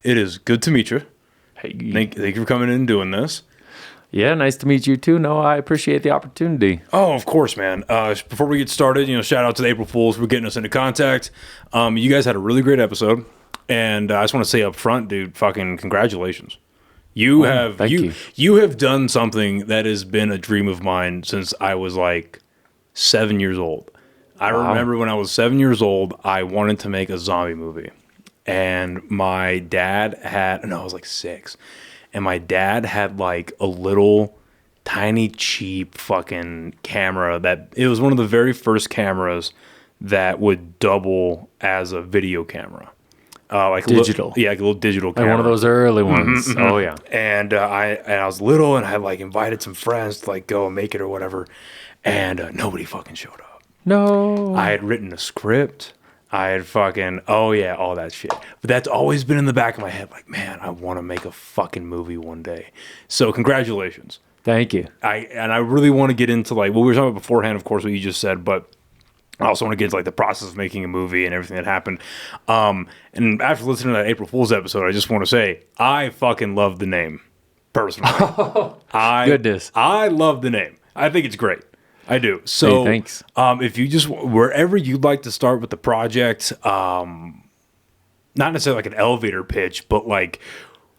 It is good to meet you. Hey. Thank you for coming in and doing this. Yeah, nice to meet you too. No, I appreciate the opportunity. Oh, of course, man. Before we get started, shout out to the April Fools for getting us into contact. You guys had a really great episode, and I just want to say up front, dude, fucking congratulations. You have done something that has been a dream of mine since I was like 7 years old. I remember when I was 7 years old, I wanted to make a zombie movie. And my dad I was like 6. And my dad had like a little tiny cheap fucking camera it was one of the very first cameras that would double as a video camera. Like digital. like a little digital camera. Like one of those early ones. Mm-hmm, mm-hmm. Oh yeah. And I was little and I like invited some friends to like go and make it or whatever. And nobody fucking showed up. No. I had written a script. I had fucking, all that shit. But that's always been in the back of my head, like, man, I want to make a fucking movie one day. So congratulations. Thank you. I really want to get into like, well, we were talking about beforehand, of course, what you just said, but I also want to get into like the process of making a movie and everything that happened. And after listening to that April Fool's episode, I just want to say, I fucking love the name, personally. Goodness. I love the name. I think it's great. I do. So, hey, thanks. If you just wherever you'd like to start with the project, not necessarily like an elevator pitch, but like,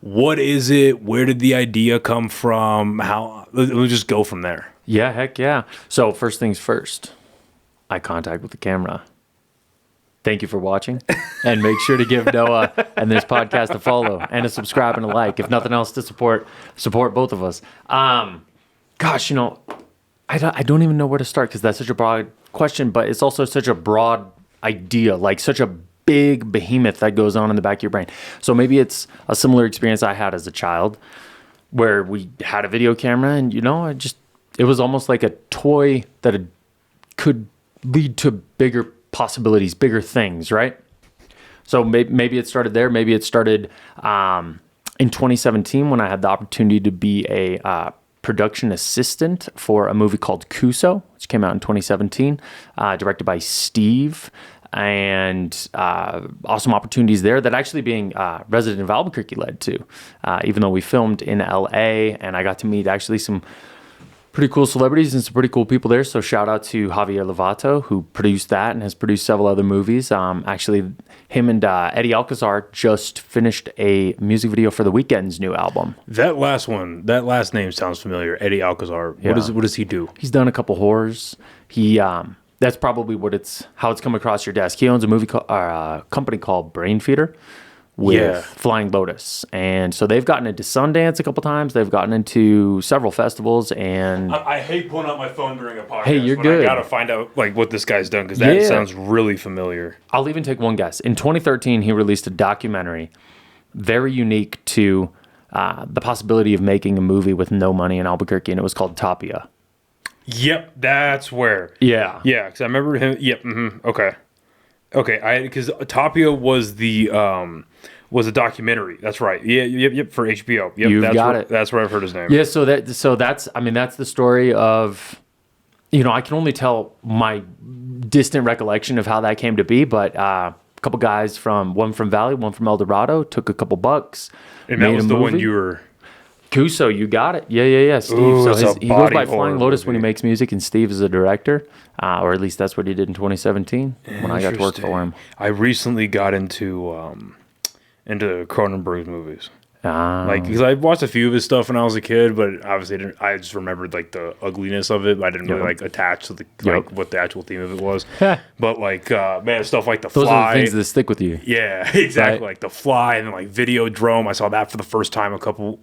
what is it? Where did the idea come from? We'll just go from there. Yeah, heck yeah. So first things first, eye contact with the camera. Thank you for watching, and make sure to give Noah and this podcast a follow and a subscribe and a like, if nothing else, to support both of us. Gosh, I don't even know where to start because that's such a broad question, but it's also such a broad idea, like such a big behemoth that goes on in the back of your brain. So maybe it's a similar experience I had as a child where we had a video camera and, it was almost like a toy that could lead to bigger possibilities, bigger things, right? So maybe it started there. Maybe it started in 2017 when I had the opportunity to be a production assistant for a movie called Kuso, which came out in 2017, directed by Steve, and awesome opportunities there that actually being resident of Albuquerque led to, even though we filmed in LA, and I got to meet actually some pretty cool celebrities and some pretty cool people there. So shout out to Javier Lovato, who produced that and has produced several other movies. Actually, him and Eddie Alcazar just finished a music video for The Weeknd's new album. That last name sounds familiar. Eddie Alcazar. Yeah. What does he do? He's done a couple horrors. That's probably how it's come across your desk. He owns a company called Brain Feeder with Flying Lotus. And so they've gotten into Sundance a couple times. They've gotten into several festivals. And I hate pulling out my phone during a podcast. Hey, you're good. I got to find out like what this guy's done because that sounds really familiar. I'll even take one guess. In 2013, he released a documentary very unique to the possibility of making a movie with no money in Albuquerque, and it was called Tapia. Yep, that's where. Yeah. Yeah, because I remember him. Yep, okay. Okay, because Tapia was was a documentary. That's right. Yeah, yep, for HBO. Yep, You've got it. That's where I've heard his name. Yeah, so that's the story of, I can only tell my distant recollection of how that came to be, but a couple guys one from Valley, one from El Dorado, took a couple bucks. And that was the one you were... Kuso, you got it. Yeah. Steve. Ooh, so he goes by Flying Lotus movie. when he makes music, and Steve is a director, or at least that's what he did in 2017 when I got to work for him. I recently got into Cronenberg's movies. Because I watched a few of his stuff when I was a kid, but obviously I just remembered like the ugliness of it. I didn't really like attach to what the actual theme of it was. But like man, stuff like The Fly. Those are the things that stick with you. Yeah, exactly. Right? Like The Fly and then like Videodrome. I saw that for the first time a couple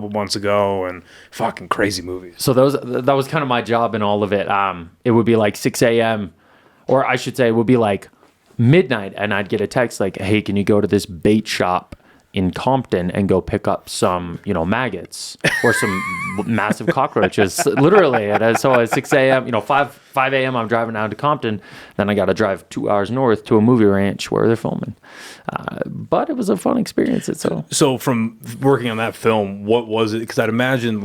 months ago, and fucking crazy movies. So that was kind of my job in all of it. It would be like 6 a.m. or I should say it would be like midnight, and I'd get a text like, "Hey, can you go to this bait shop in Compton and go pick up some, maggots or some massive cockroaches, literally. And so at 6 a.m., 5 a.m., I'm driving down to Compton. Then I got to drive 2 hours north to a movie ranch where they're filming. But it was a fun experience. So from working on that film, what was it? Because I'd imagine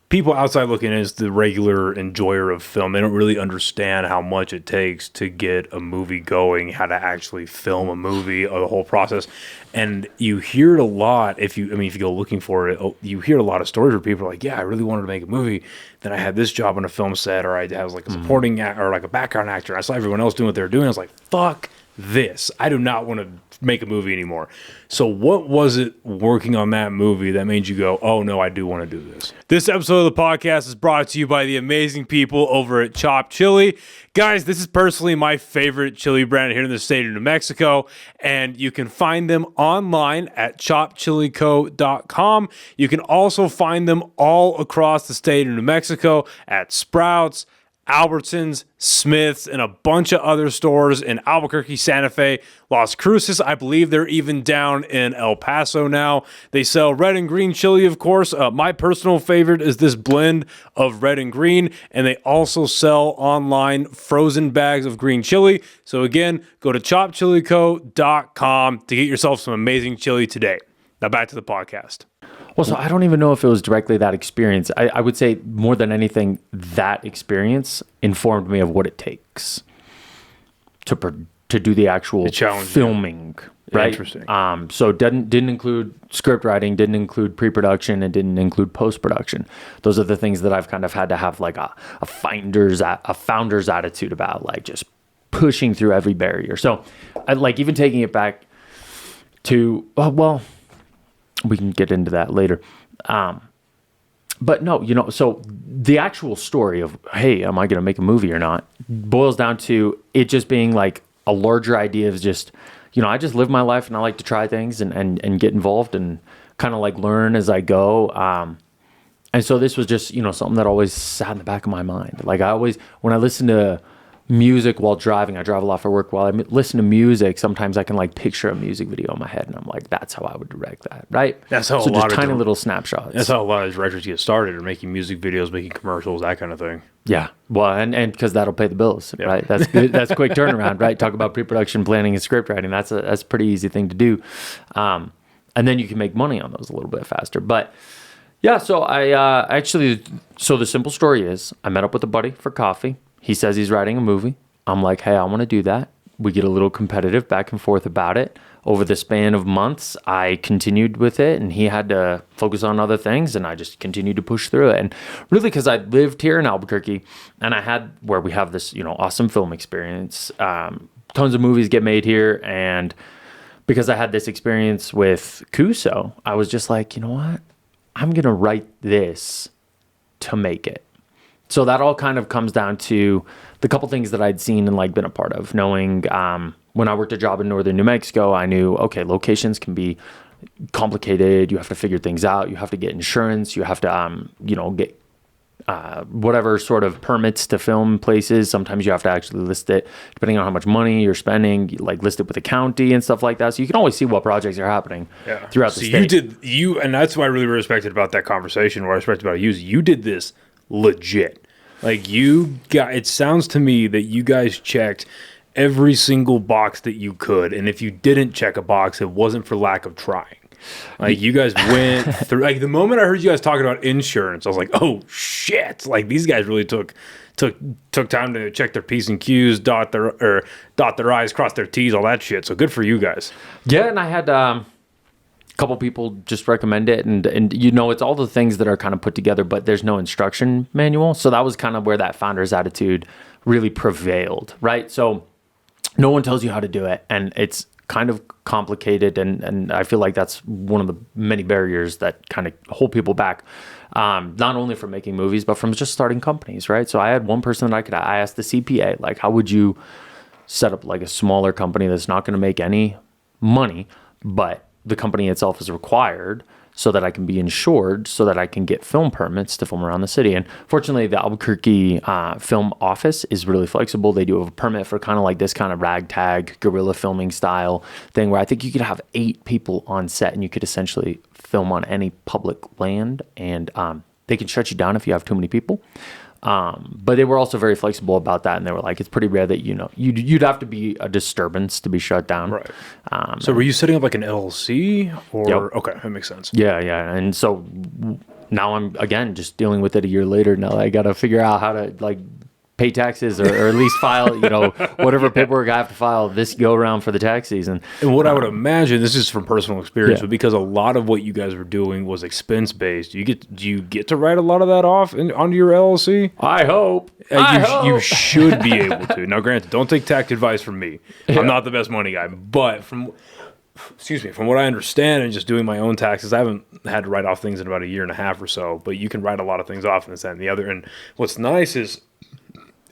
people outside looking in as the regular enjoyer of film, they don't really understand how much it takes to get a movie going, how to actually film a movie, or the whole process. And you hear it a lot if you go looking for it. You hear a lot of stories where people are like, "Yeah, I really wanted to make a movie. Then I had this job on a film set, or I was like a supporting or like a background actor. And I saw everyone else doing what they were doing. I was like, fuck this. I do not want to make a movie anymore." So what was it working on that movie that made you go, "Oh no, I do want to do this"? This episode of the podcast is brought to you by the amazing people over at Chopped Chili. Guys, this is personally my favorite chili brand here in the state of New Mexico, and you can find them online at choppedchilico.com. You can also find them all across the state of New Mexico at Sprouts, Albertsons, Smith's, and a bunch of other stores in Albuquerque, Santa Fe, Las Cruces. I believe they're even down in El Paso now. They sell red and green chili, of course. My personal favorite is this blend of red and green, and they also sell online frozen bags of green chili. So again, go to choppedchilico.com to get yourself some amazing chili today. Now back to the podcast. Well, so I don't even know if it was directly that experience. I would say more than anything, that experience informed me of what it takes to do the actual filming. Right? Interesting. So didn't include script writing, didn't include pre-production, and didn't include post-production. Those are the things that I've kind of had to have like a founder's attitude about, like just pushing through every barrier. So I like even taking it back to we can get into that later. But no, so the actual story of, hey, am I going to make a movie or not, boils down to it just being like a larger idea of just, I just live my life and I like to try things and get involved and kind of like learn as I go. And so this was just, something that always sat in the back of my mind. Like when I listen to music while driving, I drive a lot for work. While I listen to music, sometimes I can like picture a music video in my head, and I'm like, that's how I would direct that, right? That's how so just tiny little snapshots. That's how a lot of directors get started, or making music videos, making commercials, that kind of thing. Yeah, well, and because that'll pay the bills, right? That's good. That's a quick turnaround, right? Talk about pre-production planning and script writing. That's a pretty easy thing to do, and then you can make money on those a little bit faster. But yeah, so so the simple story is, I met up with a buddy for coffee. He says he's writing a movie. I'm like, hey, I want to do that. We get a little competitive back and forth about it. Over the span of months, I continued with it, and he had to focus on other things, and I just continued to push through it. And really, because I lived here in Albuquerque, and where we have this, awesome film experience. Tons of movies get made here, and because I had this experience with Kuso, I was just like, you know what? I'm going to write this to make it. So that all kind of comes down to the couple things that I'd seen and like been a part of. Knowing when I worked a job in northern New Mexico, I knew, okay, locations can be complicated. You have to figure things out. You have to get insurance. You have to, get whatever sort of permits to film places. Sometimes you have to actually list it, depending on how much money you're spending, like list it with the county and stuff like that. So you can always see what projects are happening throughout the state. And that's what I really respected about that conversation. What I respected about you did this legit. Like it sounds to me that you guys checked every single box that you could, and if you didn't check a box, it wasn't for lack of trying. Like you guys went through, like the moment I heard you guys talking about insurance, I was like, oh shit, like these guys really took time to check their P's and Q's, dot their I's, cross their T's, all that shit. So good for you guys. Yeah, and I had couple people just recommend it, and it's all the things that are kind of put together, but there's no instruction manual. So that was kind of where that founder's attitude really prevailed, right? So no one tells you how to do it, and it's kind of complicated, and I feel like that's one of the many barriers that kind of hold people back, not only from making movies, but from just starting companies, right? So I had one person that I asked the CPA, like, how would you set up like a smaller company that's not going to make any money, but the company itself is required so that I can be insured, so that I can get film permits to film around the city. And fortunately, the Albuquerque film office is really flexible. They do have a permit for kind of like this kind of ragtag guerrilla filming style thing, where I think you could have 8 people on set and you could essentially film on any public land, and they can shut you down if you have too many people. But they were also very flexible about that, and they were like, it's pretty rare that, you'd have to be a disturbance to be shut down. Right. So were you setting up like an LLC or? Yep. Okay, that makes sense. Yeah. And so now I'm, again, just dealing with it a year later. Now I got to figure out how to like pay taxes or at least file, whatever paperwork I have to file this go around for the tax season. And what I would imagine, this is from personal experience, but because a lot of what you guys were doing was expense based, do you get to write a lot of that off onto your LLC? I hope. You should be able to. Now, granted, don't take tax advice from me. Yeah. I'm not the best money guy, but from what I understand and just doing my own taxes, I haven't had to write off things in about a year and a half or so, but you can write a lot of things off in this and the other. And what's nice is,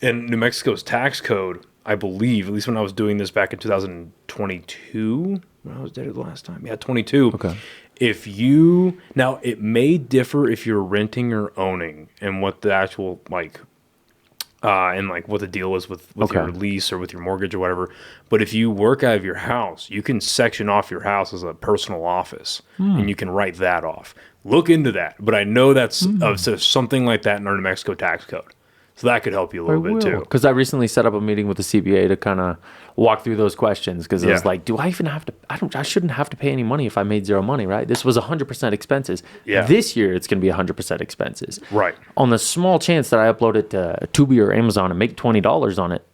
in New Mexico's tax code, I believe, at least when I was doing this back in 2022, when I was there the last time. Yeah, 22. Okay. Now it may differ if you're renting or owning and what the actual, and what the deal is with your lease or with your mortgage or whatever. But if you work out of your house, you can section off your house as a personal office and you can write that off. Look into that. But I know that's something like that in our New Mexico tax code. So that could help you a little bit too. Because I recently set up a meeting with the CPA to kind of walk through those questions. Because I was like, do I even have to? I shouldn't have to pay any money if I made zero money, right? This was 100% expenses. Yeah. This year it's going to be 100% expenses. Right. On the small chance that I upload it to Tubi or Amazon and make $20 on it,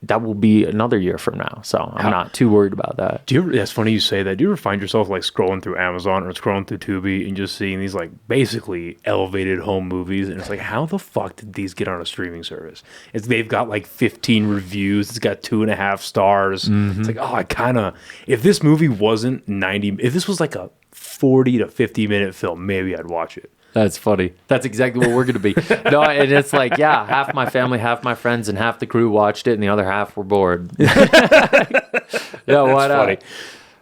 that will be another year from now. So I'm not too worried about that. It's funny you say that. Do you ever find yourself like scrolling through Amazon or scrolling through Tubi and just seeing these like basically elevated home movies? And it's like, how the fuck did these get on a streaming service? They've got like 15 reviews. It's got 2.5 stars. Mm-hmm. It's like, if this movie wasn't if this was like a 40 to 50 minute film, maybe I'd watch it. That's funny. That's exactly what we're going to be. No, and it's like, half my family, half my friends, and half the crew watched it, and the other half were bored. That's funny.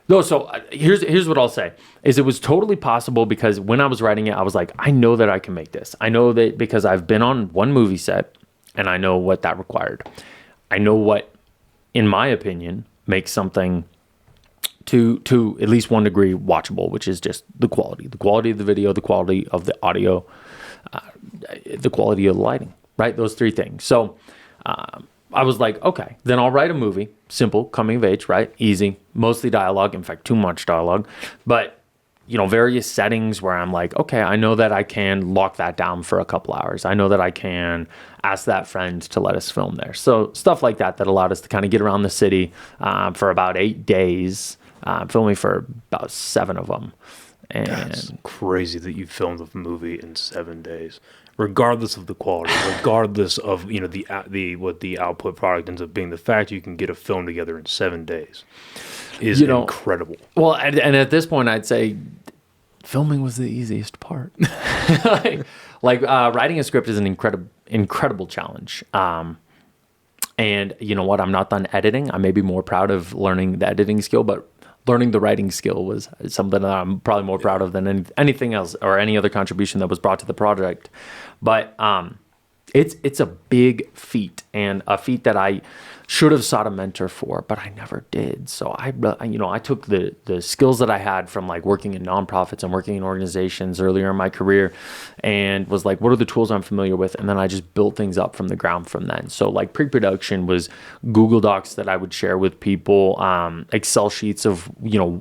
No, so here's what I'll say, is it was totally possible because when I was writing it, I was like, I know that I can make this. I know that because I've been on one movie set, and I know what that required. I know what, in my opinion, makes something to at least one degree watchable, which is just the quality of the video, the quality of the audio, the quality of the lighting, right? Those 3 things. So I was like, okay, then I'll write a movie, simple, coming of age, right? Easy, mostly dialogue, in fact, too much dialogue, but various settings where I'm like, okay, I know that I can lock that down for a couple hours. I know that I can ask that friend to let us film there. So stuff like that allowed us to kind of get around the city for about 8 days. Filming for about 7 of them. And that's crazy that you filmed a movie in 7 days, regardless of the quality, regardless of what the output product ends up being. The fact you can get a film together in 7 days is incredible. Well, and at this point, I'd say filming was the easiest part. Writing a script is an incredible challenge. And you know what? I'm not done editing. I may be more proud of learning the editing skill, but learning the writing skill was something that I'm probably more proud of than anything else or any other contribution that was brought to the project. But it's a big feat, and a feat that I should have sought a mentor for, but I never did. So I took the skills that I had from like working in nonprofits and working in organizations earlier in my career, and was like, what are the tools I'm familiar with? And then I just built things up from the ground from then. So like pre-production was Google Docs that I would share with people, Excel sheets of,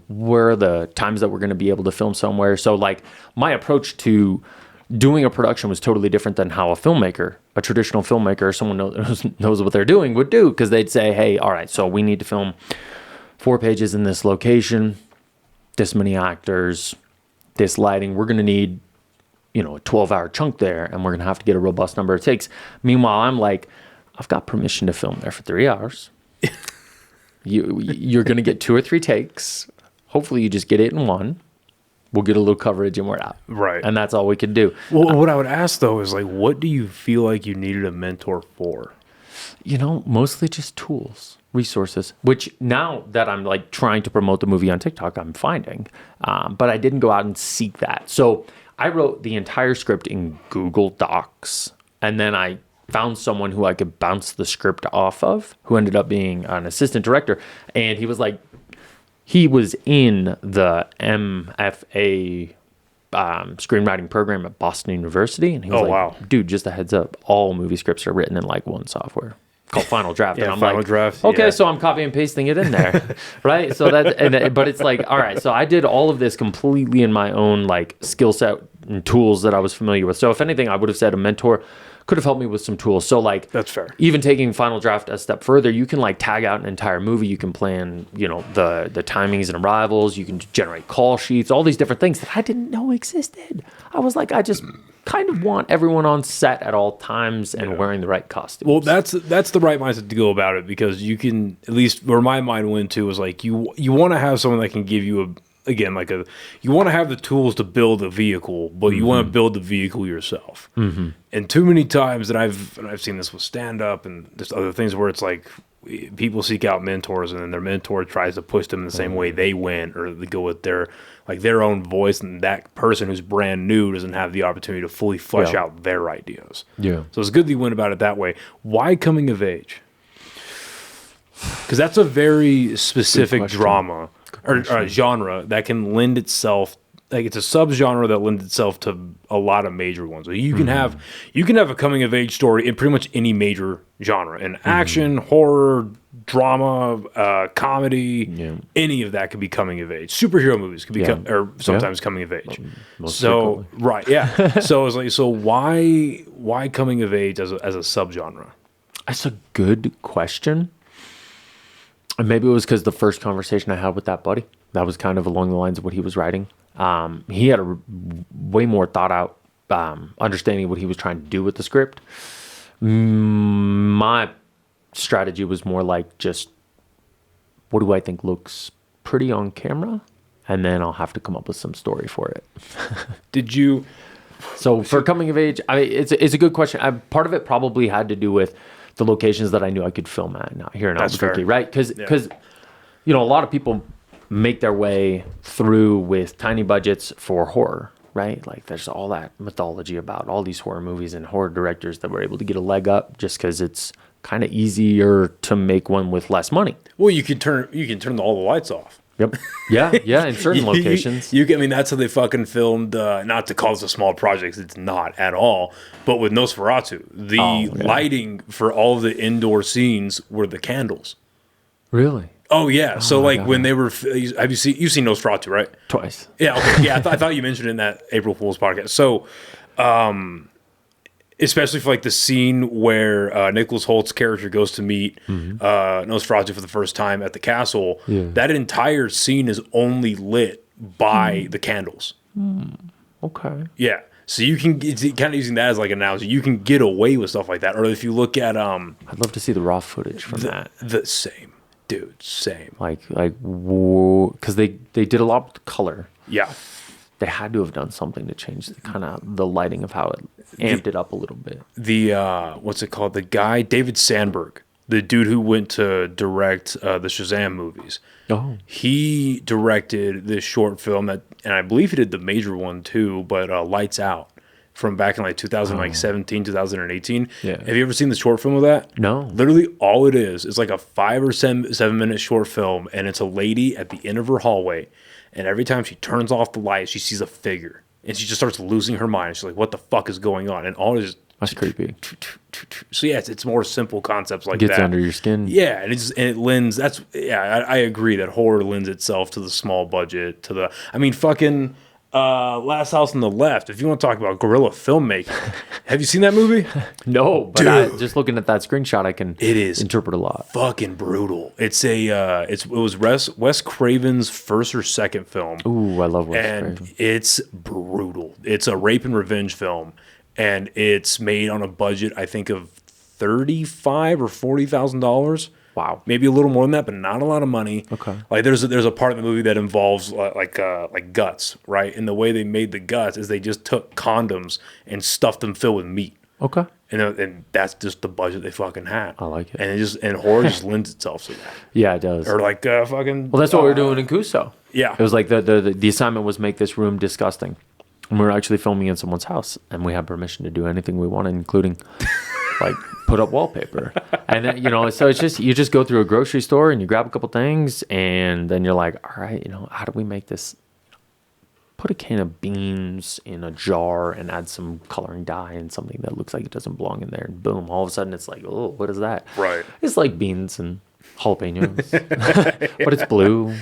where are the times that we're going to be able to film somewhere. So like my approach to doing a production was totally different than how a traditional filmmaker, someone knows what they're doing, would do, because they'd say, hey, all right, so we need to film 4 pages in this location, this many actors, this lighting. We're going to need, a 12-hour chunk there, and we're going to have to get a robust number of takes. Meanwhile, I'm like, I've got permission to film there for 3 hours. You're going to get 2 or 3 takes. Hopefully you just get it in one. We'll get a little coverage and we're out. Right. And that's all we could do. Well, what I would ask though is like, what do you feel like you needed a mentor for? Mostly just tools, resources, which now that I'm like trying to promote the movie on TikTok, I'm finding. But I didn't go out and seek that. So I wrote the entire script in Google Docs, and then I found someone who I could bounce the script off of, who ended up being an assistant director. And he was in the MFA screenwriting program at Boston University. And he was wow. Dude, just a heads up, all movie scripts are written in like one software called Final Draft. Yeah, and I'm Final like, Draft. okay, Yeah. so I'm copy and pasting it in there. Right. So but it's like, all right, so I did all of this completely in my own like skill set and tools that I was familiar with. So if anything, I would have said a mentor could have helped me with some tools. So like, that's fair. Even taking Final Draft a step further, you can like tag out an entire movie. You can plan, the timings and arrivals. You can generate call sheets, all these different things that I didn't know existed. I was like, I just kind of want everyone on set at all times and wearing the right costumes. Well, that's the right mindset to go about it, because you can, at least where my mind went to, was like, you want to have someone that can give you you want to have the tools to build a vehicle, but you want to build the vehicle yourself. Mm-hmm. And too many times, and I've seen this with stand up and just other things, where it's like people seek out mentors, and then their mentor tries to push them in the same way they went, or they go with their own voice, and that person who's brand new doesn't have the opportunity to fully flesh out their ideas. Yeah. So it's good that you went about it that way. Why coming of age? Because that's a very specific drama or genre that can lend itself, like it's a subgenre that lends itself to a lot of major ones. So you can have a coming of age story in pretty much any major genre, in action, horror, drama, comedy, any of that could be coming of age. Superhero movies could be or sometimes coming of age. So right, yeah. So it's like, so why coming of age as a subgenre? That's a good question. And maybe it was because the first conversation I had with that buddy, that was kind of along the lines of what he was writing. He had a way more thought out understanding of what he was trying to do with the script. My strategy was more like, just what do I think looks pretty on camera? And then I'll have to come up with some story for it. Did you? So for coming of age, it's a good question. Part of it probably had to do with the locations that I knew I could film at here in Albuquerque, right? Because a lot of people make their way through with tiny budgets for horror, right? Like there's all that mythology about all these horror movies and horror directors that were able to get a leg up just because it's kind of easier to make one with less money. Well, you can turn all the lights off. Yep. Yeah. In certain locations. That's how they fucking filmed, not to call this a small project, it's not at all, but with Nosferatu, the lighting for all the indoor scenes were the candles. Really? Oh, yeah. So, when they were, you've seen Nosferatu, right? Twice. Yeah, okay. Yeah, I thought you mentioned it in that April Fool's podcast. So, especially for the scene where Nicholas Holt's character goes to meet Nosferatu for the first time at the castle, that entire scene is only lit by the candles. Okay. Yeah. So you can, it's kind of using that as an analogy. You can get away with stuff like that. Or if you look at I'd love to see the raw footage from that. The same. Dude, same. Because they did a lot with color. Yeah. They had to have done something to change the lighting of how it amped it up a little bit. What's it called? The guy, David Sandberg, the dude who went to direct the Shazam movies. Oh. He directed this short film and I believe he did the major one too, but Lights Out, from back in 2017, 2018. Yeah. Have you ever seen the short film of that? No. Literally all it is like a 5 or 7 minute short film, and it's a lady at the end of her hallway. And every time she turns off the light, she sees a figure. And she just starts losing her mind. She's like, what the fuck is going on? And all it is... That's creepy. So, yeah, it's more simple concepts like that. Gets under your skin. Yeah, and it lends... I agree that horror lends itself to the small budget, to the... fucking... Last House on the Left. If you want to talk about guerrilla filmmaking, have you seen that movie? No, but just looking at that screenshot, I can interpret a lot. Fucking brutal. It was Wes Craven's first or second film. Ooh, I love Wes Craven. And it's brutal. It's a rape and revenge film, and it's made on a budget, I think, of $35,000 or $40,000. Wow. Maybe a little more than that, but not a lot of money. Okay. There's a part of the movie that involves like guts, right? And the way they made the guts is they just took condoms and stuffed them filled with meat. Okay. And that's just the budget they fucking had. I like it. And horror just lends itself to that. Yeah, it does. Or like fucking. Well, that's what we were doing in Cuso. Yeah. It was like the assignment was make this room disgusting. And we were actually filming in someone's house, and we had permission to do anything we wanted, including like put up wallpaper. And then, so it's just, you just go through a grocery store and you grab a couple things, and then you're like, all right, how do we make this? Put a can of beans in a jar and add some coloring dye and something that looks like it doesn't belong in there. And boom, all of a sudden it's like, oh, what is that? Right. It's like beans and jalapenos, but it's blue.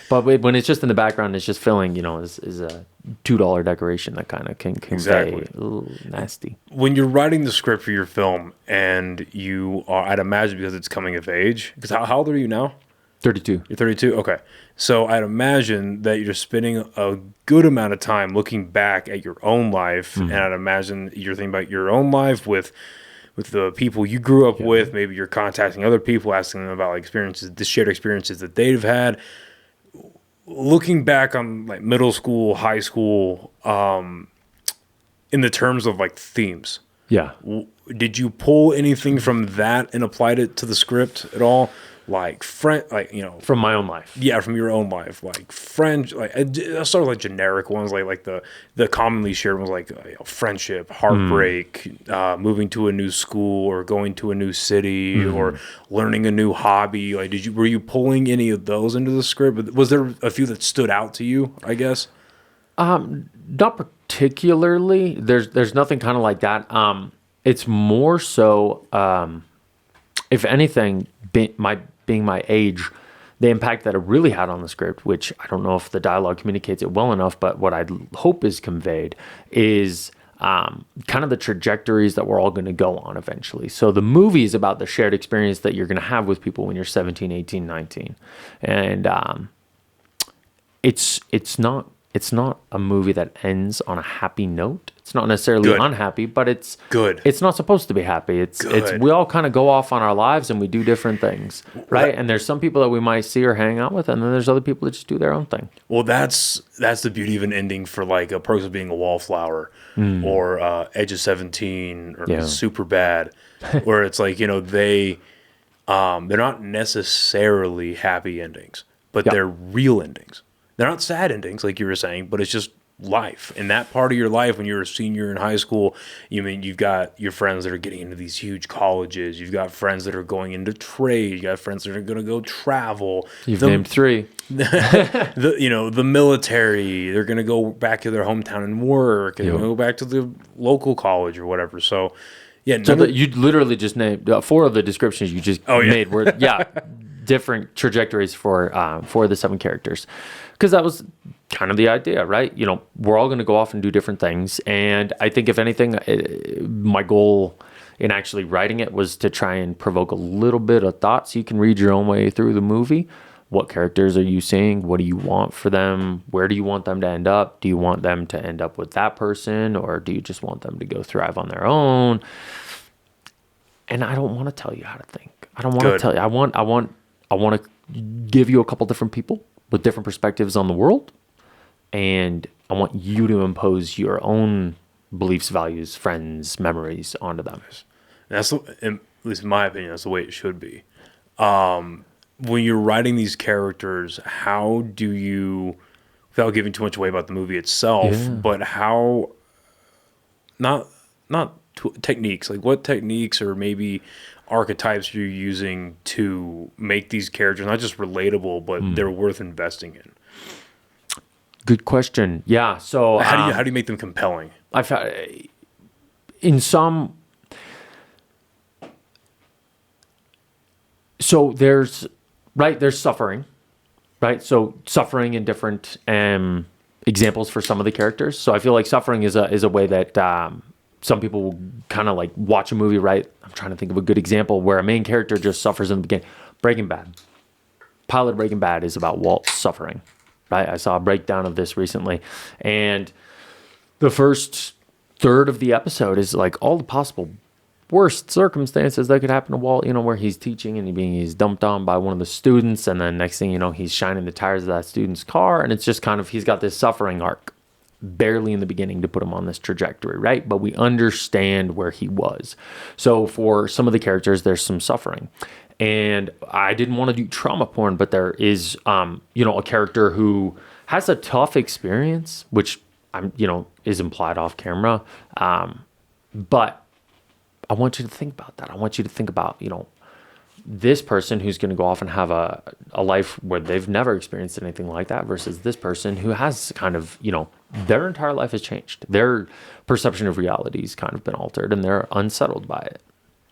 But when it's just in the background, it's just filling, is a $2 decoration that kind of can convey. Exactly. Ooh, nasty. When you're writing the script for your film and you are, I'd imagine because it's coming of age, because how old are you now? 32. You're 32? Okay. So I'd imagine that you're spending a good amount of time looking back at your own life, and I'd imagine you're thinking about your own life with the people you grew up with. Maybe you're contacting other people, asking them about experiences, the shared experiences that they've had. Looking back on like middle school, high school, in the terms of like themes. Yeah. Did you pull anything from that and applied it to the script at all? Like from my own life. Yeah, from your own life, like friends, like I started like generic ones, like the commonly shared ones, like friendship, heartbreak, moving to a new school, or going to a new city, or learning a new hobby. Like, were you pulling any of those into the script? Was there a few that stood out to you? I guess. Not particularly. There's nothing kind of like that. It's more so, if anything, being my age, the impact that it really had on the script, which I don't know if the dialogue communicates it well enough, but what I hope is conveyed is kind of the trajectories that we're all going to go on eventually. So the movie is about the shared experience that you're going to have with people when you're 17, 18, 19. And it's not a movie that ends on a happy note. It's not necessarily unhappy, but it's good. It's not supposed to be happy. It's we all kind of go off on our lives and we do different things, right? And there's some people that we might see or hang out with, and then there's other people that just do their own thing. Well, that's the beauty of an ending for like a Perks of Being a Wallflower, or Edge of 17, or Super Bad, where it's like they're not necessarily happy endings, but they're real endings. They're not sad endings, like you were saying, but it's just life. In that part of your life, when you're a senior in high school, you've got your friends that are getting into these huge colleges. You've got friends that are going into trade. You got friends that are going to go travel. You've named 3. The military. They're going to go back to their hometown and work, and go back to the local college or whatever. So, yeah. So you literally just named 4 of the descriptions you just made were different trajectories for the 7 characters. Because that was kind of the idea, right? We're all going to go off and do different things. And I think, if anything, my goal in actually writing it was to try and provoke a little bit of thought so you can read your own way through the movie. What characters are you seeing? What do you want for them? Where do you want them to end up? Do you want them to end up with that person? Or do you just want them to go thrive on their own? And I don't want to tell you how to think. I don't want to tell you. I want to give you a couple different people with different perspectives on the world, and I want you to impose your own beliefs, values, friends, memories onto them. That's, at least in my opinion, that's the way it should be. When you're writing these characters, how do you, without giving too much away about the movie itself, but how, not techniques, like what techniques or maybe archetypes you're using to make these characters not just relatable, but they're worth investing in? Good question. Yeah. So how do you make them compelling? I found in some. So there's suffering, right? So suffering in different examples for some of the characters. So I feel like suffering is a way that some people will kind of like watch a movie, right? I'm trying to think of a good example where a main character just suffers in the beginning. Breaking Bad. Pilot Breaking Bad is about Walt suffering, right? I saw a breakdown of this recently. And the first third of the episode is like all the possible worst circumstances that could happen to Walt, where he's teaching and he's dumped on by one of the students. And then next thing you know, he's shining the tires of that student's car. And it's just kind of, he's got this suffering arc. barely in the beginning to put him on this trajectory, right? But we understand where he was. So for some of the characters, there's some suffering. And I didn't want to do trauma porn, but there is, a character who has a tough experience, which is implied off camera. But I want you to think about that. I want you to think about, this person who's going to go off and have a life where they've never experienced anything like that versus this person who has kind of, their entire life has changed. Their perception of reality has kind of been altered and they're unsettled by it.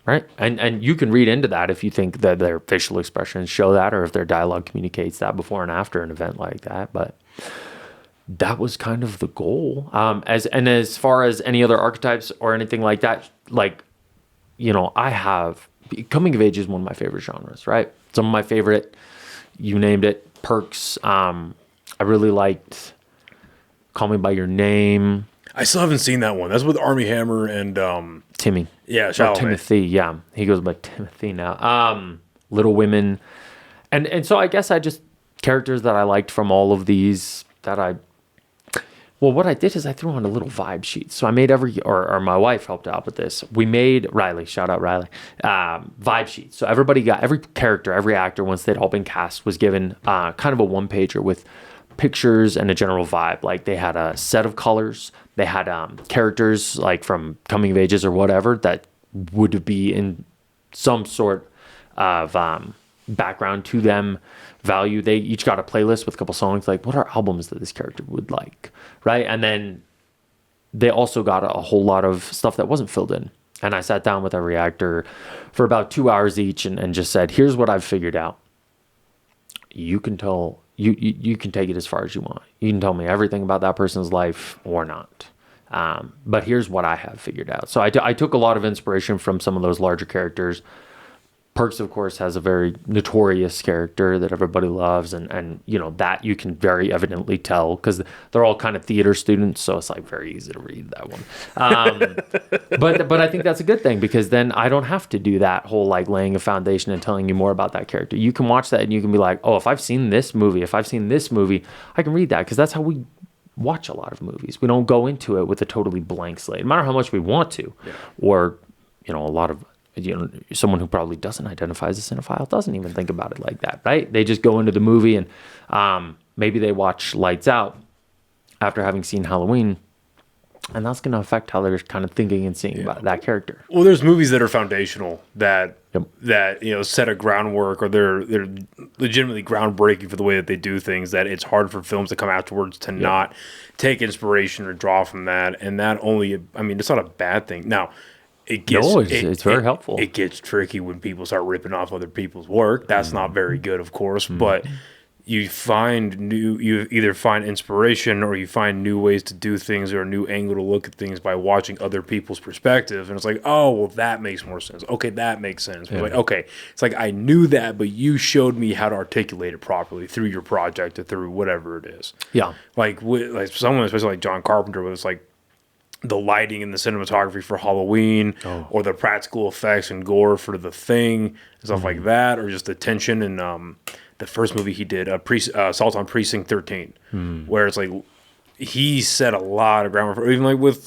Right. And you can read into that if you think that their facial expressions show that, or if their dialogue communicates that before and after an event like that. But that was kind of the goal. As far as any other archetypes or anything like that, I have coming of age is one of my favorite genres, right? Some of my favorite, you named it, Perks. I really liked Call Me By Your Name. I still haven't seen that one. That's with Armie Hammer and Timmy. Yeah, Timothy. Yeah, he goes by Timothy now. Little Women, and so I guess I just characters that I liked from all of these Well, what I did is I threw on a little vibe sheet. So I made or my wife helped out with this. We made Riley, shout out Riley, vibe sheets. So every character, every actor, once they'd all been cast, was given kind of a one pager with pictures and a general vibe. Like they had a set of colors. They had characters like from coming of ages or whatever that would be in some sort of background to them, value. They each got a playlist with a couple songs, like what are albums that this character would like, right? And then they also got a whole lot of stuff that wasn't filled in. And I sat down with every actor for about 2 hours each and just said, here's what I've figured out. You can tell, you can take it as far as you want. You can tell me everything about that person's life or not. But here's what I have figured out. So I took a lot of inspiration from some of those larger characters. Perks, of course, has a very notorious character that everybody loves, and that you can very evidently tell because they're all kind of theater students, so it's like very easy to read that one. But I think that's a good thing because then I don't have to do that whole like laying a foundation and telling you more about that character. You can watch that and you can be like, oh, if I've seen this movie, I can read that because that's how we watch a lot of movies. We don't go into it with a totally blank slate, no matter how much we want to, or a lot of. Someone who probably doesn't identify as a cinephile doesn't even think about it like that, right? They just go into the movie and maybe they watch Lights Out after having seen Halloween, and that's going to affect how they're kind of thinking and seeing about that character. Well, there's movies that are foundational that set a groundwork, or they're legitimately groundbreaking for the way that they do things, that it's hard for films to come afterwards to not take inspiration or draw from that. And that it's not a bad thing. Now, it's very helpful. It gets tricky when people start ripping off other people's work. That's not very good, of course. But you either find inspiration or you find new ways to do things or a new angle to look at things by watching other people's perspective. And it's like, oh, well, that makes more sense. Okay, that makes sense. Like, okay, it's like I knew that, but you showed me how to articulate it properly through your project or through whatever it is. Yeah. Like someone, especially like John Carpenter, was like, the lighting and the cinematography for Halloween, or the practical effects and gore for The Thing, and stuff like that, or just the tension in the first movie he did, Assault on Precinct 13, where it's like he set a lot of groundwork, even like with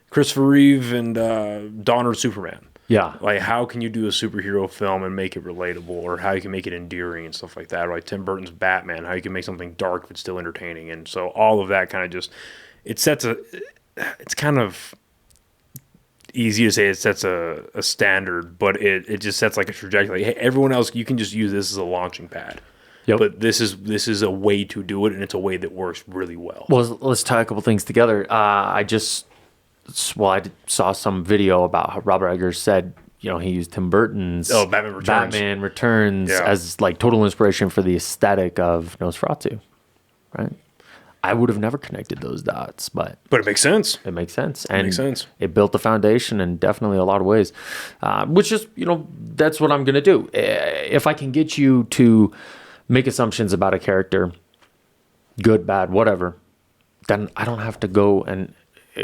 Christopher Reeve and Dawn of Superman. Yeah. Like, how can you do a superhero film and make it relatable, or how you can make it endearing and stuff like that, or like Tim Burton's Batman, how you can make something dark but still entertaining. And so all of that kind of just, it's kind of easy to say it sets a standard, but it just sets like a trajectory. Like, hey, everyone else, you can just use this as a launching pad. Yep. But this is a way to do it, and it's a way that works really well. Well, let's tie a couple things together. I saw some video about how Robert Eggers said, he used Tim Burton's Batman Returns as like total inspiration for the aesthetic of Nosferatu, right? I would have never connected those dots, but it makes sense. It makes sense. And it makes sense. It built the foundation in definitely a lot of ways, which is, that's what I'm going to do. If I can get you to make assumptions about a character, good, bad, whatever, then I don't have to go and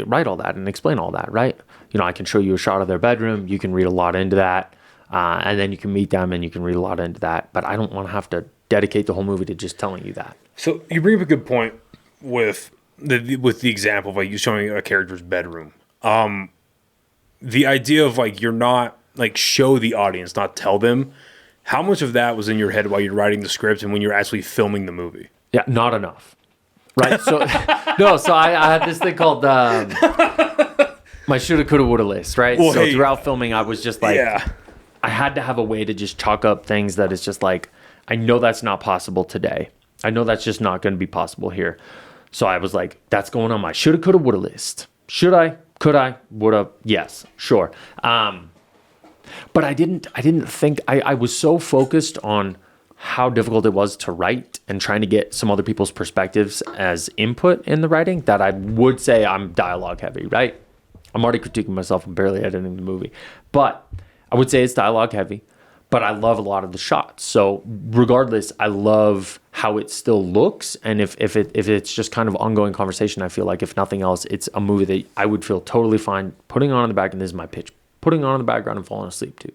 write all that and explain all that, right? I can show you a shot of their bedroom. You can read a lot into that. And then you can meet them and you can read a lot into that. But I don't want to have to dedicate the whole movie to just telling you that. So you bring up a good point with with the example of like you showing a character's bedroom, the idea of like you're not like show the audience, not tell them. How much of that was in your head while you're writing the script and when you're actually filming the movie? Yeah, not enough. Right. So no. So I had this thing called my shoulda, coulda, woulda list. Right. Well, so throughout filming, I was just like, Yeah. I had to have a way to just chalk up things that is just like, I know that's not possible today. I know that's just not going to be possible here. So I was like, that's going on my shoulda, coulda, woulda list. Should I? Could I? Woulda? Yes, sure. But I didn't think, I was so focused on how difficult it was to write and trying to get some other people's perspectives as input in the writing that I would say I'm dialogue heavy, right? I'm already critiquing myself. I'm barely editing the movie. But I would say it's dialogue heavy, but I love a lot of the shots. So regardless, I love how it still looks. And if it's just kind of ongoing conversation, I feel like if nothing else, it's a movie that I would feel totally fine putting on in the back. And this is my pitch. Putting on in the background and falling asleep to.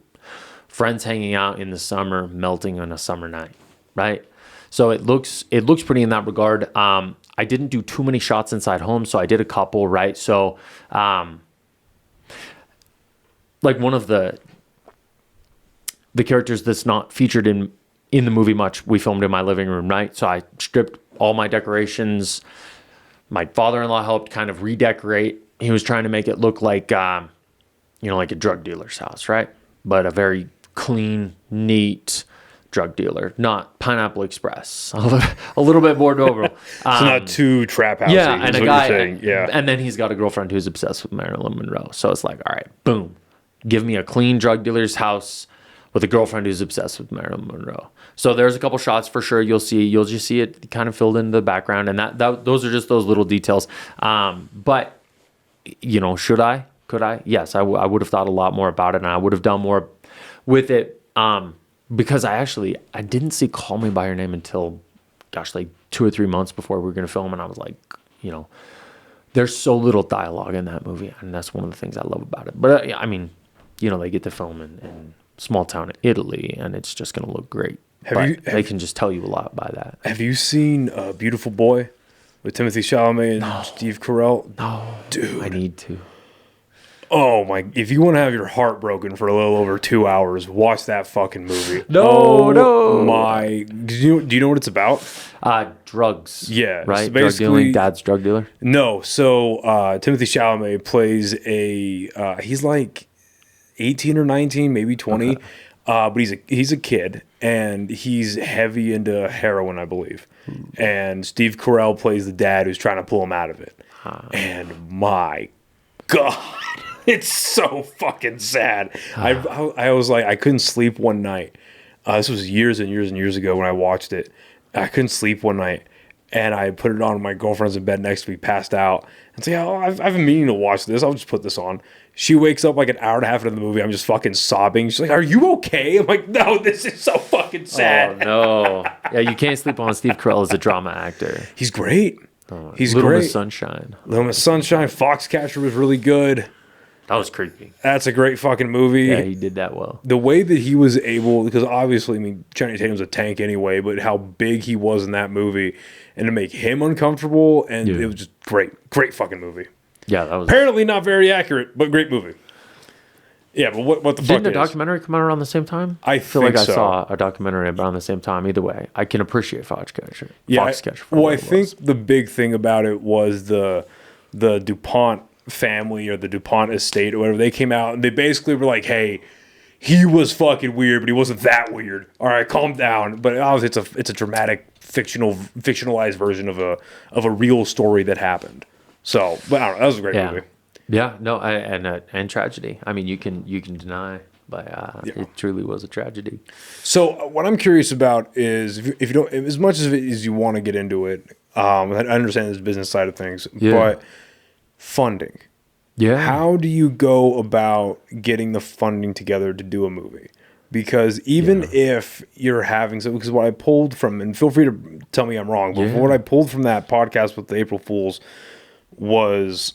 Friends hanging out in the summer, melting on a summer night, right? So it looks pretty in that regard. I didn't do too many shots inside home, so I did a couple, right? So like one of the characters that's not featured in the movie much, we filmed in my living room, right? So I stripped all my decorations. My father-in-law helped kind of redecorate. He was trying to make it look like like a drug dealer's house, right? But a very clean, neat drug dealer, not Pineapple Express. A little bit more normal. So not too trap housey. Yeah, and is a what guy, you're saying. Yeah. and then he's got a girlfriend who's obsessed with Marilyn Monroe. So it's like, all right, boom, give me a clean drug dealer's house with a girlfriend who's obsessed with Marilyn Monroe. So there's a couple shots for sure. You'll just see it kind of filled in the background, and that those are just those little details. But should I? Could I? Yes, I would have thought a lot more about it, and I would have done more with it because I didn't see Call Me By Your Name until, like 2 or 3 months before we were going to film, and I was like, there's so little dialogue in that movie, and that's one of the things I love about it. But I mean, they get to film in small town Italy, and it's just going to look great. They can just tell you a lot by that. Have you seen Beautiful Boy with Timothy Chalamet and Steve Carell? No, dude, I need to. Oh my! If you want to have your heart broken for a little over 2 hours, watch that fucking movie. No. My! Do you know what it's about? Drugs. Yeah, right. So drug dealing. Dad's drug dealer. No. So Timothy Chalamet plays he's like 18 or 19, maybe 20, but he's a kid and he's heavy into heroin, I believe. And Steve Carell plays the dad who's trying to pull him out of it. And my God. It's so fucking sad. I was like, I couldn't sleep one night. This was years and years and years ago when I watched it. I couldn't sleep one night, and I put it on. My girlfriend's in bed next to me, passed out. And say, I've been meaning to watch this. I'll just put this on. She wakes up like an hour and a half into the movie. I'm just fucking sobbing. She's like, "Are you okay?" I'm like, "No, this is so fucking sad." Oh no! Yeah, you can't sleep on Steve Carell as a drama actor. He's great. He's Little great. Miss Sunshine. Little Miss Sunshine. Foxcatcher was really good. That was creepy. That's a great fucking movie. Yeah, he did that well. The way that he was able, because obviously, I mean, Channing Tatum's a tank anyway, but how big he was in that movie, and to make him uncomfortable, and it was just great fucking movie. Yeah, that was apparently not very accurate, but great movie. Yeah, but what the fuck? Didn't a documentary come out around the same time? I feel like so. I saw a documentary around the same time. Either way, I can appreciate Foxcatcher. Yeah, Foxcatcher. I think the big thing about it was the DuPont family or the DuPont estate or whatever. They came out and they basically were like, "Hey, he was fucking weird, but he wasn't that weird. All right, calm down." But obviously, it's a dramatic, fictionalized version of a real story that happened. So, but I don't know. That was a great movie. Yeah, no, and tragedy. I mean, you can deny, but it truly was a tragedy. So, what I'm curious about is if you don't, as much as you want to get into it, I understand this business side of things, but funding. Yeah. How do you go about getting the funding together to do a movie? Because even if you're having because what I pulled from, and feel free to tell me I'm wrong, but what I pulled from that podcast with the April Fools was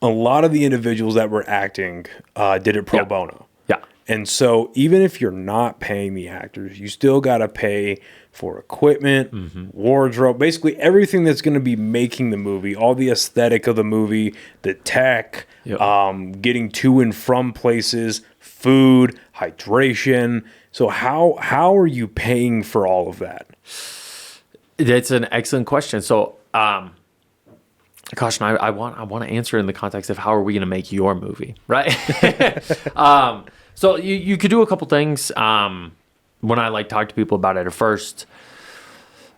a lot of the individuals that were acting did it pro bono. Yeah. And so even if you're not paying the actors, you still got to pay for equipment, wardrobe, basically everything that's going to be making the movie, all the aesthetic of the movie, the tech, getting to and from places, food, hydration. So how are you paying for all of that? That's an excellent question. So, Gosh, and I want to answer in the context of how are we going to make your movie, right? So you could do a couple things. When I talk to people about it at first,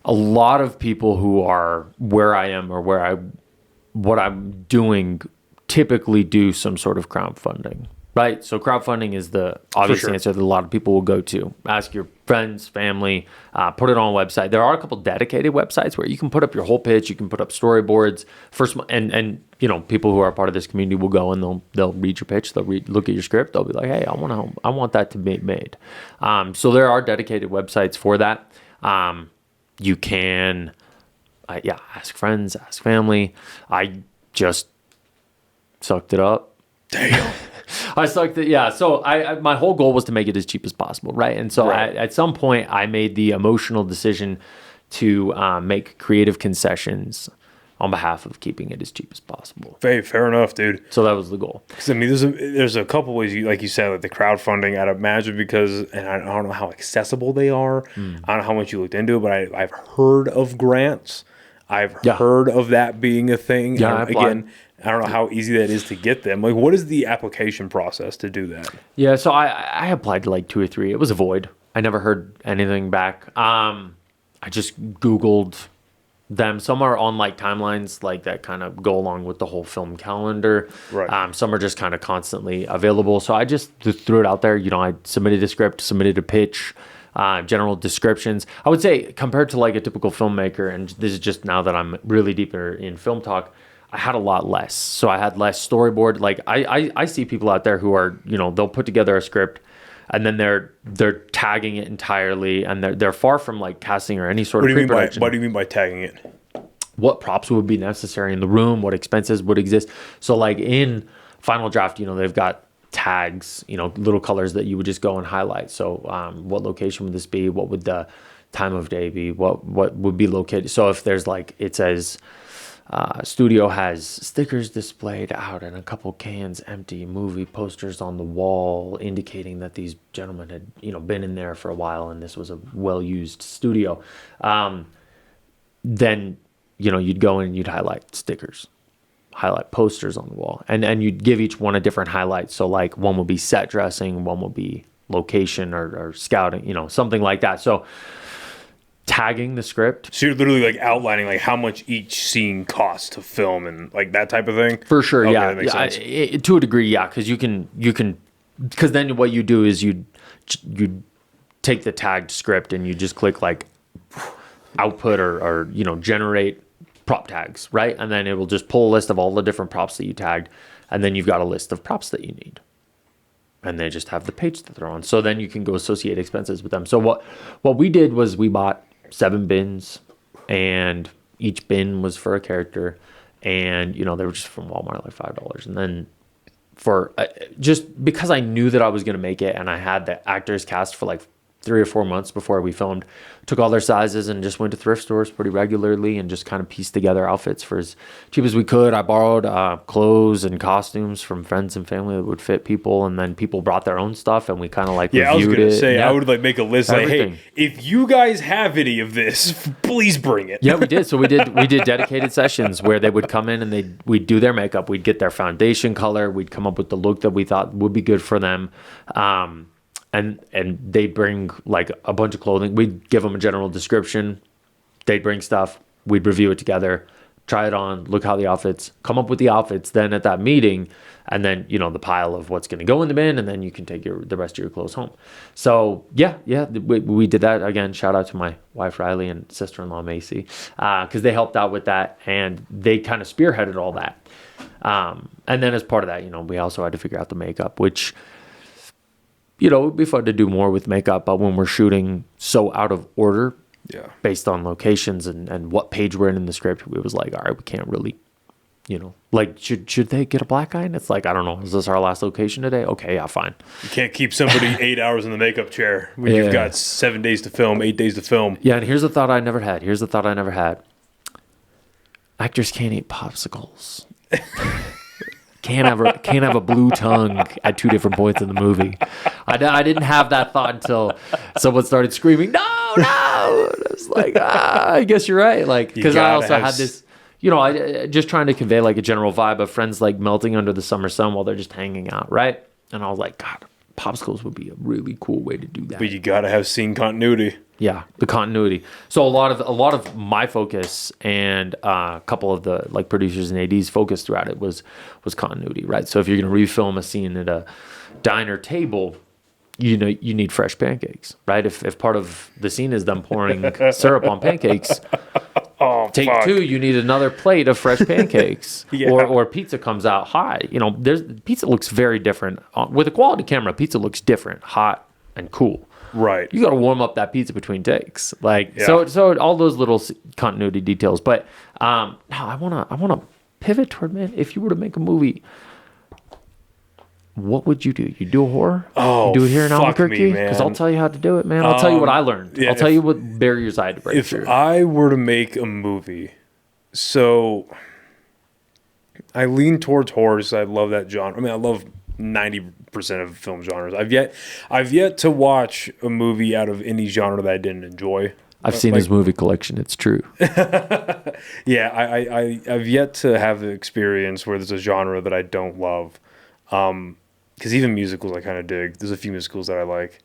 a lot of people who are where I am or what I'm doing typically do some sort of crowdfunding, right? So crowdfunding is the obvious answer that a lot of people will go to. Ask your friends, family, put it on a website. There are a couple dedicated websites where you can put up your whole pitch, you can put up storyboards. And people who are part of this community will go and they'll read your pitch, they'll look at your script, they'll be like, hey, I want that to be made. So there are dedicated websites for that. You can, ask friends, ask family. I just sucked it up. Damn. I sucked it. Yeah. So my whole goal was to make it as cheap as possible. Right. And so at some point I made the emotional decision to make creative concessions on behalf of keeping it as cheap as possible. Fair enough, dude. So that was the goal. Because I mean, there's a couple ways, like you said, like the crowdfunding. I'd imagine and I don't know how accessible they are. I don't know how much you looked into it, but I've heard of grants. I've heard of that being a thing. Yeah, again, I don't know how easy that is to get them. Like, what is the application process to do that? Yeah, so I applied to like 2 or 3. It was a void. I never heard anything back. I just Googled them. Some are on like timelines like that kind of go along with the whole film calendar. Right. Some are just kind of constantly available. So I just threw it out there. I submitted a script, submitted a pitch, general descriptions. I would say compared to like a typical filmmaker, and this is just now that I'm really deeper in film talk, I had a lot less. So I had less storyboard. Like I see people out there who are, they'll put together a script and then they're tagging it entirely, and they're far from like casting or any sort of pre-production. What do you mean by tagging it? What props would be necessary in the room, what expenses would exist. So like in Final Draft, they've got tags, little colors that you would just go and highlight. So what location would this be? What would the time of day be? What would be located? So if there's like, it says studio has stickers displayed out and a couple cans empty, movie posters on the wall indicating that these gentlemen had been in there for a while and this was a well-used studio, then you'd go in and you'd highlight stickers, highlight posters on the wall, and you'd give each one a different highlight. So like one will be set dressing, one will be location or scouting, something like that. So tagging the script. So you're literally like outlining like how much each scene costs to film and like that type of thing? For sure, okay, yeah. That makes sense. To a degree, yeah, because you can, because then what you do is you take the tagged script and you just click like output or generate prop tags, right? And then it will just pull a list of all the different props that you tagged, and then you've got a list of props that you need. And they just have the page that they're on. So then you can go associate expenses with them. So what we did was we bought 7 bins, and each bin was for a character, and they were just from Walmart, like $5. And then for just because I knew that I was going to make it, and I had the actors cast for like 3 or 4 months before we filmed, took all their sizes and just went to thrift stores pretty regularly and just kind of pieced together outfits for as cheap as we could. I borrowed clothes and costumes from friends and family that would fit people, and then people brought their own stuff, and we kind of like reviewed it. I was going to say, I would like make a list Everything. like, hey, if you guys have any of this, please bring it. Yeah, we did. So we did dedicated sessions where they would come in and we'd do their makeup, we'd get their foundation color, we'd come up with the look that we thought would be good for them. And they bring like a bunch of clothing. We'd give them a general description. They'd bring stuff. We'd review it together, try it on, look how the outfits, come up with the outfits then at that meeting, and then, the pile of what's going to go in the bin, and then you can take the rest of your clothes home. So yeah, we did that. Again, shout out to my wife, Riley, and sister-in-law, Macy, because they helped out with that, and they kind of spearheaded all that. And then as part of that, we also had to figure out the makeup, which... it would be fun to do more with makeup, but when we're shooting so out of order, based on locations and what page we're in the script, it was like, all right, we can't really you know, like should they get a black guy? And it's like, I don't know. Is this our last location today? Okay, yeah, fine. You can't keep somebody 8 hours in the makeup chair when you've got 7 days to film, 8 days to film. Yeah, and here's a thought I never had. Actors can't eat popsicles. Can't have a blue tongue at 2 different points in the movie. I didn't have that thought until someone started screaming, no. It's like, I guess you're right. Like, because I also had this, you know, I just trying to convey like a general vibe of friends like melting under the summer sun while they're just hanging out, right? And I was like, God, popsicles would be a really cool way to do that. But you gotta have scene continuity. Yeah, the continuity. So a lot of my focus and a couple of the like producers and ADs focus throughout it was continuity, right? So if you're going to refilm a scene at a diner table, you know you need fresh pancakes, right? If part of the scene is them pouring syrup on pancakes, take fuck. 2, you need another plate of fresh pancakes. Yeah. Or pizza comes out hot. You know, pizza looks very different. With a quality camera, pizza looks different, hot and cool. Right. You got to warm up that pizza between takes. Like, Yeah. so all those little continuity details. But now I want to pivot toward, man, if you were to make a movie, what would you do? You do a horror? Oh, you do it here in fuck Albuquerque? me, Because man. I'll tell you how to do it, man. I'll tell you what I learned. yeah, I'll tell you what barriers I had to break If through. I were to make a movie, so I lean towards horror. I love that genre. I mean, I love 90% of film genres. I've yet to watch a movie out of any genre that I didn't enjoy. I've seen his movie collection. It's true. Yeah, I've yet to have the experience where there's a genre that I don't love. Because even musicals I kind of dig. There's a few musicals that I like.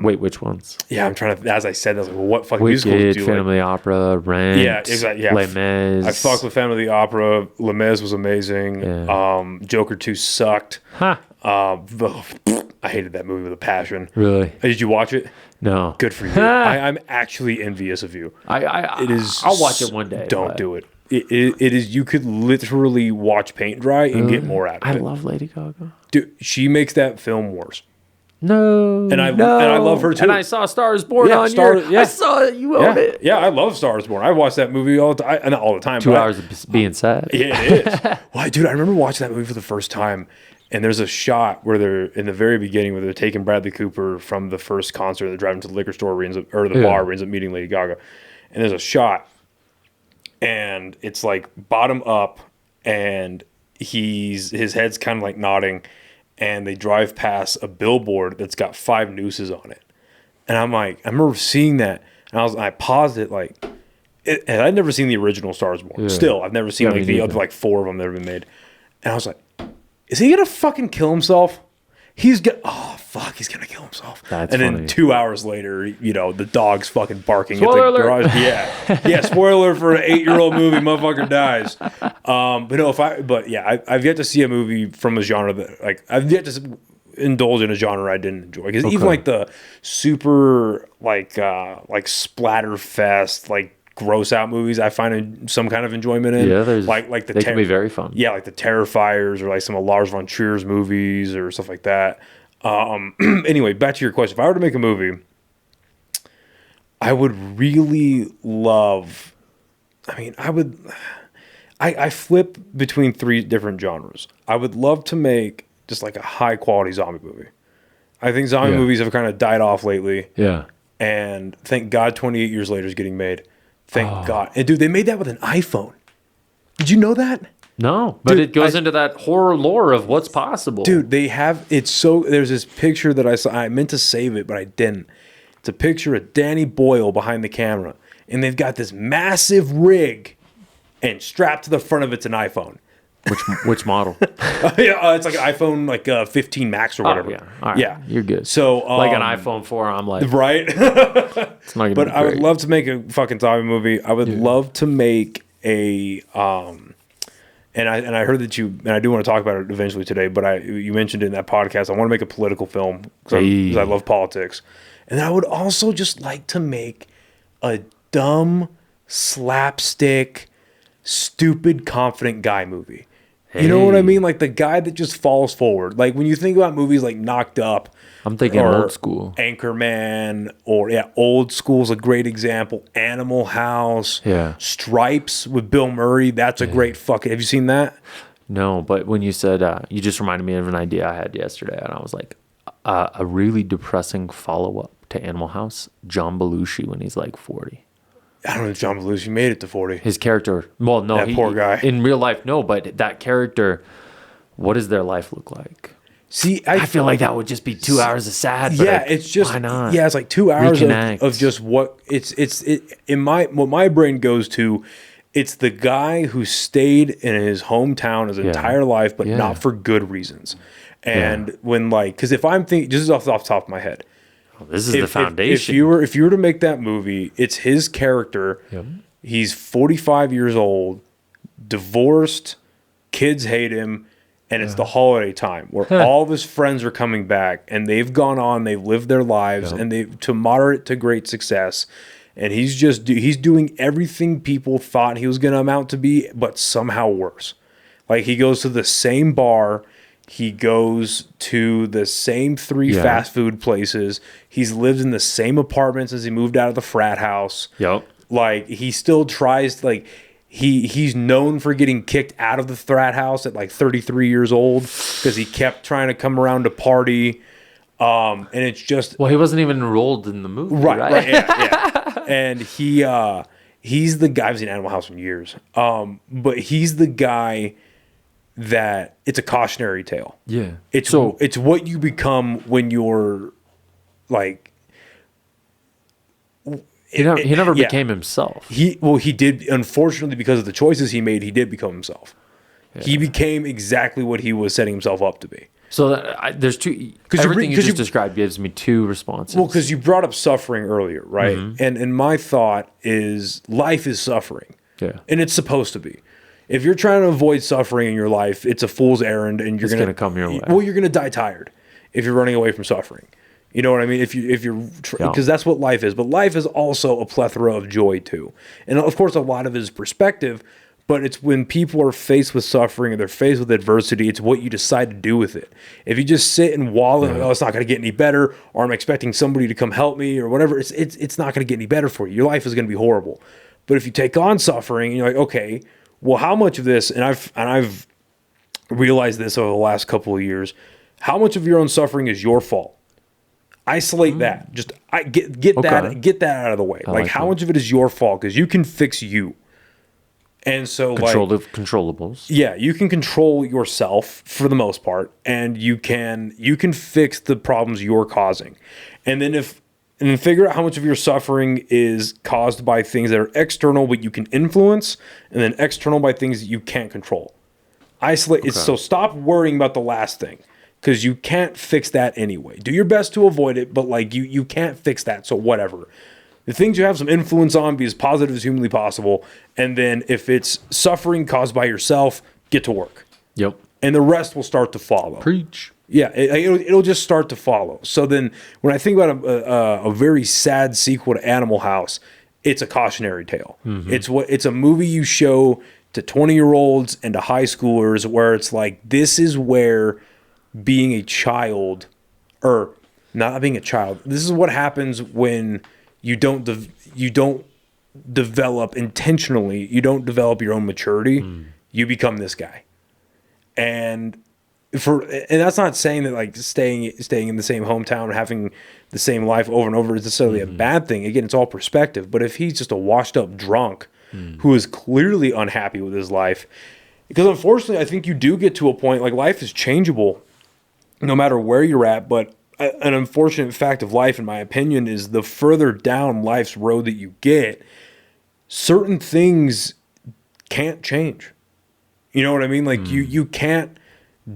Wait, which ones? Yeah, I'm trying to. As I said, I was like, well, what fucking musicals do Wicked, you Phantom like? of the Opera, Rent, Yeah, exactly. Yeah, Les Mis. I fucked with Phantom of the Opera. Les Mis was amazing. Yeah. Joker 2 sucked. Huh. I hated that movie with a passion. Really? Did you watch it? No. Good for you. I'm actually envious of you. It is. I'll watch it one day. Don't do it. It is. You could literally watch paint dry and get more out of I it. love Lady Gaga. Dude, she makes that film worse. No, And I love her too. And I saw Stars Born Yeah, I saw it. You own it. Yeah, I love Stars Born. I watch that movie all the time. Not all the time. 2 but hours of being sad. Yeah, it is. Well, dude, I remember watching that movie for the first time, and there's a shot where they're in the very beginning where they're taking Bradley Cooper from the first concert. They're driving to the liquor store, the bar, where he ends up meeting Lady Gaga, and there's a shot, and it's like bottom up, and his head's kind of like nodding, and they drive past a billboard that's got 5 nooses on it, and I'm like, I remember seeing that, and I paused it like. And I'd never seen the original Stars Born. Yeah. Still, I've never seen Yeah, like me the neither. other like 4 of them that have been made. And I was like, is he gonna fucking kill himself? He's gonna he's gonna kill himself. That's and funny. then 2 hours later, you know, the dog's fucking barking Spoiler at the alert. garage. Yeah. Spoiler for an 8-year-old movie, motherfucker dies. But no, I've yet to see a movie from a genre that like I've yet to indulge in a genre I didn't enjoy. Because even like the super like splatter fest, like gross out movies, I find some kind of enjoyment in. Yeah, like the they can be very fun. Yeah, like the Terrifiers or like some of Lars von Trier's movies or stuff like that. Anyway, back to your question. If I were to make a movie, I would really love. I mean, I flip between 3 different genres. I would love to make just like a high quality zombie movie. I think zombie movies have kind of died off lately. Yeah. And thank God 28 years later is getting made. Thank God. And dude, they made that with an iPhone. Did you know that? No, but Dude, it goes into that horror lore of what's possible. Dude, they have there's this picture that I saw. I meant to save it, but I didn't. It's a picture of Danny Boyle behind the camera. And they've got this massive rig, and strapped to the front of it's an iPhone. Which model? It's like an iPhone, like 15 Max or whatever. Oh, yeah. All right. Yeah. You're good. So like an iPhone 4, I'm like, right? it's not gonna But be I would great. love to make a fucking zombie movie. I would love to make a and I heard that you, and I do want to talk about it eventually today, but you mentioned it in that podcast. I want to make a political film because I love politics. And I would also just like to make a dumb, slapstick, stupid, confident guy movie. You know what I mean? Like the guy that just falls forward. Like when you think about movies like Knocked Up I'm thinking or old school. Anchorman, or Old School's a great example. Animal House, Yeah. Stripes with Bill Murray. That's a great fucking. Have you seen that? No, but when you said, you just reminded me of an idea I had yesterday, and I was like, a really depressing follow-up to Animal House, John Belushi when he's like 40. I don't know if John Belushi made it to 40. His character, well, no, That poor guy. in real life, no, but that character, what does their life look like? See, I feel like that would just be 2 hours of sad. But it's just why not? Yeah, it's like 2 hours Reconnect. of just what in what my brain goes to. It's the guy who stayed in his hometown his entire life, but not for good reasons. And when because if I'm thinking, this is off the top of my head, This is the foundation. If you were to make that movie, it's his character. Yep. He's 45 years old, divorced, kids hate him, and it's the holiday time where all of his friends are coming back, and they've gone on, they've lived their lives, and they to moderate to great success. And he's just he's doing everything people thought he was going to amount to be, but somehow worse. Like he goes to the same bar. He goes to the same 3 fast food places. He's lived in the same apartment since he moved out of the frat house. Yep. Like he still tries he's known for getting kicked out of the frat house at like 33 years old because he kept trying to come around to party. And it's just Well, he wasn't even enrolled in the movie, right? Yeah. And he's the guy. I've seen Animal House in years. But he's the guy that it's a cautionary tale. Yeah. It's what you become when you're like. He never became himself. He did, unfortunately, because of the choices he made, he did become himself. Yeah. He became exactly what he was setting himself up to be. So there's two. Everything you just described gives me 2 responses. Well, because you brought up suffering earlier, right? Mm-hmm. And my thought is life is suffering. Yeah. And it's supposed to be. If you're trying to avoid suffering in your life, it's a fool's errand, and you're going to come your way. Well, you're going to die tired if you're running away from suffering. You know what I mean? If you're because that's what life is. But life is also a plethora of joy too, and of course, a lot of it is perspective. But it's when people are faced with suffering and they're faced with adversity, it's what you decide to do with it. If you just sit and wallow, it's not going to get any better, or I'm expecting somebody to come help me, or whatever, it's not going to get any better for you. Your life is going to be horrible. But if you take on suffering, and you're like, okay, well, how much of this? And I've realized this over the last couple of years. How much of your own suffering is your fault? Isolate that. Just get that out of the way. Like how much of it is your fault? Because you can fix you. And so controllables. Yeah, you can control yourself for the most part, and you can fix the problems you're causing. And then figure out how much of your suffering is caused by things that are external but you can influence, and then external by things that you can't control. Isolate so stop worrying about the last thing, because you can't fix that anyway. Do your best to avoid it, but like you can't fix that, so whatever. The things you have some influence on, be as positive as humanly possible. And then if it's suffering caused by yourself, get to work. Yep. And the rest will start to follow. Preach. Yeah, it'll just start to follow. So then when I think about a very sad sequel to Animal House, it's a cautionary tale. Mm-hmm. It's a movie you show to 20-year-olds and to high schoolers where it's like, this is where being a child, or not being a child, this is what happens when you don't develop intentionally. You don't develop your own maturity. You become this guy, and that's not saying that like staying in the same hometown and having the same life over and over is necessarily a bad thing. Again, it's all perspective. But if he's just a washed up drunk who is clearly unhappy with his life, because unfortunately, I think you do get to a point like life is changeable, no matter where you're at, but an unfortunate fact of life, in my opinion, is the further down life's road that you get, certain things can't change. You know what I mean? Like you can't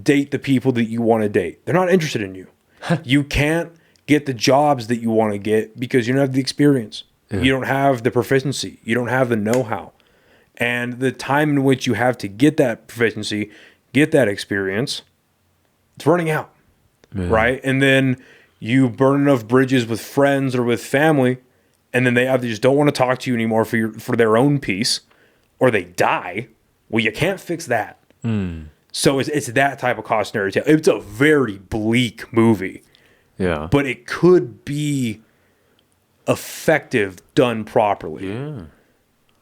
date the people that you want to date. They're not interested in you. You can't get the jobs that you want to get because you don't have the experience. Yeah. You don't have the proficiency. You don't have the know-how. And the time in which you have to get that proficiency, get that experience, it's running out. Yeah. Right? And then you burn enough bridges with friends or with family, and then they either just don't want to talk to you anymore for their own peace, or they die. Well, you can't fix that. So it's that type of cautionary tale. It's a very bleak movie. Yeah. But it could be effective done properly. Yeah.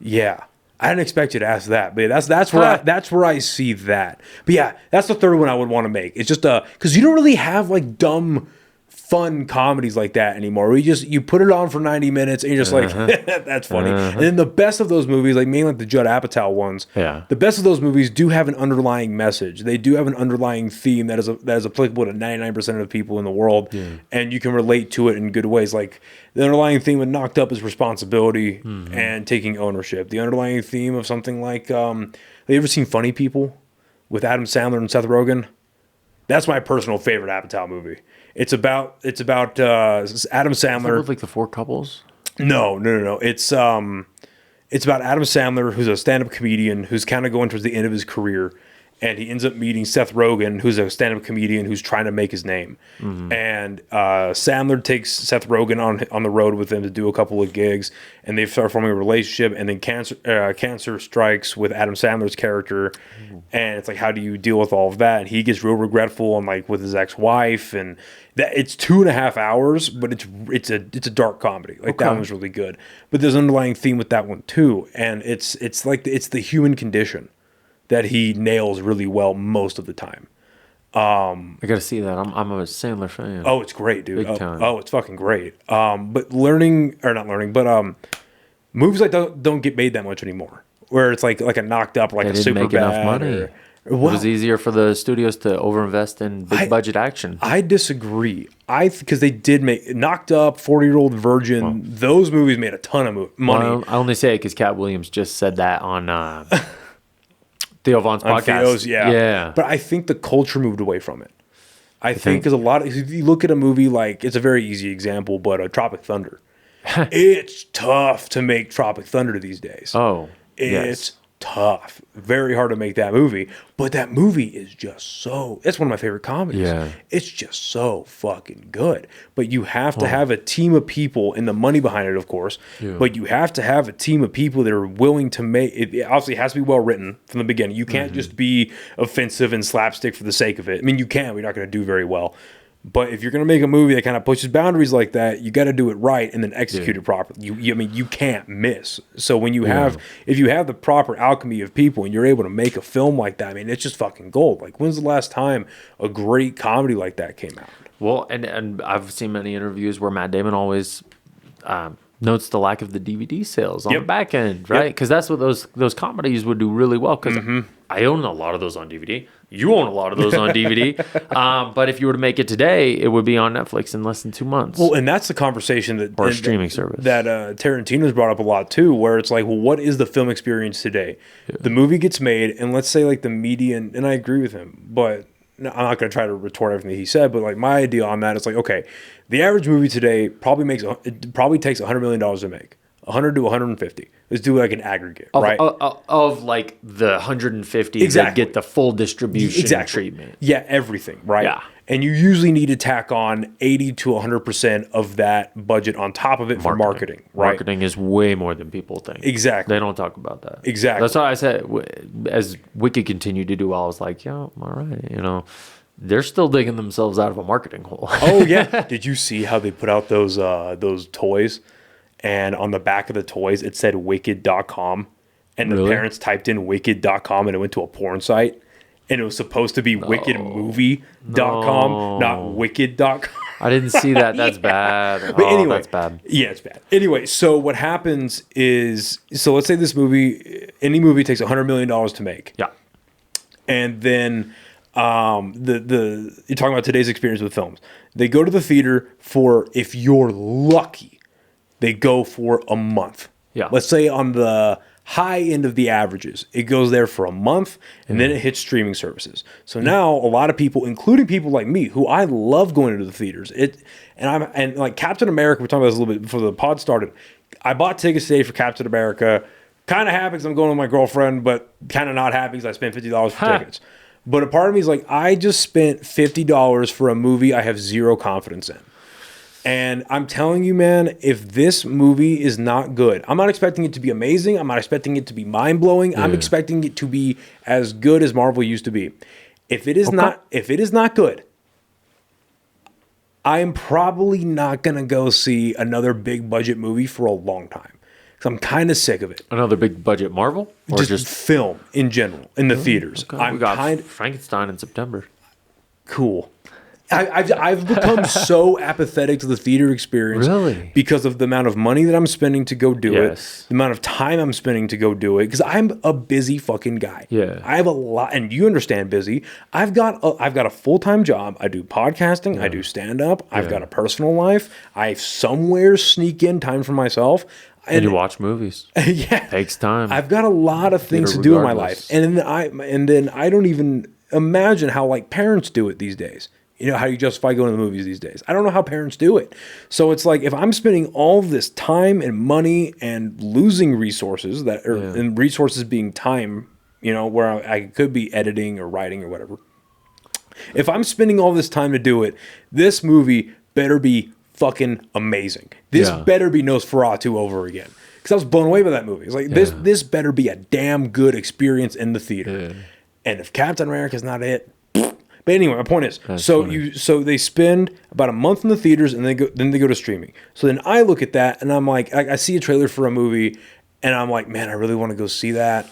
Yeah. I didn't expect you to ask that, but that's where I see that. But yeah, that's the third one I would want to make. It's just because you don't really have like dumb, fun comedies like that anymore. You put it on for 90 minutes and you're just like, that's funny. And then the best of those movies, like mainly like the Judd Apatow ones, the best of those movies do have an underlying message. They do have an underlying theme that is applicable to 99% of the people in the world, and you can relate to it in good ways. Like the underlying theme of Knocked Up is responsibility and taking ownership. The underlying theme of something like, have you ever seen Funny People with Adam Sandler and Seth Rogen? That's my personal favorite Apatow movie. It's about Adam Sandler. With like the four couples? No. It's about Adam Sandler, who's a stand-up comedian who's kind of going towards the end of his career, and he ends up meeting Seth Rogen, who's a stand-up comedian who's trying to make his name. And Sandler takes Seth Rogen on the road with him to do a couple of gigs, and they start forming a relationship. And then cancer strikes with Adam Sandler's character, and it's like, how do you deal with all of that? And he gets real regretful, and like with his ex-wife, and that it's 2.5 hours, but it's a dark comedy. Like that one's really good, but there's an underlying theme with that one too, and it's the human condition that he nails really well most of the time. I gotta see that. I'm a Sandler fan. Oh, it's great, dude. Big time. Oh, it's fucking great. But movies like don't get made that much anymore. Where it's like a Knocked Up, like they a didn't Super make Bad. enough money. It was easier for the studios to overinvest in big budget action. I disagree. Because they did make Knocked Up, 40-Year-Old Virgin. Those movies made a ton of money. Well, I only say it because Cat Williams just said that on Theo Von's podcast. Theo's, yeah. But I think the culture moved away from it. I think because if you look at a movie like, it's a very easy example, but Tropic Thunder. It's tough to make Tropic Thunder these days. Oh, it's tough. Very hard to make that movie. But that movie is just it's one of my favorite comedies. Yeah. It's just so fucking good. But you have to have a team of people and the money behind it, of course. Yeah. But you have to have a team of people that are willing to make it. It obviously has to be well written from the beginning. You can't just be offensive and slapstick for the sake of it. I mean, you can. We're not going to do very well. But if you're going to make a movie that kind of pushes boundaries like that, you got to do it right and then execute it properly. You can't miss. So when you if you have the proper alchemy of people and you're able to make a film like that, I mean, it's just fucking gold. Like, when's the last time a great comedy like that came out? Well, and I've seen many interviews where Matt Damon always notes the lack of the DVD sales on the back end, right? Because that's what those comedies would do really well. Because I own a lot of those on DVD. You own a lot of those on DVD. But if you were to make it today, it would be on Netflix in less than 2 months. Well, and that's the conversation or a streaming service that Tarantino's brought up a lot too, where it's like, well, what is the film experience today? Yeah. The movie gets made, and let's say like the median, and I agree with him, but I'm not going to try to retort everything he said, but like my idea on that is like, okay, the average movie today probably takes $100 million to make. 100 to 150. Let's do like an aggregate, right? Of like the 150 that get the full distribution treatment. Yeah, everything, right? Yeah. And you usually need to tack on 80 to 100% of that budget on top of it for marketing, right? Marketing is way more than people think. Exactly. They don't talk about that. Exactly. That's why I said, as Wicked continued to do well, I was like, all right, they're still digging themselves out of a marketing hole. Oh, yeah. Did you see how they put out those toys? And on the back of the toys, it said wicked.com. And the parents typed in wicked.com and it went to a porn site. And it was supposed to be wickedmovie.com, not wicked.com. I didn't see that. That's bad. But anyway, that's bad. Yeah, it's bad. Anyway, so what happens is, let's say this movie, any movie takes $100 million to make. Yeah. And then you're talking about today's experience with films. They go to the theater for, if you're lucky, they go for a month. Yeah. Let's say on the high end of the averages, it goes there for a month, and then it hits streaming services. So now a lot of people, including people like me, who I love going into the theaters. And like Captain America, we're talking about this a little bit before the pod started. I bought tickets today for Captain America. Kind of happy because I'm going with my girlfriend, but kind of not happy because I spent $50 for tickets. But a part of me is like, I just spent $50 for a movie I have zero confidence in. And I'm telling you, man, if this movie is not good, I'm not expecting it to be amazing. I'm not expecting it to be mind-blowing. Yeah. I'm expecting it to be as good as Marvel used to be. If it is not good, I'm probably not going to go see another big budget movie for a long time. Because I'm kind of sick of it. Another big budget Marvel? Or just film in general, in the theaters. Okay. We got Frankenstein in September. Cool. I've become so apathetic to the theater experience because of the amount of money that I'm spending to go do it, the amount of time I'm spending to go do it, because I'm a busy fucking guy. Yeah. I have a lot, and you understand busy. I've got a full-time job. I do podcasting. I do stand-up. I've got a personal life. I somewhere sneak in time for myself. And you watch movies. Yeah. Takes time. I've got a lot of things to do in my life. And then I don't even imagine how like parents do it these days. You know, how you justify going to the movies these days. I don't know how parents do it. So it's like, if I'm spending all this time and money and losing resources and resources being time, you know, where I could be editing or writing or whatever. If I'm spending all this time to do it, this movie better be fucking amazing. This better be Nosferatu over again. Because I was blown away by that movie. It's like, this better be a damn good experience in the theater. Yeah. And if Captain America's not it, but anyway, my point is, so they spend about a month in the theaters and then they go to streaming. So then I look at that and I'm like, I see a trailer for a movie and I'm like, man, I really want to go see that.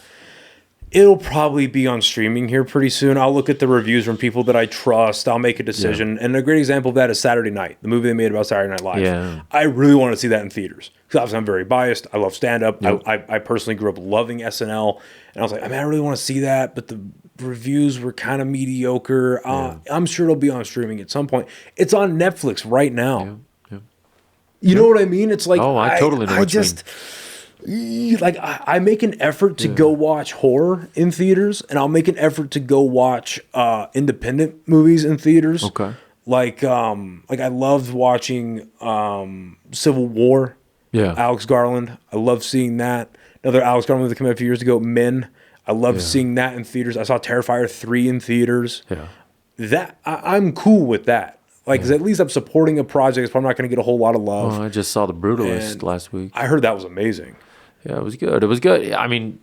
It'll probably be on streaming here pretty soon. I'll look at the reviews from people that I trust. I'll make a decision. Yeah. And a great example of that is Saturday Night, the movie they made about Saturday Night Live. Yeah. I really want to see that in theaters. Because obviously I'm very biased. I love stand-up. Yep. I personally grew up loving SNL. And I was like, man, I really want to see that. But the reviews were kind of mediocre. I'm sure it'll be on streaming at some point. It's on Netflix right now. Yeah. You know what I mean? It's like, I totally know what you mean. Like I make an effort to go watch horror in theaters, and I'll make an effort to go watch independent movies in theaters. Okay. Like I loved watching Civil War. Yeah. Alex Garland. I love seeing that. Another Alex Garland that came out a few years ago, Men. I loved seeing that in theaters. I saw Terrifier 3 in theaters. Yeah. That I'm cool with that. Like, because at least I'm supporting a project. So I'm not going to get a whole lot of love. I just saw The Brutalist last week. I heard that was amazing. Yeah, it was good. It was good. I mean,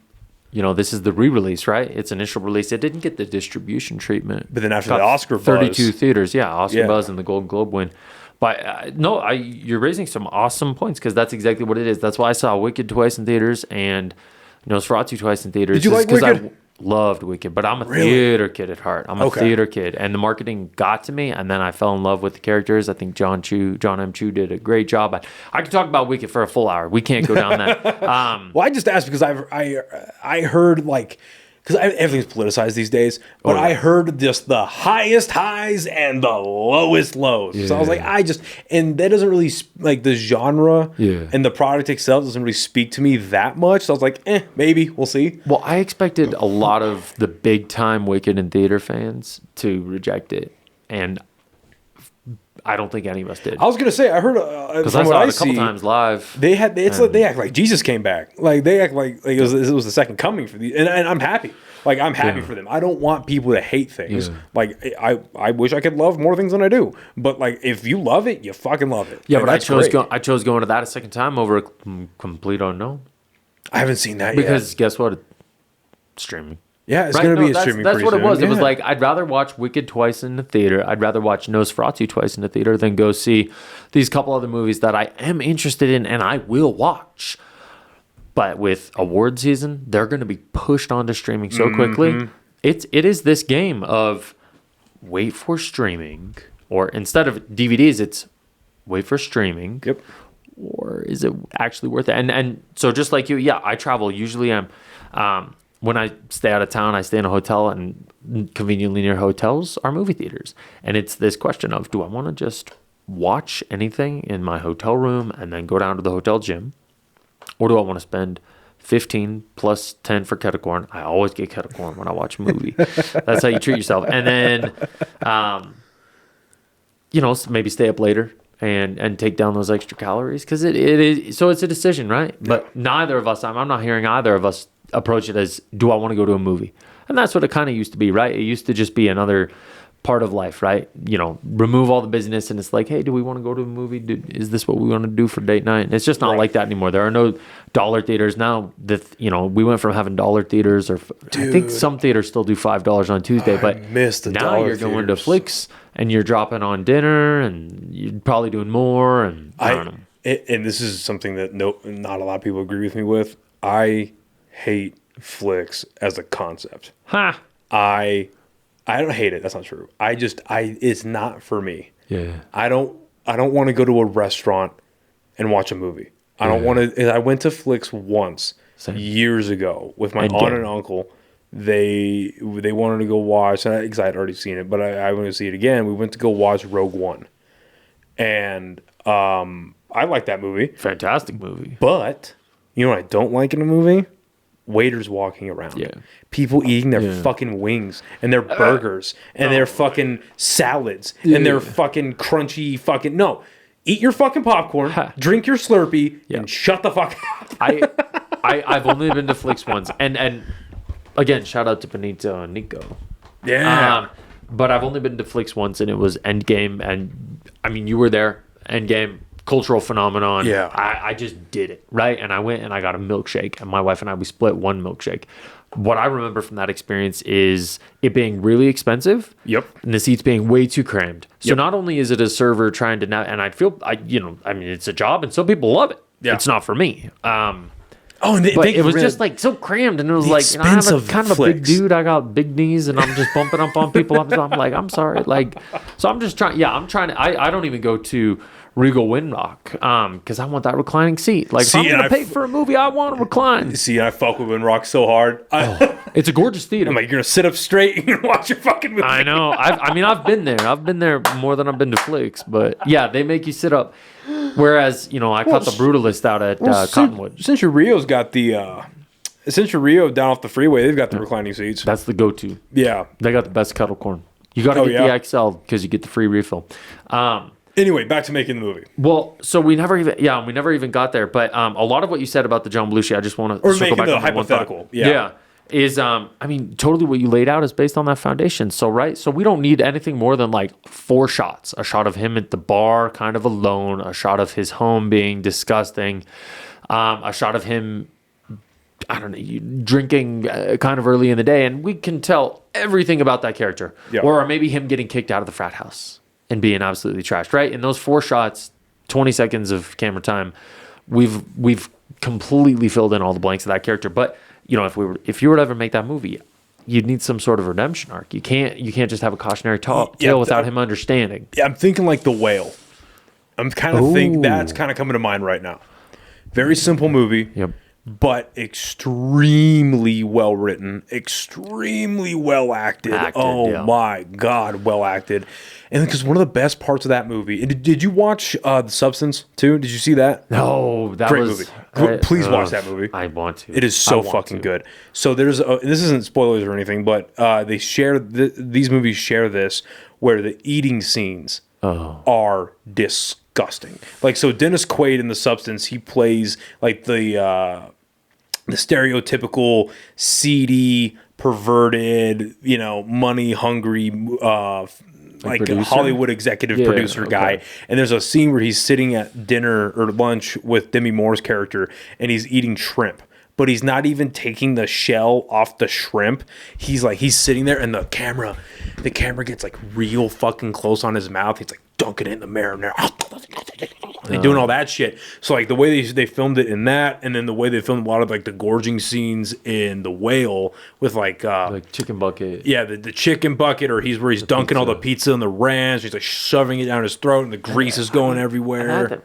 you know, this is the re-release, right? Its initial release. It didn't get the distribution treatment. But then after the Oscar buzz. 32 theaters. Yeah, Oscar buzz and the Golden Globe win. But you're raising some awesome points because that's exactly what it is. That's why I saw Wicked twice in theaters and Nosferatu twice in theaters. Did you like Wicked? I loved Wicked, but I'm a theater kid at heart. I'm a theater kid, and the marketing got to me, and then I fell in love with the characters. I think John M. Chu did a great job. I could talk about Wicked for a full hour. We can't go down that. Well, I just asked because I heard like. Because everything's politicized these days, but I heard just the highest highs and the lowest lows. Yeah. So I was like, and that doesn't really, like the genre and the product itself doesn't really speak to me that much. So I was like, maybe, we'll see. Well, I expected a lot of the big time Wicked and theater fans to reject it. And I don't think any of us did. I was gonna say I heard because I saw it a couple times live. They act like Jesus came back. Like they act like it was the second coming for these, and I'm happy. Like I'm happy for them. I don't want people to hate things. Yeah. Like I wish I could love more things than I do. But like if you love it, you fucking love it. Yeah, and but I chose going to that a second time over a complete unknown. I haven't seen that because guess what? It's streaming. Yeah, it's going to be a streaming. That's what it was. Yeah. It was like I'd rather watch Wicked twice in the theater. I'd rather watch Nosferatu twice in the theater than go see these couple other movies that I am interested in and I will watch. But with award season, they're going to be pushed onto streaming so quickly. It is this game of wait for streaming, or instead of DVDs, it's wait for streaming. Yep. Or is it actually worth it? And so just like you, I travel. Usually I'm. When I stay out of town, I stay in a hotel, and conveniently near hotels are movie theaters. And it's this question of, do I want to just watch anything in my hotel room and then go down to the hotel gym? Or do I want to spend 15 plus 10 for kettle corn? I always get kettle corn when I watch a movie. That's how you treat yourself. And then, maybe stay up later and take down those extra calories. Because it is, so it's a decision, right? Yeah. But neither of us, I'm not hearing either of us approach it as, do I want to go to a movie? And that's what it kind of used to be, right? It used to just be another part of life, right? Remove all the business and it's like, hey, do we want to go to a movie? Is this what we want to do for date night? And it's just not like that anymore. There are no dollar theaters now. We went from having dollar theaters, or I think some theaters still do $5 on Tuesday, but now you're going to Flicks and you're dropping on dinner, and you're probably doing more, and I don't know. And this is something that not a lot of people agree with me with. I hate flicks as a concept. Ha! I don't hate it. That's not true. It's not for me. Yeah. I don't want to go to a restaurant and watch a movie. I don't want to. I went to flicks once years ago with my aunt and uncle. They wanted to go watch, because I had already seen it, but I wanted to see it again. We went to go watch Rogue One, and I like that movie. Fantastic movie. But you know what I don't like in a movie? Waiters walking around. Yeah. People eating their fucking wings and their burgers and their fucking salads and their fucking crunchy fucking... No. Eat your fucking popcorn, drink your Slurpee, and shut the fuck up. I've only been to flicks once. And again, shout out to Benito and Nico. Yeah. But I've only been to flicks once, and it was Endgame. And, I mean, you were there. Endgame. Cultural phenomenon. Yeah. I just did it, right? And I went and I got a milkshake, and my wife and I, we split one milkshake. What I remember from that experience is it being really expensive. Yep. And the seats being way too crammed. So not only is it a server trying to and I mean, it's a job, and some people love it. Yeah. It's not for me. And but it was just like so crammed, and it was like, I have kind of a big dude. I got big knees, and I'm just bumping up on people. I'm like, I'm sorry. Like, so I'm just trying. Yeah, I'm trying to. I don't even go to Regal Windrock because I want that reclining seat. Like, if I'm going to pay for a movie, I want to recline. See, I fuck with Windrock so hard. It's a gorgeous theater. I'm like, you're going to sit up straight and you're going to watch your fucking movie. I know. I've been there. I've been there more than I've been to flicks. But yeah, they make you sit up. Whereas, I caught the Brutalist out at Cottonwood. Century Rio's got the... Century Rio down off the freeway, they've got the reclining seats. That's the go-to. Yeah. They got the best kettle corn. You got to get the XL because you get the free refill. Anyway, back to making the movie. Well, so we never even got there. But a lot of what you said about the John Belushi, I just want to circle back on hypothetical. Yeah. Is totally what you laid out is based on that foundation. So we don't need anything more than like 4 shots. A shot of him at the bar, kind of alone. A shot of his home being disgusting. A shot of him, I don't know, drinking kind of early in the day, and we can tell everything about that character. Yeah. Or maybe him getting kicked out of the frat house and being absolutely trashed, right? In those 4 shots, 20 seconds of camera time, we've completely filled in all the blanks of that character. But if you were to ever make that movie, you'd need some sort of redemption arc. You can't just have a cautionary tale without him understanding. Yeah, I'm thinking like The Whale. I'm kind of thinking that's kind of coming to mind right now. Very simple movie. Yep. But extremely well written, extremely well acted. My God, well acted. And because one of the best parts of that movie, and did you watch The Substance too? Did you see that? No, that great was movie. Please watch that movie. I want to. It is so fucking good. So there's this isn't spoilers or anything, but they share these movies share this where the eating scenes are disgusting. Like, so Dennis Quaid in The Substance, he plays like the stereotypical seedy, perverted, money hungry, like a Hollywood executive producer guy. And there's a scene where he's sitting at dinner or lunch with Demi Moore's character, and he's eating shrimp. But he's not even taking the shell off the shrimp. He's sitting there, and the camera gets like real fucking close on his mouth. He's like dunking it in the marinara. They're doing all that shit. So like the way they filmed it in that, and then the way they filmed a lot of like the gorging scenes in The Whale with like chicken bucket. Yeah, the chicken bucket, or he's dunking all the pizza in the ranch. He's like shoving it down his throat, and the grease is going everywhere.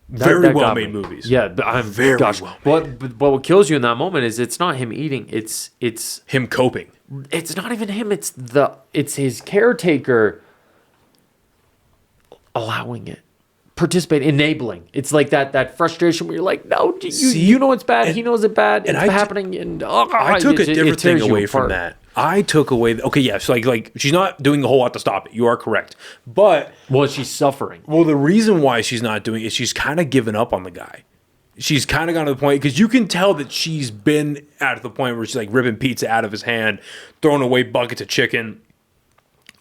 Very well made movies. Yeah, I'm very well. But what kills you in that moment is it's not him eating. It's him coping. It's not even him. It's his caretaker allowing it, participating, enabling. It's like that frustration where you're like, no, you know it's bad. He knows it's bad. It's happening. And I took a different thing away from that. I took away. So like she's not doing a whole lot to stop it. You are correct, but she's suffering. Well, the reason why she's not doing it is she's kind of given up on the guy. She's kind of gotten to the point, because you can tell that she's been at the point where she's like ripping pizza out of his hand, throwing away buckets of chicken.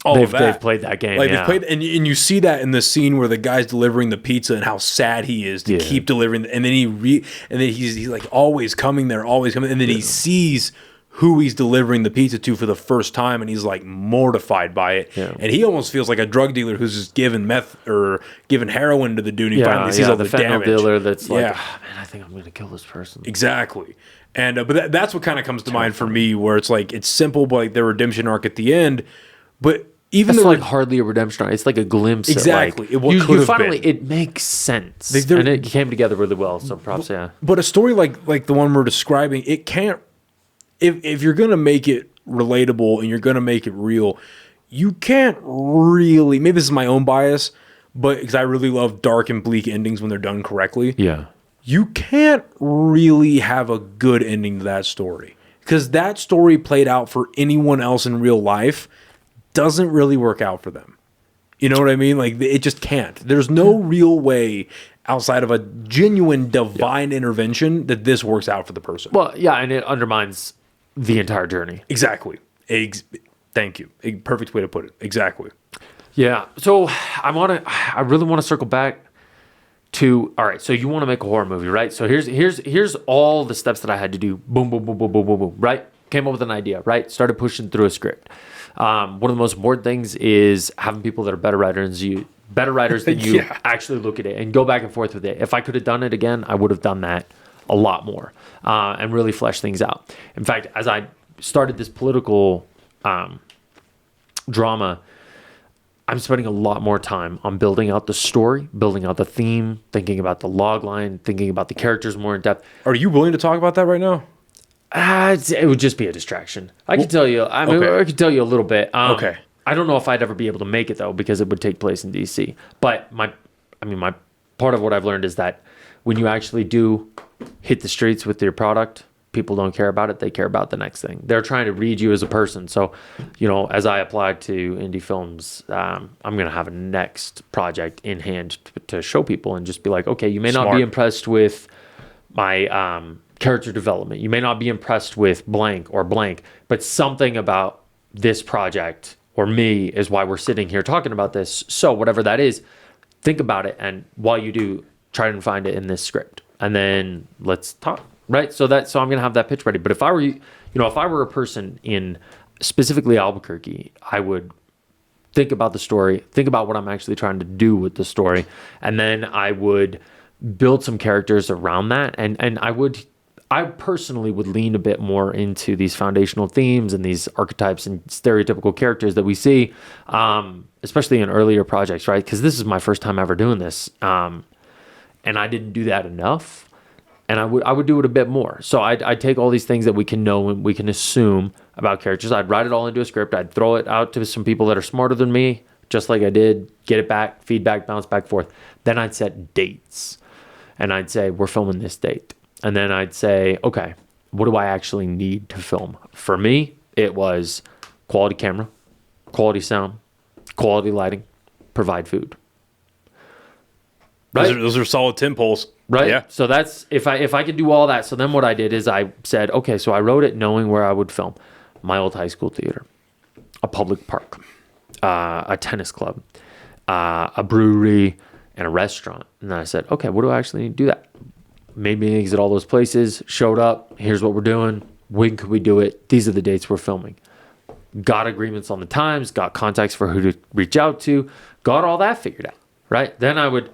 They've played that game. They've played, and you see that in the scene where the guy's delivering the pizza and how sad he is to keep delivering. And then he's like always coming there, and then he sees who he's delivering the pizza to for the first time, and he's like mortified by it. Yeah. And he almost feels like a drug dealer who's just giving meth or giving heroin to the dude. And he finally sees all the damage. Dealer that's like, oh, man, I think I'm going to kill this person. Exactly. And but that's what kind of comes to mind for me, where it's like it's simple, but like the redemption arc at the end. But even though like hardly a redemption arc, it's like a glimpse. Exactly. At like, you finally been. It makes sense, and it came together really well. So props, yeah. But a story like the one we're describing, it can't. If you're gonna make it relatable and you're gonna make it real, you can't really. Maybe this is my own bias, but because I really love dark and bleak endings when they're done correctly. Yeah. You can't really have a good ending to that story, because that story played out for anyone else in real life doesn't really work out for them. You know what I mean? Like, it just can't. There's no real way outside of a genuine divine intervention that this works out for the person. Well, yeah, and it undermines the entire journey. Exactly. Thank you. A perfect way to put it. Exactly. Yeah. So I really want to circle back to, all right, so you want to make a horror movie, right? So here's all the steps that I had to do. Boom, boom, boom, boom, boom, boom, boom, right? Came up with an idea, right? Started pushing through a script. One of the most important things is having people that are better writers than you yeah. actually look at it and go back and forth with it. If I could have done it again, I would have done that a lot more and really flesh things out. In fact, as I started this political drama, I'm spending a lot more time on building out the story, building out the theme, thinking about the log line, thinking about the characters more in depth. Are you willing to talk about that right now? It would just be a distraction. I can tell you. I mean, I can tell you a little bit. Okay. I don't know if I'd ever be able to make it though, because it would take place in DC. But my part of what I've learned is that when you actually do hit the streets with your product, people don't care about it. They care about the next thing. They're trying to read you as a person. So, as I apply to indie films, I'm going to have a next project in hand to show people and just be like, okay, you may not be impressed with my character development. You may not be impressed with blank or blank, but something about this project or me is why we're sitting here talking about this. So whatever that is, think about it. And while you do, try and find it in this script. And then let's talk. Right. So I'm going to have that pitch ready. But if I were a person in specifically Albuquerque, I would think about the story, think about what I'm actually trying to do with the story. And then I would build some characters around that. And I personally would lean a bit more into these foundational themes and these archetypes and stereotypical characters that we see, especially in earlier projects, right? Because this is my first time ever doing this. And I didn't do that enough. And I would do it a bit more. So I'd take all these things that we can know and we can assume about characters. I'd write it all into a script. I'd throw it out to some people that are smarter than me, just like I did, get it back, feedback, bounce back, forth. Then I'd set dates. And I'd say, we're filming this date. And then I'd say, okay, what do I actually need to film? For me, it was quality camera, quality sound, quality lighting, provide food. Right? Those are solid 10 poles. Right. Yeah. So that's if I could do all that. So then what I did is I said, okay, so I wrote it knowing where I would film. My old high school theater, a public park, a tennis club, a brewery, and a restaurant. And then I said, okay, what do I actually need to do that? Made meetings at all those places, showed up, here's what we're doing, when could we do it, these are the dates we're filming. Got agreements on the times, got contacts for who to reach out to, got all that figured out, right? Then I would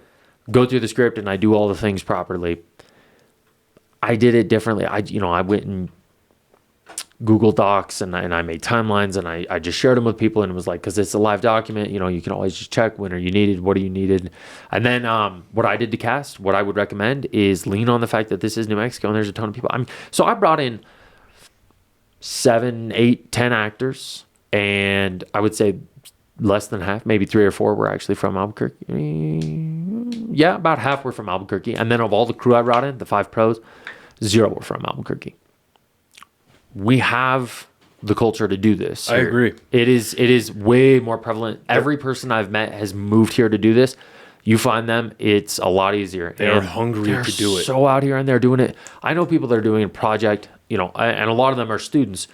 go through the script and I do all the things properly. I did it differently. I went in Google Docs and I made timelines and I just shared them with people and it was like, because it's a live document, you can always just check when are you needed, what are you needed. And then what I did to cast, what I would recommend is lean on the fact that this is New Mexico and there's a ton of people. So I brought in 7, 8, 10 actors, and I would say less than half, maybe 3 or 4 were actually from Albuquerque. Yeah, about half were from Albuquerque. And then of all the crew I brought in, the 5 pros, 0 were from Albuquerque. We have the culture to do this. I agree. It is way more prevalent. Every person I've met has moved here to do this. You find them, it's a lot easier. They're hungry to do it. So out here and they're doing it. I know people that are doing a project, and a lot of them are students.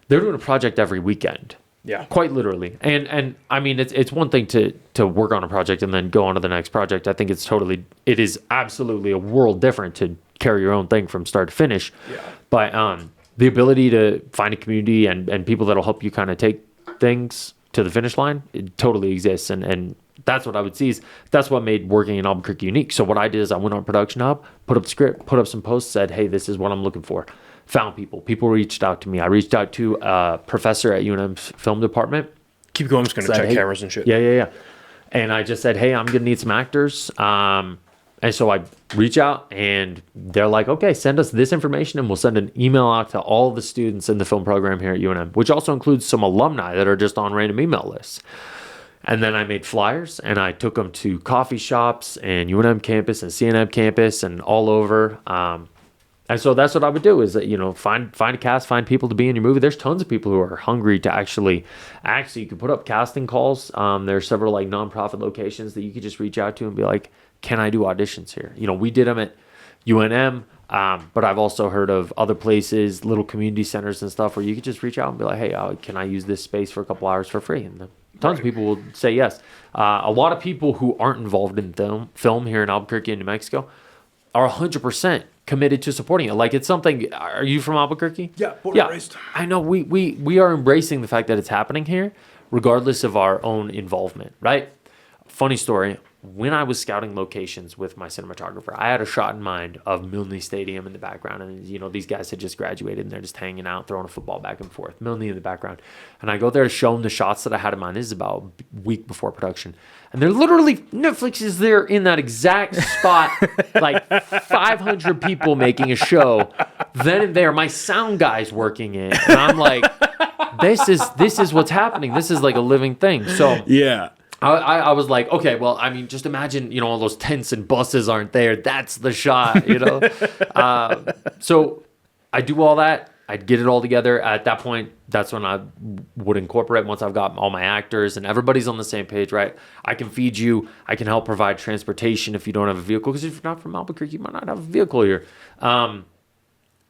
They're doing a project every weekend. Yeah. Quite literally. And I mean, it's one thing to work on a project and then go on to the next project. I think it is absolutely a world different to carry your own thing from start to finish. Yeah. But the ability to find a community and people that'll help you kind of take things to the finish line, it totally exists. And that's what I would see is that's what made working in Albuquerque unique. So what I did is I went on Production Hub, put up script, put up some posts, said, hey, this is what I'm looking for. Found people. People reached out to me. I reached out to a professor at UNM's film department. Keep going. I'm just going to check cameras and shit. Yeah. And I just said, hey, I'm going to need some actors. And so I reach out and they're like, okay, send us this information and we'll send an email out to all the students in the film program here at UNM, which also includes some alumni that are just on random email lists. And then I made flyers and I took them to coffee shops and UNM campus and CNM campus and all over. And so that's what I would do is that, find a cast, find people to be in your movie. There's tons of people who are hungry to actually you can put up casting calls. There's several like nonprofit locations that you could just reach out to and be like, can I do auditions here? We did them at UNM, but I've also heard of other places, little community centers and stuff where you could just reach out and be like, hey, can I use this space for a couple hours for free? And tons of people will say yes. A lot of people who aren't involved in film here in Albuquerque and New Mexico are 100% committed to supporting it. Like it's something. Are you from Albuquerque? Yeah, born and raised. I know. We are embracing the fact that it's happening here, regardless of our own involvement. Right? Funny story. When I was scouting locations with my cinematographer, I had a shot in mind of Milne Stadium in the background. And, these guys had just graduated and they're just hanging out, throwing a football back and forth. Milne in the background. And I go there to show them the shots that I had in mind. This is about a week before production. And they're literally, Netflix is there in that exact spot, like 500 people making a show. Then and there, my sound guy's working it. And I'm like, this is what's happening. This is like a living thing. So yeah. I was like, okay, well, I mean, just imagine, all those tents and buses aren't there. That's the shot, So I do all that. I'd get it all together. At that point, that's when I would incorporate once I've got all my actors and everybody's on the same page, right? I can feed you. I can help provide transportation if you don't have a vehicle. Because if you're not from Albuquerque, you might not have a vehicle here.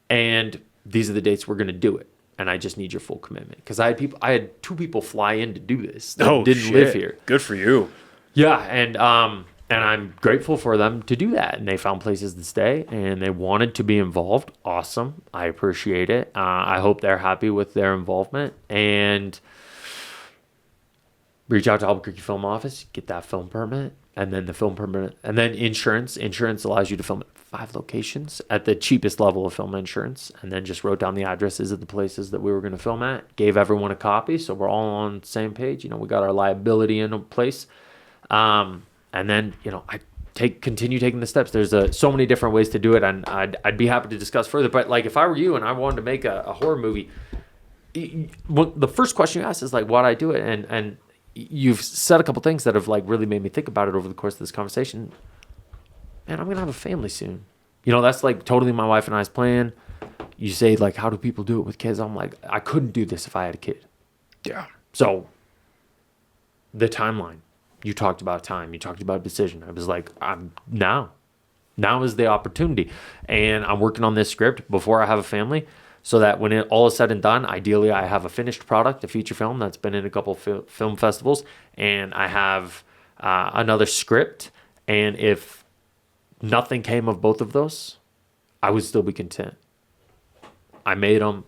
And these are the dates we're going to do it. And I just need your full commitment because I had 2 people fly in to do this that didn't live here. Good for you. Yeah, and I'm grateful for them to do that. And they found places to stay and they wanted to be involved. Awesome, I appreciate it. I hope they're happy with their involvement and reach out to Albuquerque Film Office, get that film permit, and then the film permit, and then insurance. Insurance allows you to film at 5 locations at the cheapest level of film insurance, and then just wrote down the addresses of the places that we were going to film at, gave everyone a copy, so we're all on the same page. We got our liability in place. And then, I continue taking the steps. There's so many different ways to do it, and I'd be happy to discuss further. But like, if I were you and I wanted to make a horror movie, the first question you ask is like, why'd I do it? And you've said a couple things that have like really made me think about it over the course of this conversation. Man, I'm gonna have a family soon. That's like totally my wife and I's plan. You say like, how do people do it with kids? I'm like, I couldn't do this if I had a kid. Yeah. So the timeline. You talked about time. You talked about decision. I was like, now is the opportunity. And I'm working on this script before I have a family so that when it all is said and done, ideally I have a finished product, a feature film that's been in a couple film festivals, and I have another script. And if nothing came of both of those, I would still be content. I made them.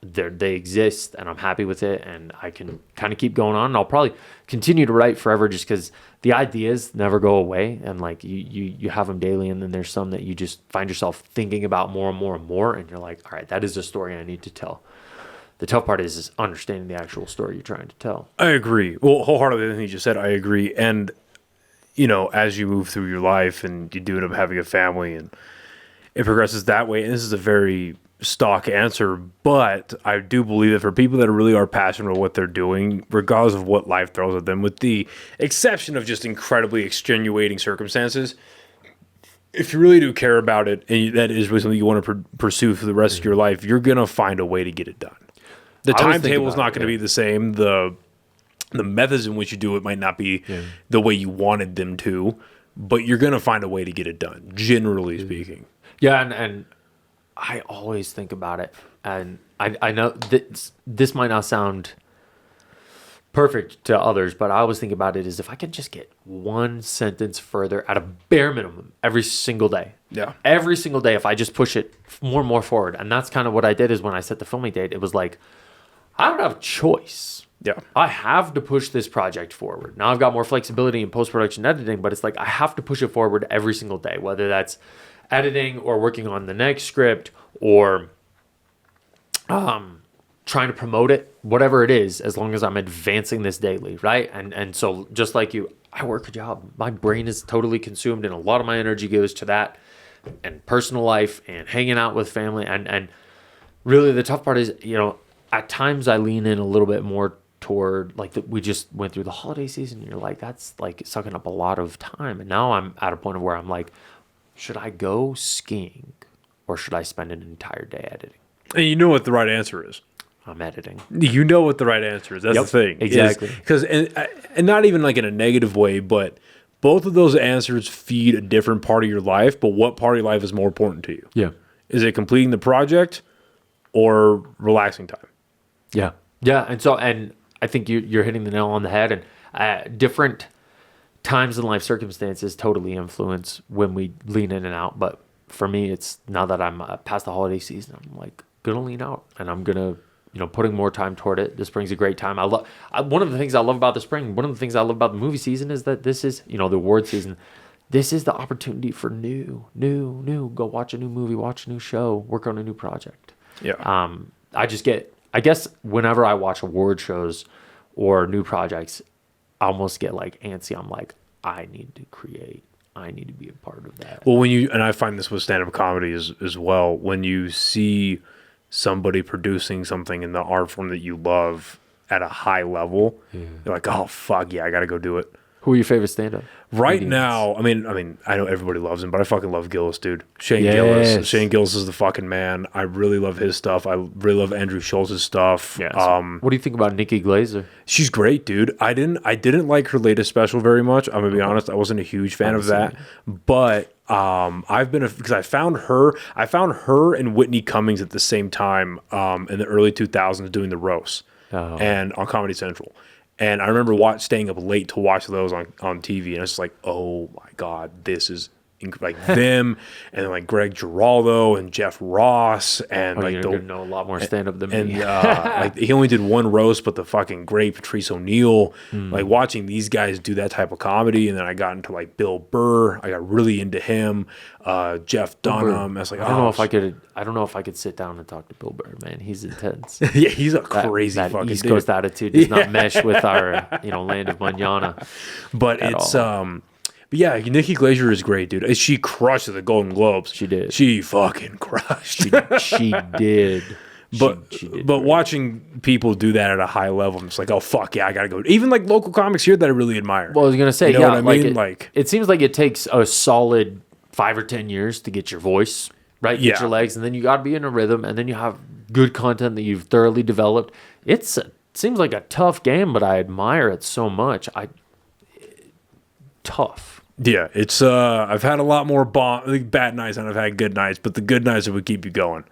They exist, and I'm happy with it, and I can kind of keep going on. And I'll probably continue to write forever just because the ideas never go away, and like you have them daily, and then there's some that you just find yourself thinking about more and more and more, and you're like, all right, that is a story I need to tell. The tough part is understanding the actual story you're trying to tell. I agree. Well, wholeheartedly, everything you just said, I agree. And, as you move through your life and you do end up having a family and it progresses that way, and this is a very stock answer, but I do believe that for people that really are passionate about what they're doing, regardless of what life throws at them, with the exception of just incredibly extenuating circumstances, if you really do care about it and that is really something you want to pursue for the rest of your life, you're going to find a way to get it done. The timetable is not going to be the same. The methods in which you do it might not be the way you wanted them to, but you're going to find a way to get it done, generally speaking. Yeah, and I always think about it, and I know this might not sound perfect to others, but I always think about it as if I could just get one sentence further at a bare minimum every single day. Yeah. Every single day, if I just push it more and more forward. And that's kind of what I did is when I set the filming date, it was like, I don't have a choice. Yeah. I have to push this project forward. Now I've got more flexibility in post-production editing, but it's like I have to push it forward every single day, whether that's editing or working on the next script or trying to promote it, whatever it is, as long as I'm advancing this daily, right? And so just like you, I work a job. My brain is totally consumed and a lot of my energy goes to that and personal life and hanging out with family. And really the tough part is, at times I lean in a little bit more toward we just went through the holiday season. And you're like, that's like sucking up a lot of time. And now I'm at a point of where I'm like, should I go skiing or should I spend an entire day editing? And you know what the right answer is. I'm editing. You know what the right answer is. That's the thing. Exactly. Because and not even like in a negative way, but both of those answers feed a different part of your life. But what part of your life is more important to you? Yeah. Is it completing the project or relaxing time? Yeah. Yeah. And I think you're hitting the nail on the head. And different times in life circumstances totally influence when we lean in and out. But for me, it's now that I'm past the holiday season, I'm like going to lean out and I'm going to, putting more time toward it. The spring's a great time. One of the things I love about the spring, one of the things I love about the movie season is that this is, the award season. This is the opportunity for new. Go watch a new movie, watch a new show, work on a new project. Yeah. I guess whenever I watch award shows or new projects, I almost get like antsy. I'm like, I need to create. I need to be a part of that. Well, and I find this with stand-up comedy as well, when you see somebody producing something in the art form that you love at a high level, you're like, oh, fuck, yeah, I got to go do it. Who are your favorite stand-up? Right now, I mean, I know everybody loves him, but I fucking love Gillis, dude. Shane Gillis. Shane Gillis is the fucking man. I really love his stuff. I really love Andrew Schultz's stuff. Yes. What do you think about Nikki Glaser? She's great, dude. I didn't like her latest special very much. I'm gonna be honest. I wasn't a huge fan of that. But because I found her and Whitney Cummings at the same time in the early 2000s doing the roast and on Comedy Central. And I remember staying up late to watch those on TV, and it's like, oh my God, this is like them, and like Greg Giraldo and Jeff Ross, and you're gonna know a lot more stand up than me. And like he only did one roast, but the fucking great Patrice O'Neill, like watching these guys do that type of comedy, and then I got into like Bill Burr. I got really into him. Jeff Dunham. I was like, I don't know if I could sit down and talk to Bill Burr, man. He's intense. Yeah, he's a crazy that fucking East dude. Coast attitude does not mesh with our land of manana. But it's But yeah, Nikki Glaser is great, dude. She crushed at the Golden Globes. She did. She fucking crushed. She did. But watching people do that at a high level, I'm just like, oh fuck yeah, I gotta go. Even like local comics here that I really admire. Well, I was gonna say, you know what I mean? It seems like it takes a solid 5 or 10 years to get your voice right, get your legs, and then you got to be in a rhythm, and then you have good content that you've thoroughly developed. It seems like a tough game, but I admire it so much. Tough. Yeah, it's I've had a lot more bad nights than I've had good nights, but the good nights would keep you going.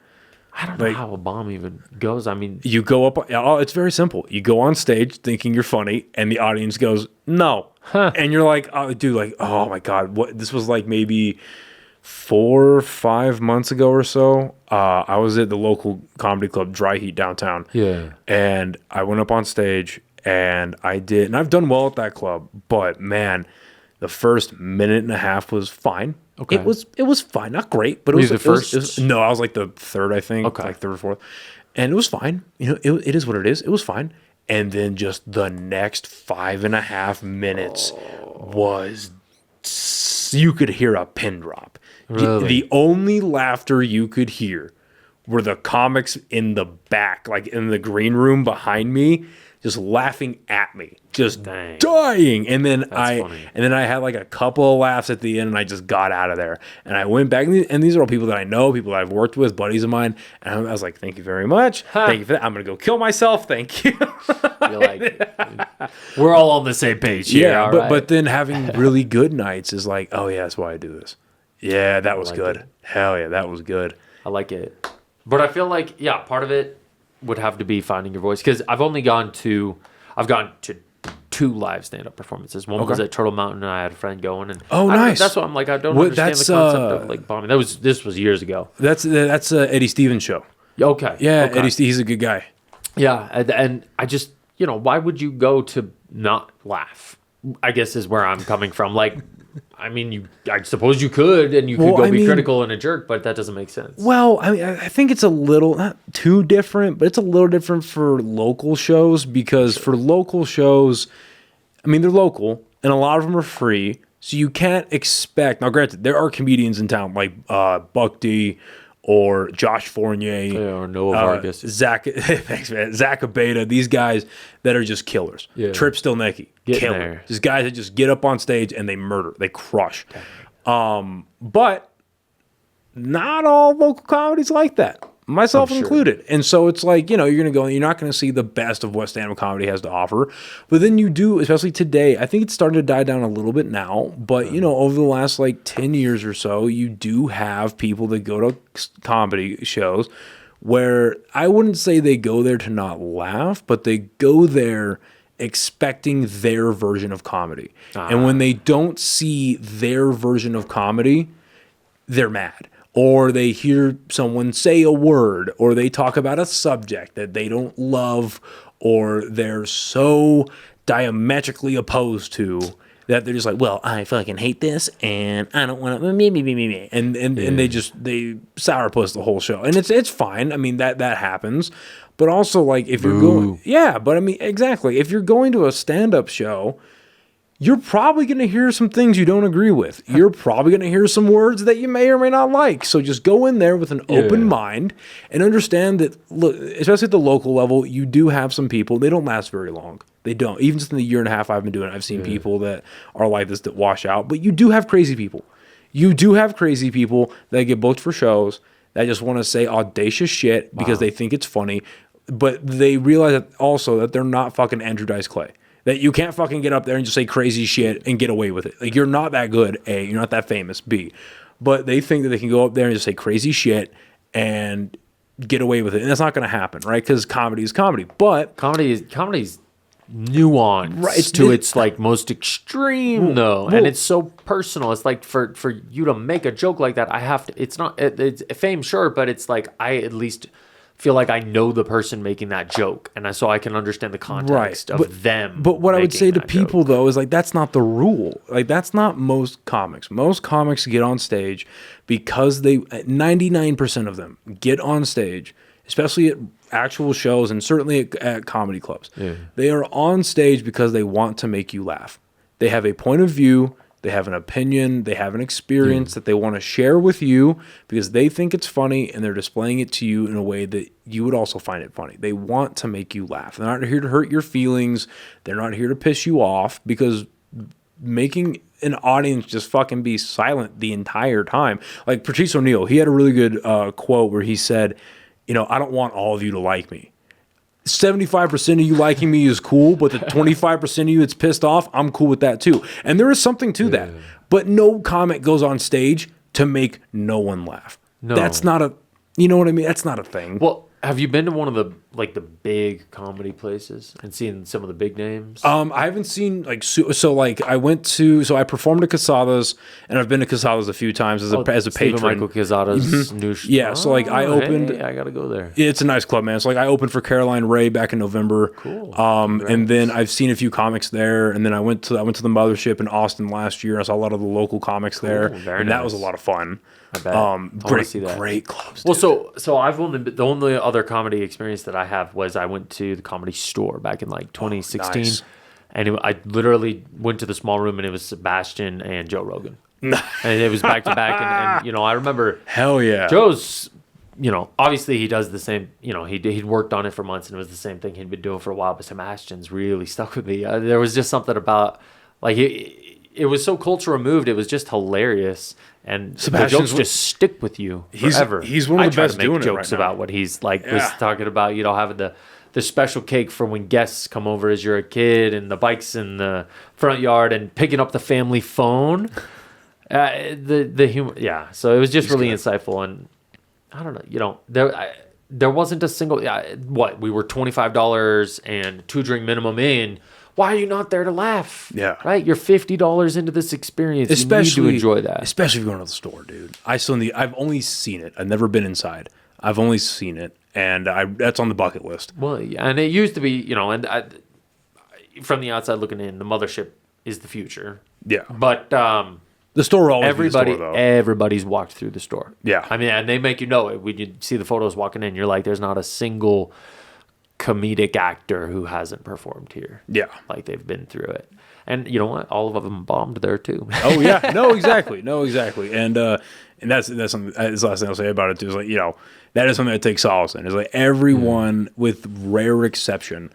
I don't know how a bomb even goes. I mean, you go up. It's very simple. You go on stage thinking you're funny, and the audience goes, "No," and you're like, "Oh, dude, like, oh my God, what?" This was like maybe 4 or 5 months ago or so. I was at the local comedy club, Dry Heat downtown. Yeah, and I went up on stage, and and I've done well at that club, but man, the first minute and a half was fine. Okay. It was fine, not great, but it was the first. No, I was like the third, I think, okay, like third or fourth, and it was fine. It is what it is. It was fine, and then just the next 5.5 minutes was you could hear a pin drop. Really? The only laughter you could hear were the comics in the back, like in the green room behind me, just laughing at me, just dying. And then I had like a couple of laughs at the end, and I just got out of there. And I went back, and these are all people that I know, people that I've worked with, buddies of mine. And I was like, thank you very much. Thank you for that. I'm going to go kill myself. Thank you. You're like, we're all on the same page here. Yeah, but then having really good nights is like, oh yeah, that's why I do this. Yeah, that was good. Hell yeah, that was good. I like it. But I feel like, part of it would have to be finding your voice, because I've I've gone to 2 live stand-up performances. One was at Turtle Mountain, and I had a friend going. And nice. That's what I'm like. I don't understand the concept of like bombing. This was years ago. That's Eddie Stevens' show. Okay. Yeah, okay. Eddie. He's a good guy. Yeah, and I just why would you go to not laugh? I guess is where I'm coming from. Like, I mean, I suppose you could, and you could be critical and a jerk, but that doesn't make sense. Well, I mean, I think it's a little, not too different, but it's a little different for local shows, because for local shows, I mean, they're local, and a lot of them are free, so you can't expect, now granted, there are comedians in town, like Buck D, or Josh Fournier, or Noah Vargas, thanks man, Zach Abeda, these guys that are just killers. Yeah. Trip Stilnicki, killer. These guys that just get up on stage and they murder, they crush. But not all local comedies like that, myself included. And so it's like, you're going to go and you're not going to see the best of what stand-up comedy has to offer. But then you do, especially today, I think it's starting to die down a little bit now. But, over the last like 10 years or so, you do have people that go to comedy shows where I wouldn't say they go there to not laugh, but they go there expecting their version of comedy. And when they don't see their version of comedy, they're mad. Or they hear someone say a word, or they talk about a subject that they don't love, or they're so diametrically opposed to that they're just like, well, I fucking hate this, and I don't want to, me. And they sourpuss the whole show. And it's fine. I mean, that happens. But also, like, if you're going, but I mean, exactly. If you're going to a stand-up show, you're probably going to hear some things you don't agree with. You're probably going to hear some words that you may or may not like. So just go in there with an open mind and understand that, look, especially at the local level, you do have some people, they don't last very long. They don't. Even just in the year and a half I've been doing it, I've seen people that are like this that wash out. But you do have crazy people. You do have crazy people that get booked for shows that just want to say audacious shit because they think it's funny. But they realize that also that they're not fucking Andrew Dice Clay. That you can't fucking get up there and just say crazy shit and get away with it. Like, you're not that good, A. You're not that famous, B. But they think that they can go up there and just say crazy shit and get away with it. And that's not going to happen, right? Because comedy is comedy. But comedy's nuanced to its like most extreme, though. And it's so personal. It's like for you to make a joke like that, I have to, it's fame, sure, but it's like I at least feel like I know the person making that joke, and so I can understand the context of them. But what I would say to people, though, is like, that's not the rule. Like, that's not most comics. Most comics get on stage because 99% of them get on stage, especially at actual shows and certainly at comedy clubs. Yeah. They are on stage because they want to make you laugh. They have a point of view. They have an opinion, they have an experience that they want to share with you because they think it's funny, and they're displaying it to you in a way that you would also find it funny. They want to make you laugh. They're not here to hurt your feelings. They're not here to piss you off, because making an audience just fucking be silent the entire time. Like Patrice O'Neal, he had a really good quote where he said, I don't want all of you to like me. 75% of you liking me is cool, but the 25% of you that's pissed off, I'm cool with that too. And there is something to that. But no comic goes on stage to make no one laugh. No. That's not a, you know what I mean? That's not a thing. Well, have you been to one of the big comedy places and seen some of the big names? I haven't seen I performed at Casadas, and I've been to Casadas a few times as a patron. Michael Casadas' new so I opened. Hey, I gotta go there. It's a nice club, man. So I opened for Caroline Ray back in November. Cool. And then I've seen a few comics there, and then I went to the Mothership in Austin last year. I saw a lot of the local comics there, and that was a lot of fun. I bet. Great clubs. Well, so I've the only other comedy experience that I have was I went to the Comedy Store back in 2016, nice. And I literally went to the small room, and it was Sebastian and Joe Rogan, and it was back to back, and I remember, hell yeah, Joe's, obviously he does the same, he'd worked on it for months, and it was the same thing he'd been doing for a while, but Sebastian's really stuck with me. There was just something about it was so culture removed. It was just hilarious, and the jokes just stick with you forever. He's one of the best doing it right now. I try to make jokes about what he's was talking about. Having the special cake for when guests come over as you're a kid, and the bikes in the front yard, and picking up the family phone. The humor, So it was just really insightful, and I don't know. there wasn't a single, we were $25 and 2-drink minimum in. Why are you not there to laugh? Yeah. Right? You're $50 into this experience. Especially, you need to enjoy that. Especially if you're going to the store, dude. I've only seen it. I've never been inside. I've only seen it. And that's on the bucket list. Well, yeah, and it used to be, from the outside looking in, the mothership is the future. Yeah. But the store will always be the store, though. Everybody's walked through the store. Yeah. I mean, and they make you know it. When you see the photos walking in, you're like, there's not a single comedic actor who hasn't performed here. Yeah. Like, they've been through it. And you know what? All of them bombed there, too. Oh, yeah. No, exactly. And that's something, that's the last thing I'll say about it, too. Is like, that is something that takes solace in. It's like everyone, with rare exception,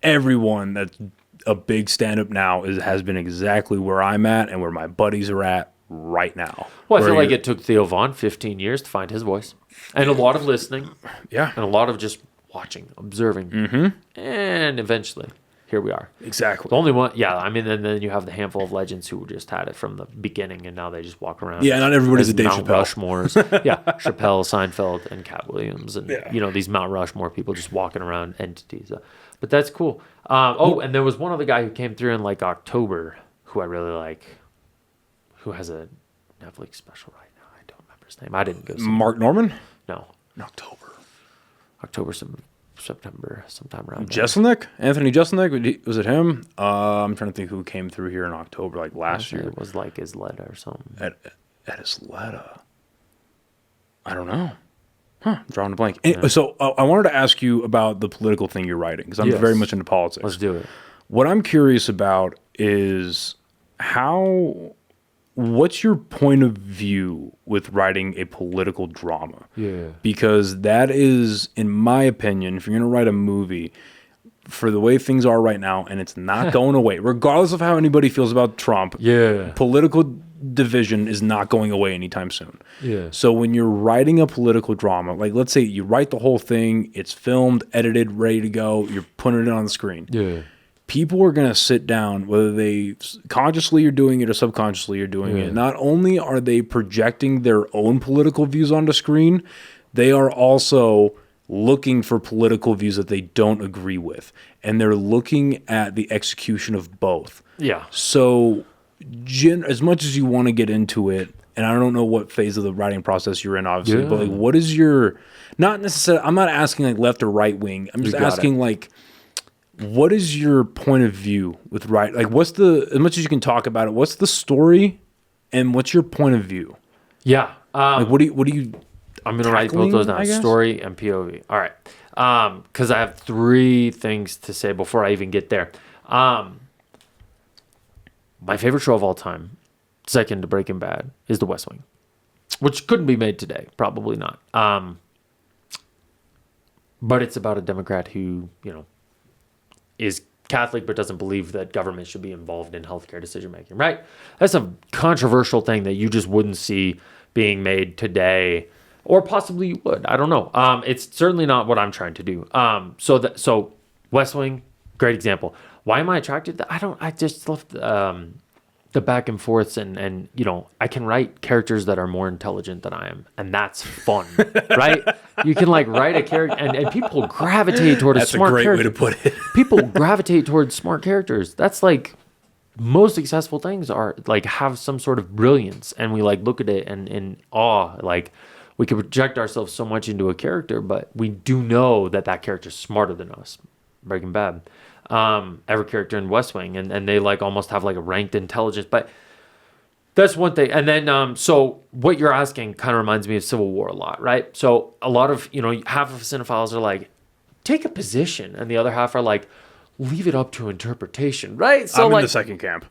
everyone that's a big stand-up now has been exactly where I'm at and where my buddies are at right now. Well, I feel like it took Theo Von 15 years to find his voice. And a lot of listening. Yeah. And a lot of just watching, observing. Mm-hmm. And eventually, here we are. Exactly. The only one, and then you have the handful of legends who just had it from the beginning, and now they just walk around. Yeah, not everybody's a Dave Mount Chappelle. Rushmores. Yeah, Chappelle, Seinfeld, and Cat Williams, and these Mount Rushmore people just walking around entities. But that's cool. And there was one other guy who came through in like October, who I really like, who has a Netflix special right now. I don't remember his name. I didn't go see Mark Norman? No. In October, September, sometime around. Jeselnik? Anthony Jeselnik? Was it him? I'm trying to think who came through here in October, like last year. It was like Isleta or something. At Isleta. I don't know. I'm drawing a blank. Anyway, so I wanted to ask you about the political thing you're writing, because I'm very much into politics. Let's do it. What I'm curious about is what's your point of view with writing a political drama? Yeah. Because that is, in my opinion, if you're going to write a movie, for the way things are right now, and it's not going away, regardless of how anybody feels about Trump, political division is not going away anytime soon. Yeah. So when you're writing a political drama, like let's say you write the whole thing, it's filmed, edited, ready to go, you're putting it on the screen. Yeah. People are going to sit down, whether they consciously are doing it or subconsciously are doing it. Not only are they projecting their own political views onto screen, they are also looking for political views that they don't agree with. And they're looking at the execution of both. Yeah. So as much as you want to get into it, and I don't know what phase of the writing process you're in, obviously, but like, what is your, not necessarily, I'm not asking like left or right wing. I'm just asking like, what is your point of view with writing? Like, what's the, as much as you can talk about it, what's the story and what's your point of view? Yeah. Like, what do you, I'm going to write both those down, story and POV. All right. Because I have 3 things to say before I even get there. My favorite show of all time, second to Breaking Bad, is The West Wing, which couldn't be made today. Probably not. But it's about a Democrat who, is Catholic but doesn't believe that government should be involved in healthcare decision making, right? That's a controversial thing that you just wouldn't see being made today, or possibly you would. I don't know. It's certainly not what I'm trying to do. So West Wing, great example. Why am I attracted to? I just love the back and forths, and I can write characters that are more intelligent than I am, and that's fun, right? You can like write a character, and people gravitate toward a smart character. That's a great way to put it. People gravitate towards smart characters. That's like most successful things are like have some sort of brilliance, and we like look at it and in awe. Like we can project ourselves so much into a character, but we do know that character's smarter than us. Breaking Bad. Every character in West Wing, and they like almost have like a ranked intelligence, but that's one thing. And then so what you're asking kind of reminds me of Civil War a lot, right? So a lot of half of cinephiles are like, take a position, and the other half are like, leave it up to interpretation, right? So I'm like, in the second camp.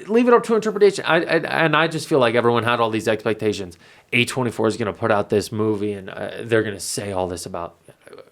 Leave it up to interpretation. I just feel like everyone had all these expectations. A24 is going to put out this movie, and they're going to say all this about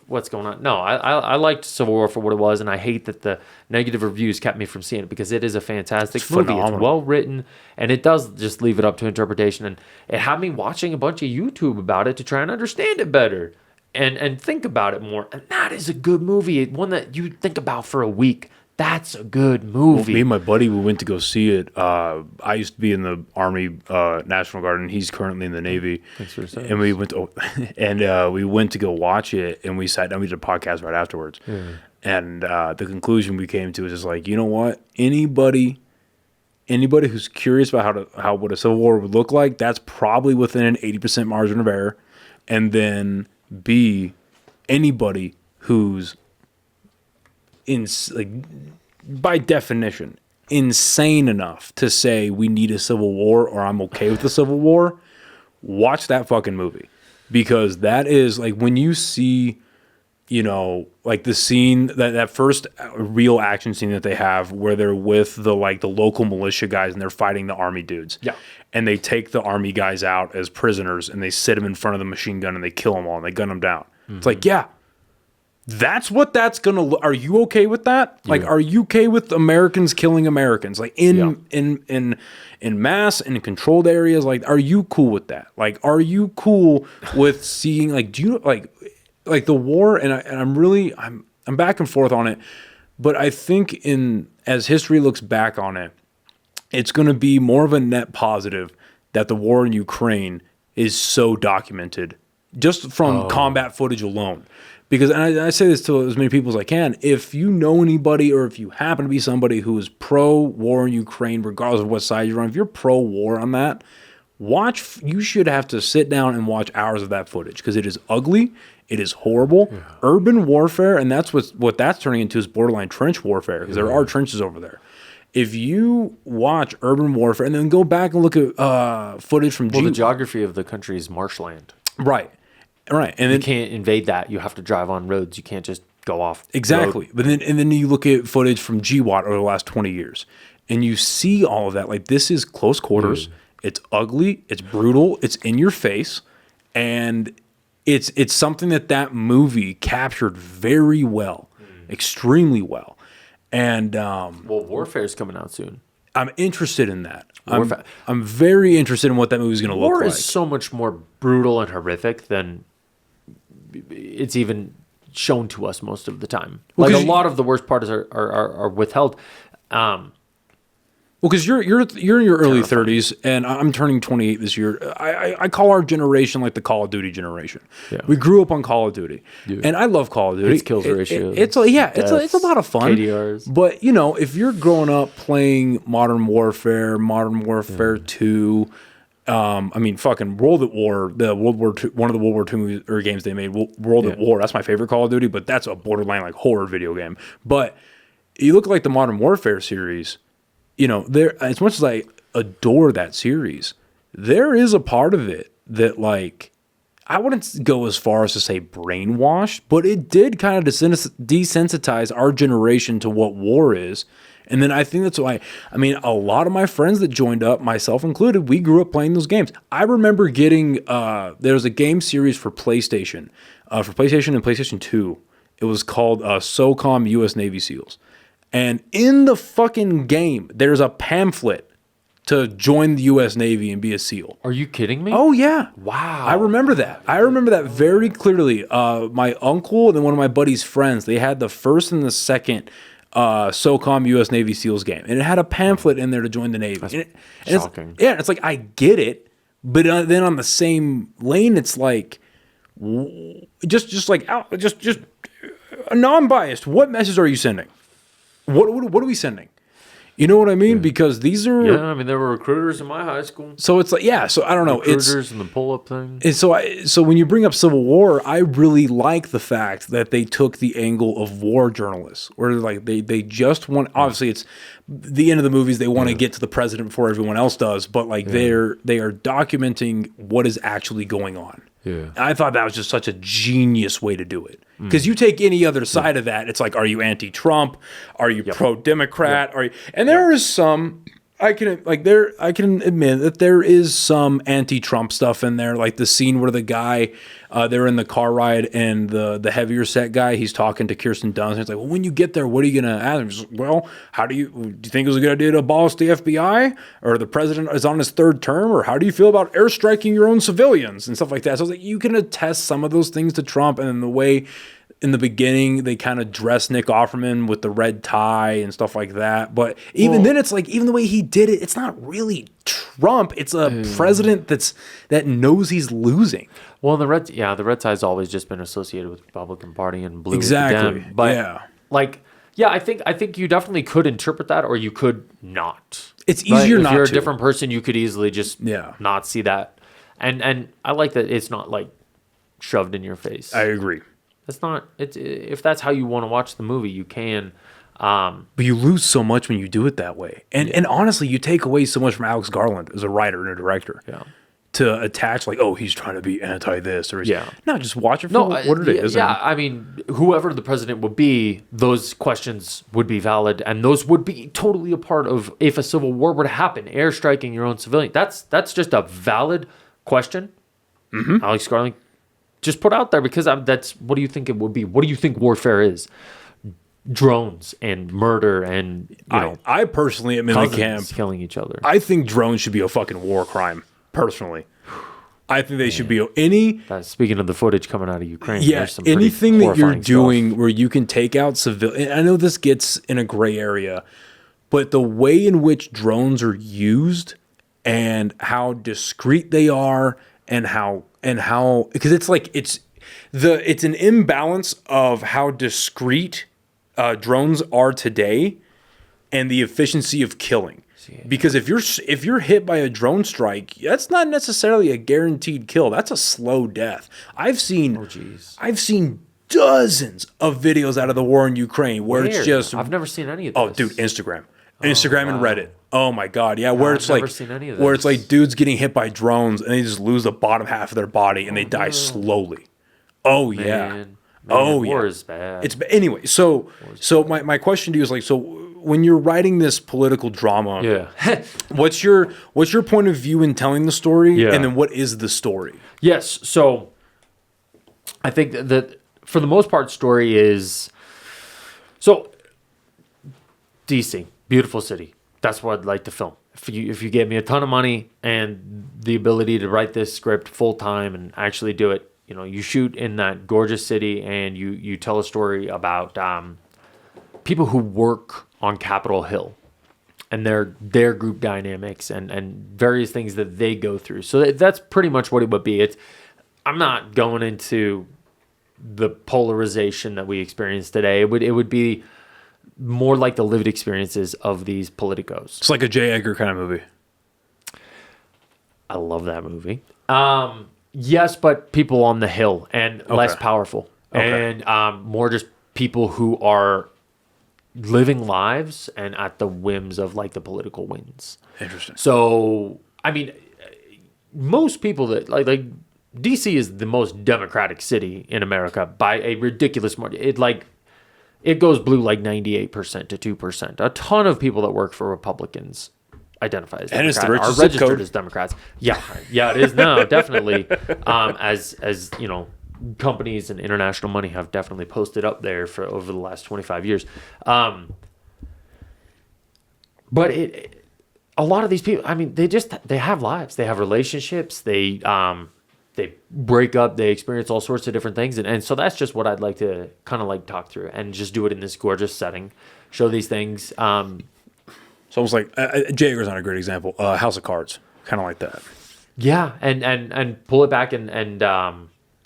what's going on. No, I liked Civil War for what it was, and I hate that the negative reviews kept me from seeing it, because it is a fantastic movie. Phenomenal. It's well written, and it does just leave it up to interpretation. And it had me watching a bunch of YouTube about it to try and understand it better and think about it more. And that is a good movie, one that you think about for a week. That's a good movie. Me and my buddy, we went to go see it. I used to be in the Army National Guard, and he's currently in the Navy. Thanks for saying. And we went to, we went to go watch it, and we sat down. We did a podcast right afterwards. And the conclusion we came to is just like, you know what? Anybody who's curious about what a civil war would look like, that's probably within an 80% margin of error. And then B, anybody who's by definition insane enough to say we need a civil war or I'm okay with the civil war, watch that fucking movie. Because that is like when you see, you know, like the scene, that first real action scene that they have where they're with the local militia guys and they're fighting the army dudes. Yeah. And they take the army guys out as prisoners and they sit them in front of the machine gun and they kill them all and they gun them down. It's like, yeah, that's what that's going to look. Are you okay with that? Like, are you okay with Americans killing Americans? Like in mass and in controlled areas? Like, are you cool with that? Like, are you cool with seeing, like, do you like the war? And I'm back and forth on it, but I think as history looks back on it, it's going to be more of a net positive that the war in Ukraine is so documented just from combat footage alone. Because, and I say this to as many people as I can, if you know anybody or if you happen to be somebody who is pro-war in Ukraine, regardless of what side you're on, if you're pro-war on that, you should have to sit down and watch hours of that footage because it is ugly, it is horrible. Yeah. Urban warfare, and that's what that's turning into is borderline trench warfare because there are trenches over there. If you watch urban warfare and then go back and look at footage from the geography of the country is marshland. Right. And then you can't invade that. You have to drive on roads. You can't just go off. Exactly. But then you look at footage from GWAT over the last 20 years, and you see all of that. Like, this is close quarters. It's ugly. It's brutal. It's in your face, and it's something that movie captured very well, extremely well. And Warfare is coming out soon. I'm interested in that. I'm very interested in what that movie is going to look like. War is so much more brutal and horrific than it's even shown to us most of the time. Like, a lot of the worst parts are withheld. Well, because you're in your early 30s, and I'm turning 28 this year. I call our generation like the Call of Duty generation. Yeah. We grew up on Call of Duty, and I love Call of Duty. It's kills ratio. It's a lot of fun. KDRs. But you know, if you're growing up playing Modern Warfare 2. I mean, fucking World at War, one of the World War II movies, or games they made, World at War. That's my favorite Call of Duty, but that's a borderline like horror video game. But you look like the Modern Warfare series. You know, as much as I adore that series, there is a part of it that, like, I wouldn't go as far as to say brainwashed, but it did kind of desensitize our generation to what war is. And then I think that's why, I mean, a lot of my friends that joined up, myself included, we grew up playing those games. I remember getting, there was a game series for PlayStation and PlayStation 2. It was called SOCOM U.S. Navy SEALs. And in the fucking game, there's a pamphlet to join the U.S. Navy and be a SEAL. Are you kidding me? Oh, yeah. Wow. I remember that. Very clearly. My uncle and then one of my buddy's friends, they had the first and the second SOCOM U.S. Navy SEALs game. And it had a pamphlet in there to join the Navy. That's shocking. It's like, I get it. But then on the same lane, it's like, just non-biased. What message are you sending? What are we sending? You know what I mean? Because these are... Yeah, I mean, there were recruiters in my high school. So it's like, yeah, so I don't know. Recruiters and the pull-up thing. And so when you bring up Civil War, I really like the fact that they took the angle of war journalists, where like they just want... Obviously, it's the end of the movies, they want to get to the president before everyone else does, but like they are documenting what is actually going on. Yeah. And I thought that was just such a genius way to do it. Because you take any other side of that, it's like, are you anti-Trump? Are you pro-Democrat? Are you? And there is some. I can admit that there is some anti-Trump stuff in there, like the scene where the guy, they're in the car ride and the heavier set guy, he's talking to Kirsten Dunst. And it's like, well, when you get there, what are you going to ask him? Just, well, do you think it was a good idea to abolish the FBI? Or the president is on his third term? Or how do you feel about airstriking your own civilians and stuff like that? So I was like, you can attest some of those things to Trump, and then the way in the beginning they kind of dressed Nick Offerman with the red tie and stuff like that. But even then, it's like, even the way he did it, it's not really Trump. It's a president that knows he's losing. Well, the red tie's always just been associated with the Republican Party and blue Exactly. with them. But I think you definitely could interpret that, or you could not. It's easier not to. If you're a different person, you could easily just not see that. And I like that it's not like shoved in your face. I agree. If that's how you want to watch the movie, you can. But you lose so much when you do it that way. And honestly, you take away so much from Alex Garland as a writer and a director. Yeah. To attach like, oh, he's trying to be anti this or no, just watch it for what it is. Yeah, I mean, whoever the president would be, those questions would be valid, and those would be totally a part of if a civil war were to happen, airstriking your own civilian. That's just a valid question. Mm-hmm. Alex Garland just put out there, because that's what do you think it would be? What do you think warfare is? Drones and murder and I personally am in the camp killing each other. I think drones should be a fucking war crime. Personally, I think they should be speaking of the footage coming out of Ukraine. Yeah, anything that you're doing where you can take out civilians. I know this gets in a gray area, but the way in which drones are used and how discreet they are, and how because it's like it's an imbalance of how discreet drones are today and the efficiency of killing. Because if you're hit by a drone strike, that's not necessarily a guaranteed kill. That's a slow death. I've seen dozens of videos out of the war in Ukraine where it's just I've never seen any of this. Oh, dude, Instagram and Reddit. Oh my God, yeah, where it's like where it's like dudes getting hit by drones and they just lose the bottom half of their body and they die slowly. Oh yeah. War is bad. It's anyway. So my question to you is like, so when you're writing this political drama, what's your point of view in telling the story, and then what is the story? Yes, so I think that for the most part, story is DC, beautiful city. That's what I'd like to film. If you get me a ton of money and the ability to write this script full time and actually do it, you shoot in that gorgeous city and you tell a story about people who work on Capitol Hill and their group dynamics and various things that they go through. So that's pretty much what it would be. I'm not going into the polarization that we experience today. It would be more like the lived experiences of these politicos. It's like a J. Edgar kind of movie. I love that movie. Yes, but people on the Hill and less powerful. And more just people who are living lives and at the whims of like the political winds. Interesting. So, I mean, most people that like DC is the most democratic city in America by a ridiculous margin. It goes blue like 98% to 2%. A ton of people that work for Republicans identify as Democrat, and it's the richest are registered code. As Democrats. Yeah, it is now definitely. As companies and international money have definitely posted up there for over the last 25 years. But a lot of these people, I mean, they have lives, they have relationships, they break up, they experience all sorts of different things. And so that's just what I'd like to kind of like talk through and just do it in this gorgeous setting, show these things. It's almost like J. Edgar's not a great example. House of Cards, kind of like that. Yeah, and pull it back and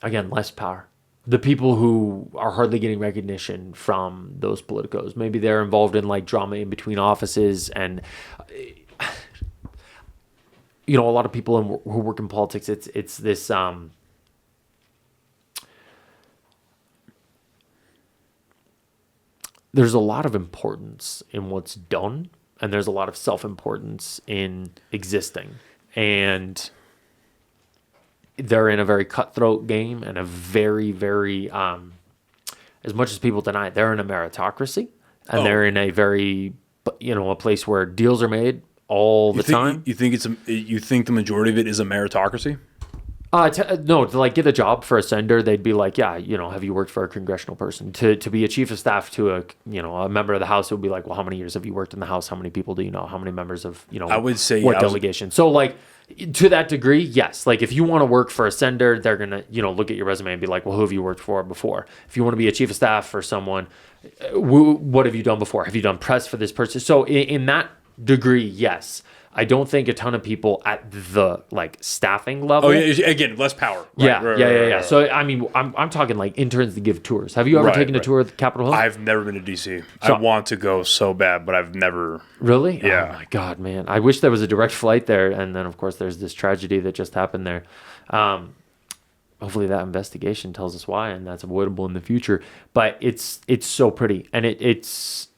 again, less power. The people who are hardly getting recognition from those politicos. Maybe they're involved in like drama in between offices, and a lot of people who work in politics. It's this. There's a lot of importance in what's done, and there's a lot of self-importance in existing, and they're in a very cutthroat game and a very, very, as much as people deny it, they're in a meritocracy, and they're in a very, a place where deals are made all the time. You think the majority of it is a meritocracy? No, to like get a job for a sender, they'd be like, yeah, have you worked for a congressional person? To be a chief of staff to a member of the House, it would be like, well, how many years have you worked in the House? How many people do you know? How many members of, I would say what delegation? So like, To that degree, yes. Like if you want to work for a sender, they're gonna, look at your resume and be like, well, who have you worked for before? If you want to be a chief of staff for someone, what have you done before? Have you done press for this person? So in that degree, yes. I don't think a ton of people at the staffing level. Oh yeah, again, less power. Right, yeah. So I mean, I'm talking like interns to give tours. Have you ever taken a tour of Capitol Hill? I've never been to DC. So, I want to go so bad, but I've never. Really? Yeah. Oh my God, man! I wish there was a direct flight there. And then of course there's this tragedy that just happened there. Hopefully that investigation tells us why, and that's avoidable in the future. But it's so pretty, and it's.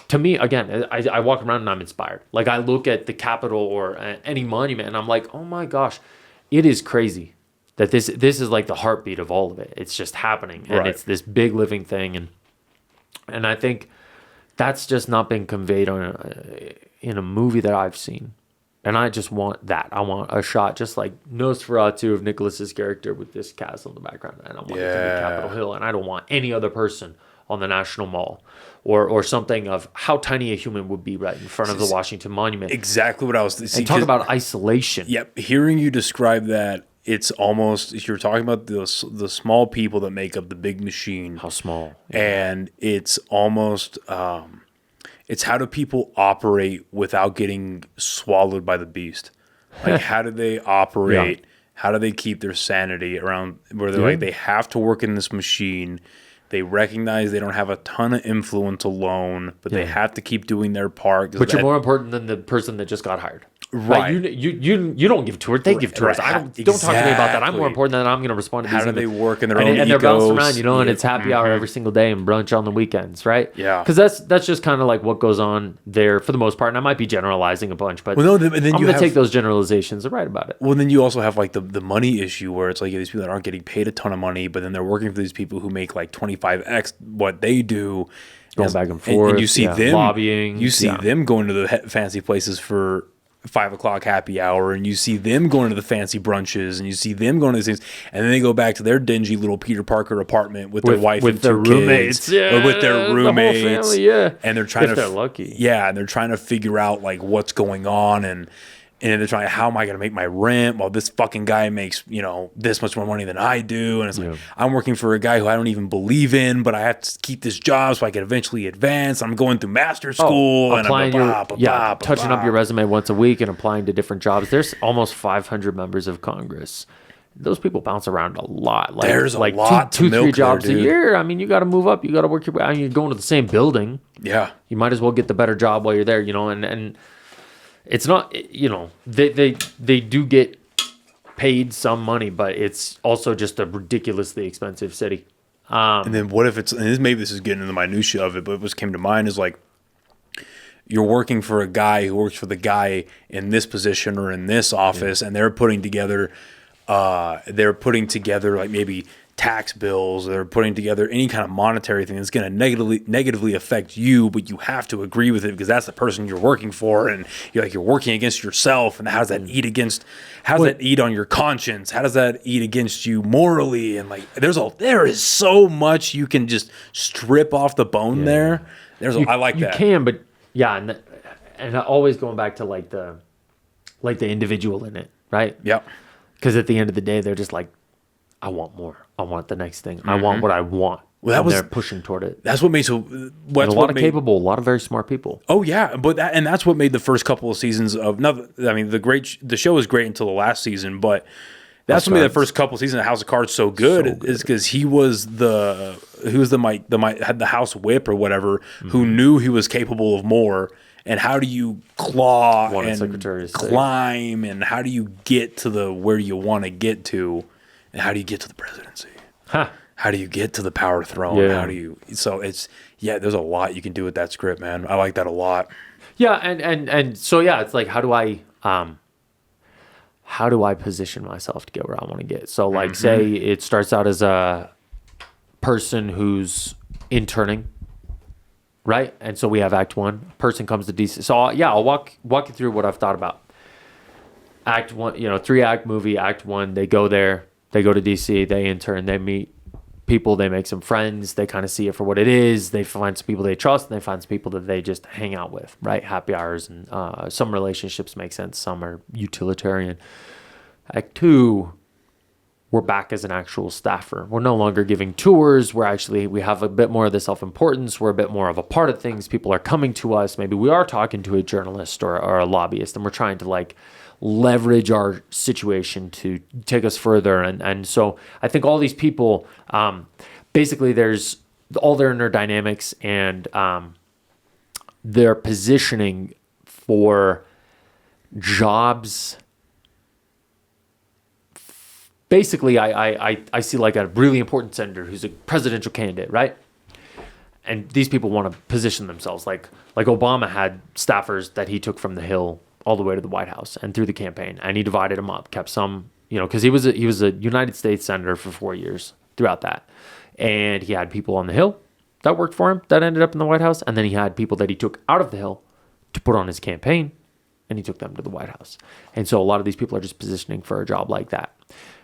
To me, again, I walk around and I'm inspired. Like I look at the Capitol or any monument and I'm like, oh my gosh, it is crazy that this is like the heartbeat of all of it. It's just happening, and it's this big living thing, and I think that's just not been conveyed in a movie that I've seen. And I just want that. I want a shot just like Nosferatu of Nicholas's character with this castle in the background, and I want it to be Capitol Hill, and I don't want any other person on the National Mall. Or something of how tiny a human would be right in front of the Washington Monument. Exactly what I was thinking. And talk about isolation. Yep. Hearing you describe that, it's almost, you're talking about the small people that make up the big machine. How small. And it's almost, it's how do people operate without getting swallowed by the beast? Like, how do they operate? Yeah. How do they keep their sanity around where they're like, they have to work in this machine. They recognize they don't have a ton of influence alone, but they have to keep doing their part. But you're more important than the person that just got hired. Right. Like you don't give tours. They give tours. Don't talk to me about that. I'm more important than I'm going to respond to these. How do they work in their own egos? And they're bouncing around, and it's happy hour every single day and brunch on the weekends, right? Yeah. Because that's just kind of like what goes on there for the most part. And I might be generalizing a bunch, but I'm going to take those generalizations and write about it. Well, then you also have like the money issue where it's like these people that aren't getting paid a ton of money, but then they're working for these people who make like 25x what they do. Going back and forth. And you see them lobbying. You see them going to the fancy places for 5 o'clock happy hour, and you see them going to the fancy brunches, and you see them going to these things, and then they go back to their dingy little Peter Parker apartment with their wife and two roommates, kids, or with their roommates, the whole family, and they're trying they're lucky, and they're trying to figure out like what's going on, and they're trying, how am I going to make my rent while this fucking guy makes, this much more money than I do? And it's like, I'm working for a guy who I don't even believe in, but I have to keep this job so I can eventually advance. I'm going through master school and I'm touching up your resume once a week and applying to different jobs. There's almost 500 members of Congress. Those people bounce around a lot. Like, there's a lot two, to milk 3 jobs there, a year. I mean, you got to move up. You got to work your way. I mean, you're going to the same building. Yeah. You might as well get the better job while you're there, and it's not, they do get paid some money, but it's also just a ridiculously expensive city. And then what if it's, and maybe this is getting into the minutia of it, but what came to mind is like, you're working for a guy who works for the guy in this position or in this office, and they're putting together like maybe tax bills, they're putting together any kind of monetary thing that's going to negatively affect you, but you have to agree with it because that's the person you're working for, and you're working against yourself. And how does that eat on your conscience? How does that eat against you morally? And like there is so much you can just strip off the bone there. I like that. You can, but yeah, and always going back to like the individual in it, right? Yep. Because at the end of the day, they're just like, I want more. I want the next thing. I want what I want. Well, they're pushing toward it. That's what made a lot of capable, a lot of very smart people. Oh yeah, but that's what made the first couple of seasons of. The show was great until the last season, but that's what made the first couple of seasons of House of Cards so good. Is because he had the house whip or whatever, who knew he was capable of more. And how do you claw and climb, and how do you get to where you want to get to? And how do you get to the presidency? How do you get to the power throne? Yeah. How do you? So there's a lot you can do with that script, man. I like that a lot. Yeah, and so it's like how do I position myself to get where I want to get? So like say it starts out as a person who's interning, right? And so we have Act 1. Person comes to DC. So I'll walk you through what I've thought about. Act 1, 3-act movie. Act 1, they go there. They go to DC, they intern, they meet people, they make some friends, they kind of see it for what it is, they find some people they trust, and they find some people that they just hang out with, right? Happy hours. And some relationships make sense, some are utilitarian. Act 2, we're back as an actual staffer. We're no longer giving tours. We have a bit more of the self-importance. We're a bit more of a part of things. People are coming to us. Maybe we are talking to a journalist or a lobbyist, and we're trying to like leverage our situation to take us further. And so I think all these people, basically there's all their inner dynamics and their positioning for jobs. Basically, I see like a really important senator who's a presidential candidate, right? And these people want to position themselves. Like Obama had staffers that he took from the Hill all the way to the White House and through the campaign. And he divided them up, kept some, because he was a United States senator for 4 years throughout that. And he had people on the Hill that worked for him that ended up in the White House. And then he had people that he took out of the Hill to put on his campaign, and he took them to the White House. And so a lot of these people are just positioning for a job like that.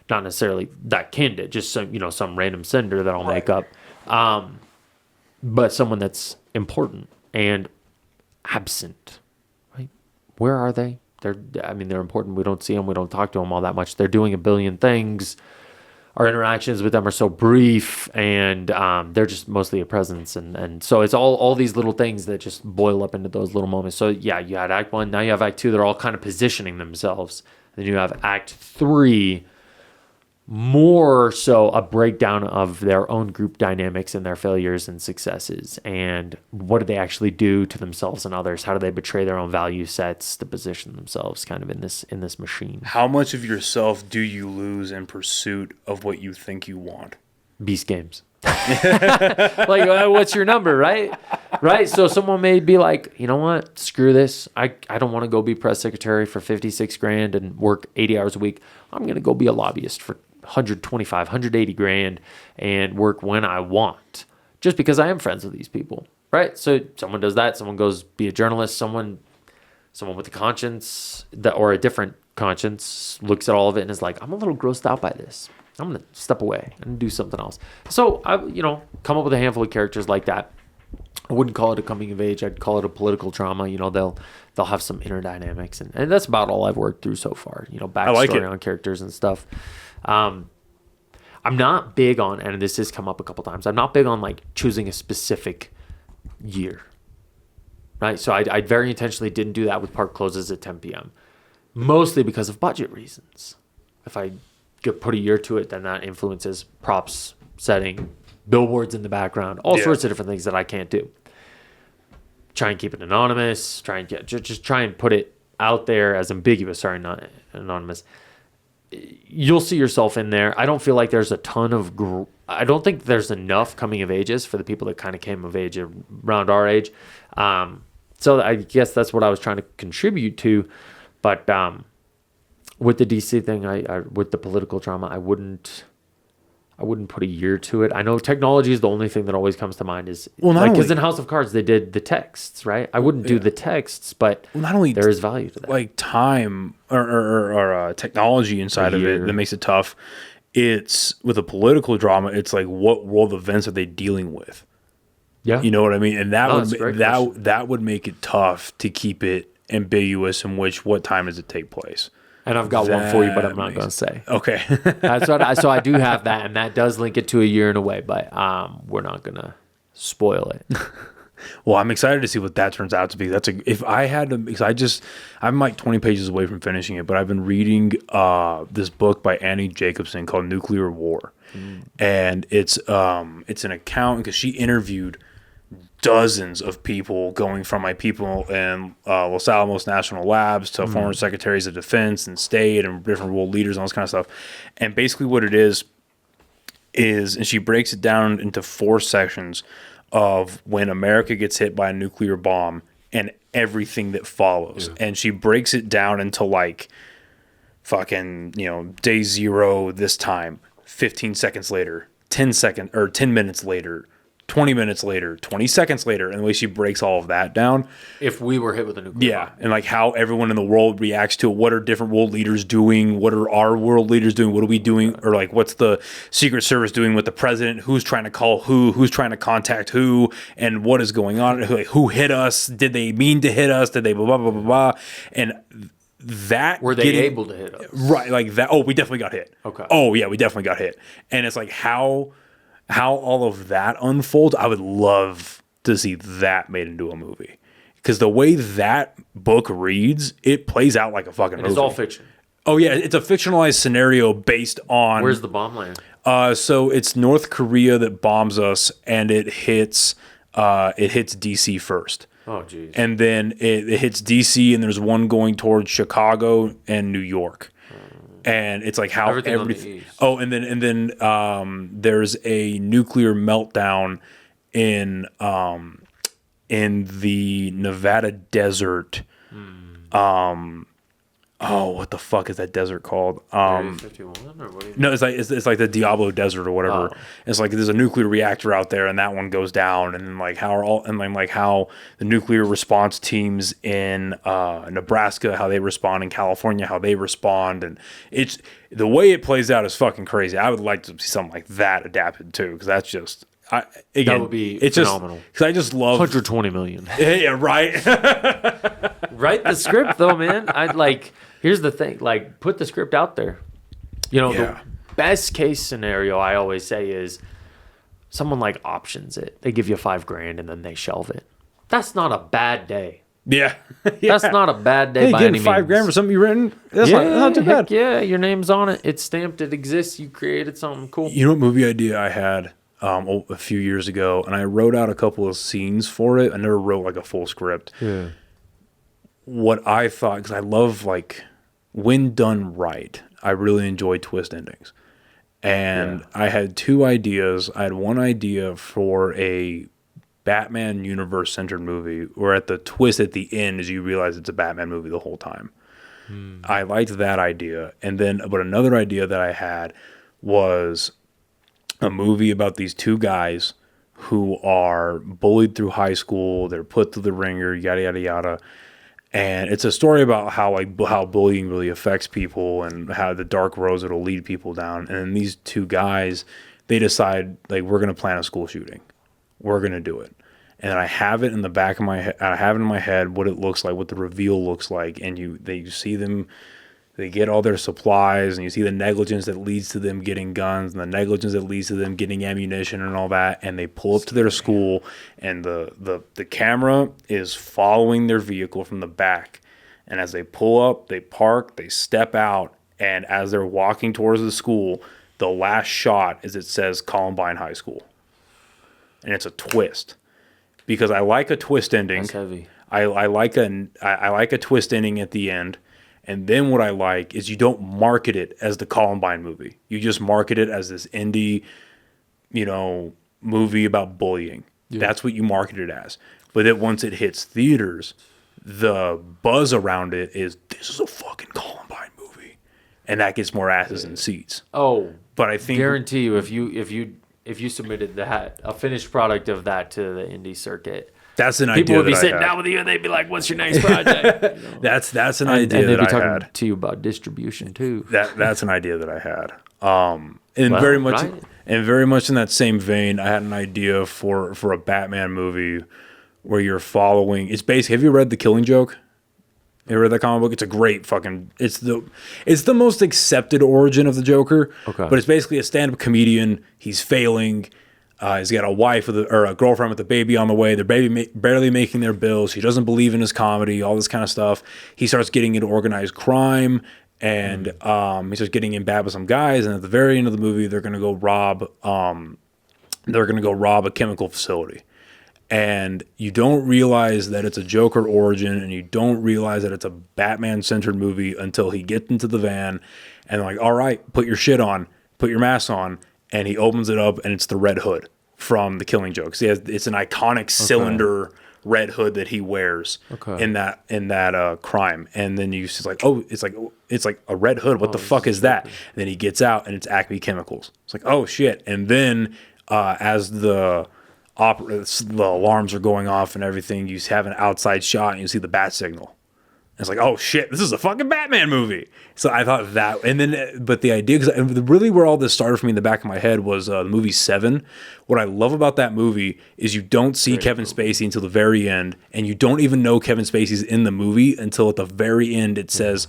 Not necessarily that candidate, just some random senator that I'll make up, but someone that's important and absent. Right? Where are they? They're important. We don't see them. We don't talk to them all that much. They're doing a billion things. Our interactions with them are so brief, and they're just mostly a presence. And so it's all these little things that just boil up into those little moments. So yeah, you had Act 1. Now you have Act 2. They're all kind of positioning themselves. Then you have Act 3. More so a breakdown of their own group dynamics and their failures and successes, and what do they actually do to themselves and others? How do they betray their own value sets to position themselves kind of in this machine? How much of yourself do you lose in pursuit of what you think you want? Beast games. Like, what's your number, right? So someone may be like, you know what? Screw this. I don't want to go be press secretary for $56,000 and work 80 hours a week. I'm going to go be a lobbyist for 125, 180 grand and work when I want, just because I am friends with these people, right? So someone does that. Someone goes be a journalist. Someone with a conscience or a different conscience looks at all of it and is like, I'm a little grossed out by this. I'm going to step away and do something else. So I, come up with a handful of characters like that. I wouldn't call it a coming of age. I'd call it a political trauma. They'll have some inner dynamics, and that's about all I've worked through so far. Backstory on characters and stuff. I'm not big on, and this has come up a couple times, I'm not big on like choosing a specific year, right? So I very intentionally didn't do that with park closes at 10 p.m. mostly because of budget reasons. If I put a year to it, then that influences props, setting, billboards in the background, all sorts of different things that I can't do. Try and keep it anonymous, just try and put it out there as ambiguous, not anonymous. You'll see yourself in there. I don't feel like there's a ton of I don't think there's enough coming of ages for the people that kind of came of age around our age. So I guess that's what I was trying to contribute to. But with the DC thing, I with the political drama, I wouldn't put a year to it. I know technology is the only thing that always comes to mind is because in House of Cards they did the texts, right? I wouldn't do the texts, but not only there is value to that. Like time or technology inside of it that makes it tough. It's with a political drama. It's like what world events are they dealing with? Yeah, you know what I mean. And that would make it tough to keep it ambiguous. In what time does it take place? And I've got one for you, but I'm not going to say. Okay. So I do have that, and that does link it to a year in a way, but we're not going to spoil it. Well, I'm excited to see what that turns out to be. If I had to, because I'm like 20 pages away from finishing it, but I've been reading this book by Annie Jacobson called Nuclear War, and it's an account because she interviewed dozens of people, going from my people in Los Alamos National Labs to former secretaries of defense and state and different world leaders and all this kind of stuff. And basically what it is, and she breaks it down into 4 sections of when America gets hit by a nuclear bomb and everything that follows. Yeah. And she breaks it down into like fucking, day 0 this time, 15 seconds later, 10 minutes later, 20 minutes later, 20 seconds later, and the way she breaks all of that down. If we were hit with a nuclear bomb. And like how everyone in the world reacts to it. What are different world leaders doing? What are our world leaders doing? What are we doing? Or like, what's the Secret Service doing with the president? Who's trying to call who? Who's trying to contact who? And what is going on? Like, who hit us? Did they mean to hit us? Did they blah, blah, blah, blah, blah? And that were they able to hit us? Right, like that. Oh, we definitely got hit. Okay. Oh yeah, we definitely got hit. And it's like how all of that unfolds. I would love to see that made into a movie, because the way that book reads, it plays out like a fucking movie. It's all fiction. Oh yeah, it's a fictionalized scenario based on. Where's the bomb land? So it's North Korea that bombs us, and it hits DC first. Oh, geez. And then it hits DC, and there's one going towards Chicago and New York. And it's like how everything. Oh, and then there's a nuclear meltdown in the Nevada desert. Oh, what the fuck is that desert called? Area 51, or what do you mean? No, it's like the Diablo Desert or whatever. Oh. It's like there's a nuclear reactor out there, and that one goes down, and then like how the nuclear response teams in Nebraska, how they respond, in California, how they respond, and it's the way it plays out is fucking crazy. I would like to see something like that adapted too, because that's just that would be phenomenal. Because I just love 120 million. Yeah, right. Write the script though, man. I'd like. Here's the thing, like, put the script out there. You know, the best case scenario I always say is someone like options it. They give you $5,000 and then they shelve it. That's not a bad day. Yeah. That's not a bad day by any means. $5,000 for something you written? That's not too bad. Yeah, your name's on it. It's stamped. It exists. You created something cool. You know what movie idea I had a few years ago, and I wrote out a couple of scenes for it. I never wrote like a full script. Yeah. What I thought, because I love, like, when done right, I really enjoy twist endings. And I had two ideas. I had one idea for a Batman universe-centered movie where at the twist at the end is you realize it's a Batman movie the whole time. I liked that idea. But another idea that I had was a movie about these two guys who are bullied through high school. They're put through the ringer, yada, yada, yada. And it's a story about how bullying really affects people and how the dark roads it'll lead people down. And then these two guys, they decide, like, we're going to plan a school shooting. We're going to do it. And I have it in the back of my head. I have it in my head what it looks like, what the reveal looks like. And you see them, they get all their supplies, and you see the negligence that leads to them getting guns, and the negligence that leads to them getting ammunition and all that. And they pull up to their school, and the camera is following their vehicle from the back. And as they pull up, they park, they step out, and as they're walking towards the school, the last shot is it says Columbine High School. And it's a twist. Because I like a twist ending. That's heavy. I like a twist ending at the end. And then what I like is you don't market it as the Columbine movie. You just market it as this indie, movie about bullying. Yeah. That's what you market it as. But then once it hits theaters, the buzz around it is, this is a fucking Columbine movie. And that gets more asses in seats. Oh, but I think guarantee you, if you submitted a finished product of that to the indie circuit, that's an idea. People would be sitting down with you and they'd be like, "What's your next project?" That's an idea and they'd that be I talking had. to you about distribution too. That's an idea that I had. Very much in that same vein, I had an idea for a Batman movie where you're following. It's basically. Have you read The Killing Joke? You ever read that comic book? It's a great fucking. It's the most accepted origin of the Joker. Okay. But it's basically a stand-up comedian. He's failing. He's got a wife or a girlfriend with a baby on the way. They're barely making their bills. He doesn't believe in his comedy, all this kind of stuff. He starts getting into organized crime, and he starts getting in bad with some guys. And at the very end of the movie, they're going to go rob. A chemical facility, and you don't realize that it's a Joker origin, and you don't realize that it's a Batman-centered movie until he gets into the van, and they're like, "All right, put your shit on, put your mask on." And he opens it up, and it's the Red Hood from The Killing Joke. So it's an iconic cylinder red hood that he wears in that crime. And then you just like, oh, it's like a red hood. What the fuck is that? And then he gets out, and it's Acme Chemicals. It's like, oh shit. And then as the the alarms are going off and everything. You have an outside shot and you see the bat signal. It's like, oh shit, this is a fucking Batman movie. So I thought that, and then, but the idea, because really where all this started for me in the back of my head was the movie Seven. What I love about that movie is you don't see Kevin Spacey until the very end, and you don't even know Kevin Spacey's in the movie until at the very end it says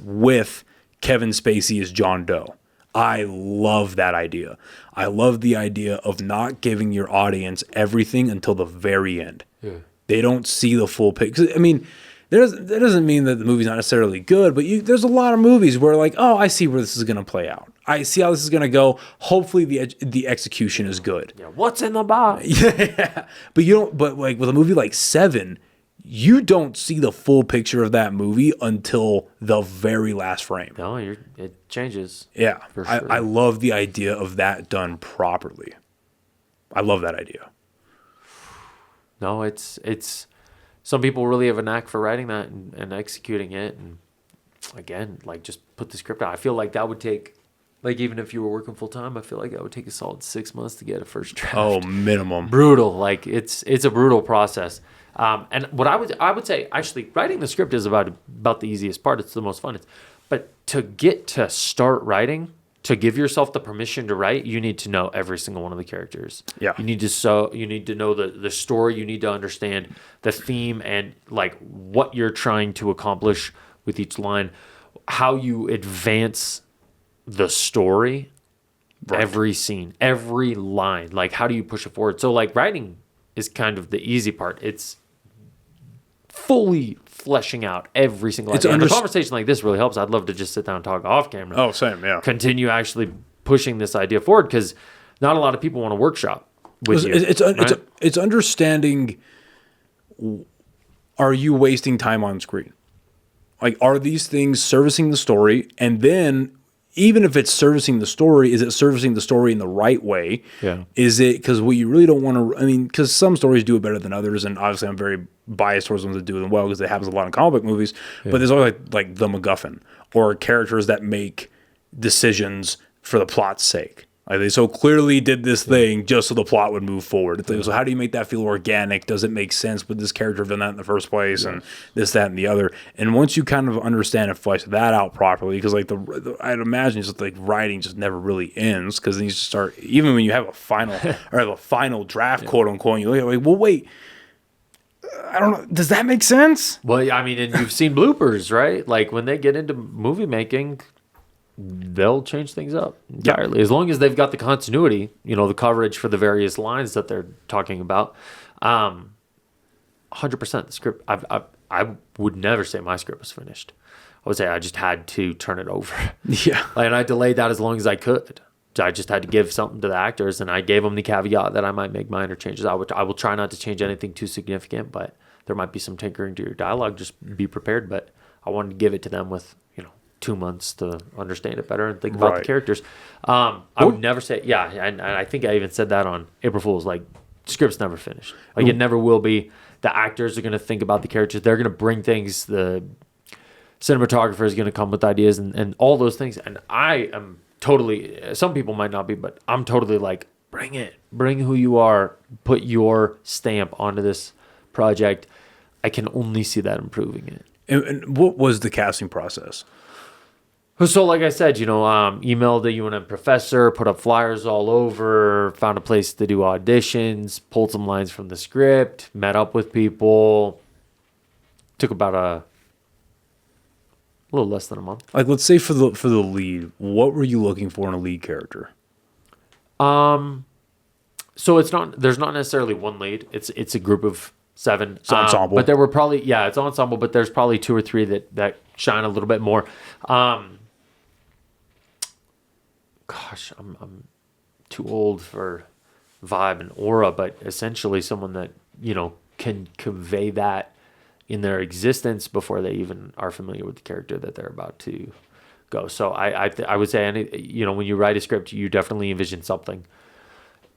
with Kevin Spacey is John Doe. I love that idea. I love the idea of not giving your audience everything until the very end. Yeah. They don't see the full picture. I mean, that doesn't mean that the movie's not necessarily good, but there's a lot of movies where like, oh, I see where this is going to play out. I see how this is going to go. Hopefully the execution is good. Yeah, what's in the box? Yeah. But you don't, but like with a movie like Seven, you don't see the full picture of that movie until the very last frame. No, it changes. Yeah. For sure. I love the idea of that done properly. I love that idea. No, it's some people really have a knack for writing that and executing it. And again, like just put the script out. I feel like that would take, like even if you were working full time, I feel like that would take a solid 6 months to get a first draft. Oh, minimum. Brutal. Like it's a brutal process. And what I would say, actually, writing the script is about the easiest part. It's the most fun. But to get to start writing, to give yourself the permission to write, you need to know every single one of the characters. Yeah. You need to know the story. You need to understand the theme and like what you're trying to accomplish with each line, how you advance the story, right. Every scene, every line. Like how do you push it forward? So like writing is kind of the easy part. It's fully fleshing out every single idea. And a conversation like this really helps. I'd love to just sit down and talk off camera. Oh, same, yeah. Continue actually pushing this idea forward because not a lot of people want to workshop with you. It's understanding, are you wasting time on screen? Like, are these things servicing the story? And then, even if it's servicing the story, is it servicing the story in the right way? Yeah. Is it, because what you really don't want to, I mean, because some stories do it better than others, and obviously I'm very biased towards ones that do them well because it happens a lot in comic book movies, but there's always like the MacGuffin or characters that make decisions for the plot's sake. Like they so clearly did this thing just so the plot would move forward. It's like, so how do you make that feel organic? Does it make sense? Would this character have done that in the first place? And this, that, and the other. And once you kind of understand and flesh that out properly, because like I'd imagine just like writing just never really ends because then you just start, even when you have a final or have a final draft, quote unquote, you look at it like, well, wait, I don't know. Does that make sense? Well, I mean, and you've seen bloopers, right? Like when they get into movie making, they'll change things up entirely as long as they've got the continuity, the coverage for the various lines that they're talking about. 100% the script. I would never say my script was finished. I would say I just had to turn it over. Yeah. And I delayed that as long as I could. I just had to give something to the actors, and I gave them the caveat that I might make minor changes. I will try not to change anything too significant, but there might be some tinkering to your dialogue. Just be prepared. But I wanted to give it to them with 2 months to understand it better and think about the characters. I would never say, and I think I even said that on April Fool's, like, script's never finished. Like, it never will be. The actors are going to think about the characters. They're going to bring things. The cinematographer is going to come with ideas and all those things. And I am totally, some people might not be, but I'm totally like, bring it. Bring who you are. Put your stamp onto this project. I can only see that improving it. And what was the casting process? So like I said, emailed the UNM professor, put up flyers all over, found a place to do auditions, pulled some lines from the script, met up with people. Took about a little less than a month. Like, let's say for the lead, what were you looking for in a lead character? So there's not necessarily one lead. It's a group of 7. It's ensemble. But there were probably, it's ensemble, but there's probably 2 or 3 that shine a little bit more. Gosh, I'm too old for vibe and aura, but essentially someone that, can convey that in their existence before they even are familiar with the character that they're about to go. So I would say, when you write a script, you definitely envision something.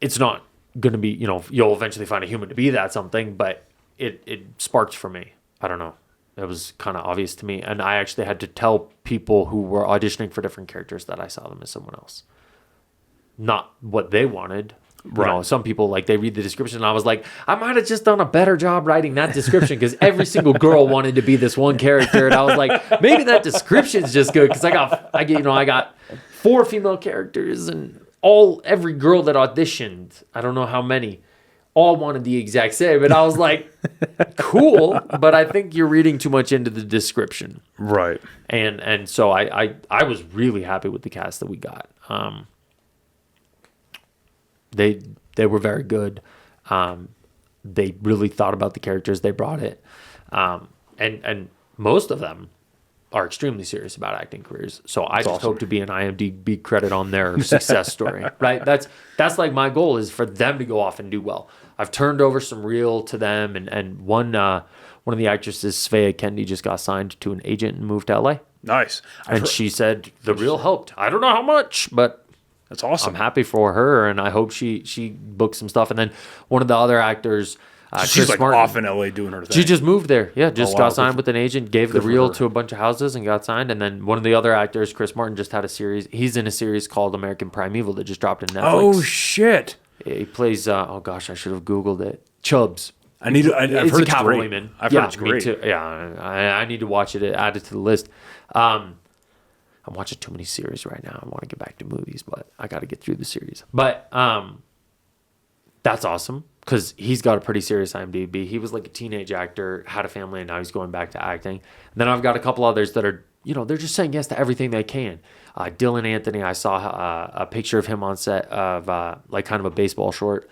It's not going to be, you'll eventually find a human to be that something, but it sparked for me. I don't know. It was kind of obvious to me. And I actually had to tell people who were auditioning for different characters that I saw them as someone else. Not what they wanted. You know, some people, like, they read the description, and I was like, I might have just done a better job writing that description, because every single girl wanted to be this one character, and I was like, maybe that description's just good, because I got 4 female characters, and every girl that auditioned, I don't know how many, all wanted the exact same. And I was like, cool, but I think you're reading too much into the description. Right. And so I was really happy with the cast that we got. They were very good. They really thought about the characters. They brought it. And most of them are extremely serious about acting careers. So I just hope to be an IMDb credit on their success story, right? That's like my goal, is for them to go off and do well. I've turned over some reel to them, and one of the actresses, Svea Kendi, just got signed to an agent and moved to LA. Nice. And she said the reel helped. I don't know how much, but that's awesome. I'm happy for her, and I hope she books some stuff. And then one of the other actors, she's Chris like Martin, off in LA doing her thing. She just moved there. Yeah, got signed with an agent, gave the reel to a bunch of houses, and got signed. And then one of the other actors, Chris Martin, just had a series. He's in a series called American Primeval that just dropped in Netflix. Oh, shit. He plays, oh gosh, I should have Googled it. Chubbs. I've heard it's great. I've heard it's great. Me too. Yeah, I need to watch it, add it to the list. I'm watching too many series right now. I want to get back to movies, but I got to get through the series. But that's awesome, because he's got a pretty serious IMDb. He was like a teenage actor, had a family, and now he's going back to acting. And then I've got a couple others that are, they're just saying yes to everything they can. Dylan Anthony, I saw a picture of him on set of like kind of a baseball short.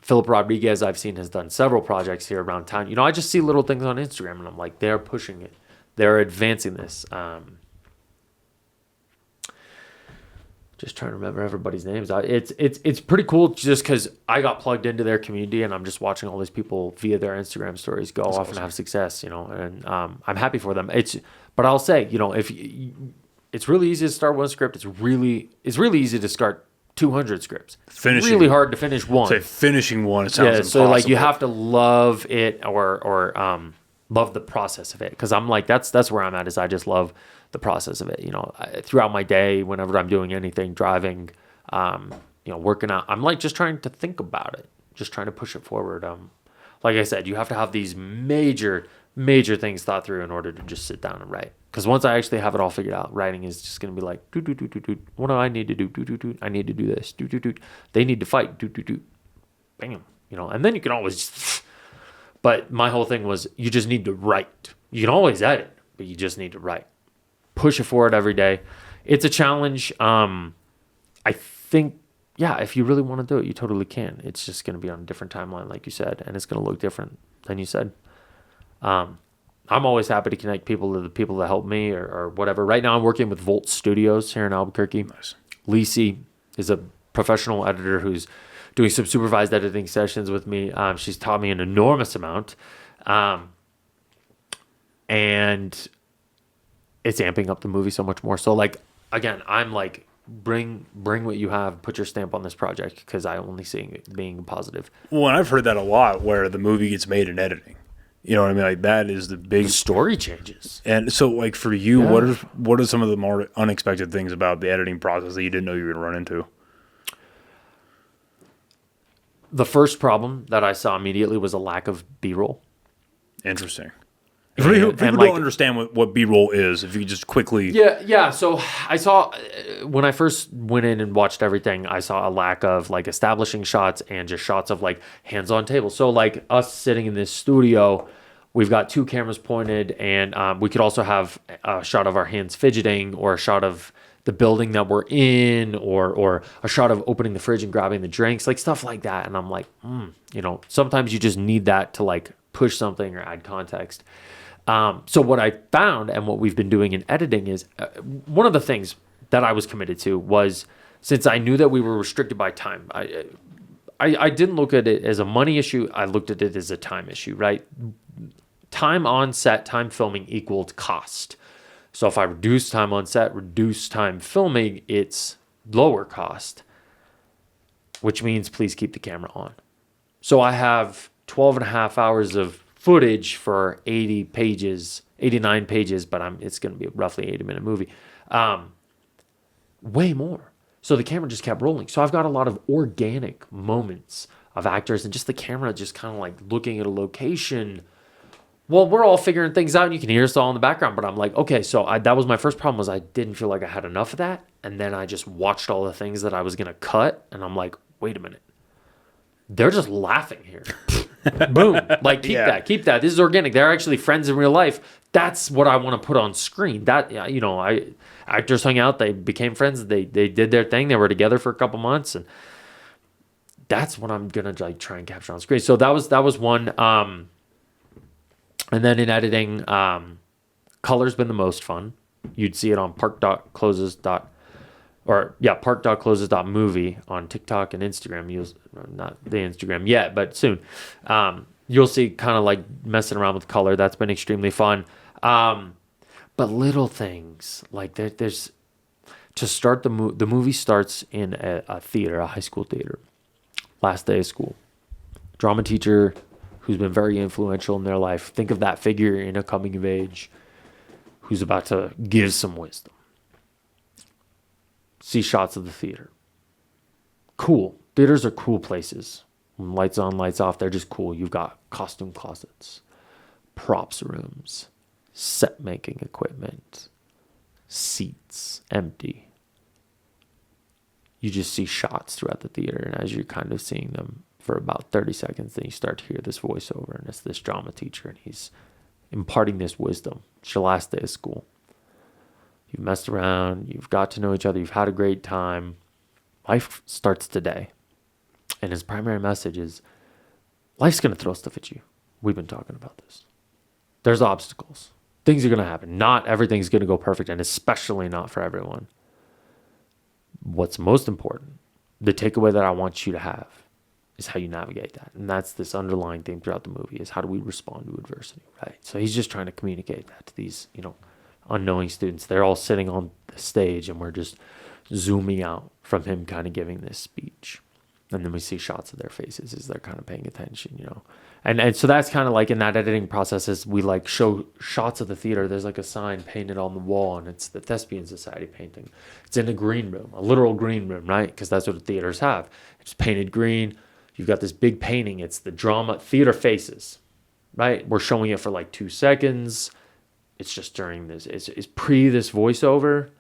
Philip Rodriguez, I've seen, has done several projects here around town. I just see little things on Instagram, and I'm like, they're pushing it. They're advancing this. Just trying to remember everybody's names. It's pretty cool, just because I got plugged into their community, and I'm just watching all these people via their Instagram stories go off and have success. And I'm happy for them. But I'll say, it's really easy to start one script. It's really easy to start 200 scripts. It's really hard to finish one. Say finishing one, it sounds impossible. So like you have to love it or love the process of it. Because I'm like, that's where I'm at, is I just love the process of it. Throughout my day, whenever I'm doing anything, driving, working out, I'm like just trying to think about it, just trying to push it forward. Like I said, you have to have these major things thought through in order to just sit down and write. Because once I actually have it all figured out, writing is just going to be like, what do I need to do? I need to do this. They need to fight. Bam. And then you can always. But my whole thing was, you just need to write. You can always edit, but you just need to write. Push it forward every day. It's a challenge. I think, if you really want to do it, you totally can. It's just going to be on a different timeline, like you said, and it's going to look different than you said. I'm always happy to connect people to the people that help me or whatever. Right now I'm working with Volt Studios here in Albuquerque. Nice. Lisi is a professional editor who's doing some supervised editing sessions with me. She's taught me an enormous amount. And it's amping up the movie so much more. So like, again, I'm like, bring what you have, put your stamp on this project, because I only see it being positive. Well, and I've heard that a lot, where the movie gets made in editing. You know what I mean? Like, that is the big... The story changes. And so, like, for you, what are some of the more unexpected things about the editing process that you didn't know you were going to run into? The first problem that I saw immediately was a lack of B-roll. Interesting. For people don't understand what B-roll is, if you could just quickly... Yeah. So I saw, when I first went in and watched everything, I saw a lack of like establishing shots and just shots of like hands on table. So like us sitting in this studio, we've got 2 cameras pointed, and we could also have a shot of our hands fidgeting, or a shot of the building that we're in, or a shot of opening the fridge and grabbing the drinks, like stuff like that. And I'm like, sometimes you just need that to like push something or add context. So what I found, and what we've been doing in editing, is one of the things that I was committed to was, since I knew that we were restricted by time, I didn't look at it as a money issue. I looked at it as a time issue, right? Time on set, time filming equaled cost. So if I reduce time on set, reduce time filming, it's lower cost, which means please keep the camera on. So I have 12 and a half hours of footage for 89 pages, but it's going to be a roughly 80-minute movie. Way more. So the camera just kept rolling. So I've got a lot of organic moments of actors and just the camera just kind of like looking at a location. Well, we're all figuring things out and you can hear us all in the background, but I'm like, okay, so that was my first problem was I didn't feel like I had enough of that. And then I just watched all the things that I was going to cut. And I'm like, wait a minute. They're just laughing here. Boom. Like, keep that. This is organic. They're actually friends in real life. That's what I want to put on screen. That, you know, actors hung out. They became friends. They did their thing. They were together for a couple months. And that's what I'm going to like try and capture on screen. So that was one. And then in editing, color's been the most fun. You'd see it on park.closes.movie on TikTok and Instagram. Not the Instagram yet, but soon. You'll see kind of like messing around with color. That's been extremely fun. But little things like there's to start the movie starts in a theater, a high school theater. Last day of school. Drama teacher who's been very influential in their life. Think of that figure in a coming of age who's about to give some wisdom. See shots of the theater. Cool. Theaters are cool places. When lights on, lights off, they're just cool. You've got costume closets, props rooms, set making equipment, seats empty. You just see shots throughout the theater, and as you're kind of seeing them for about 30 seconds, then you start to hear this voiceover, and it's this drama teacher, and he's imparting this wisdom. It's your last day of school. You've messed around, you've got to know each other, you've had a great time. Life starts today. And his primary message is, life's going to throw stuff at you. We've been talking about this. There's obstacles. Things are going to happen. Not everything's going to go perfect, and especially not for everyone. What's most important, the takeaway that I want you to have, is how you navigate that. And that's this underlying theme throughout the movie, is how do we respond to adversity, right? So he's just trying to communicate that to these, unknowing students. They're all sitting on the stage, and we're just zooming out from him kind of giving this speech. And then we see shots of their faces as they're kind of paying attention, And so that's kind of like in that editing process is we like show shots of the theater. There's like a sign painted on the wall, and it's the Thespian Society painting. It's in a green room, a literal green room, right? Because that's what the theaters have. It's painted green. You've got this big painting. It's the drama theater faces, right? We're showing it for like 2 seconds. It's just during this. It's pre this voiceover.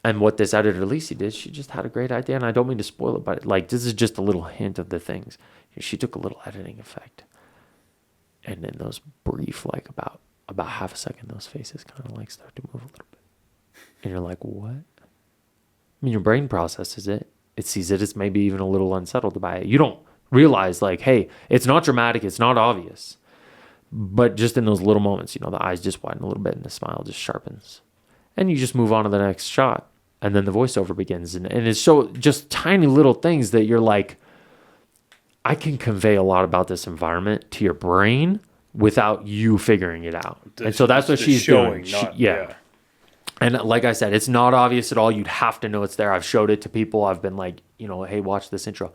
And what this editor, Lisi, did, she just had a great idea. And I don't mean to spoil it, but like this is just a little hint of the things. She took a little editing effect. And then those brief, like about half a second, those faces kind of like start to move a little bit. And you're like, what? I mean, your brain processes it. It sees it. It's maybe even a little unsettled by it. You don't realize like, hey, it's not dramatic. It's not obvious. But just in those little moments, the eyes just widen a little bit and the smile just sharpens. And you just move on to the next shot. And then the voiceover begins. And it's so just tiny little things that you're like, I can convey a lot about this environment to your brain without you figuring it out. And so that's what she's doing. Yeah. And like I said, it's not obvious at all. You'd have to know it's there. I've showed it to people. I've been like, hey, watch this intro.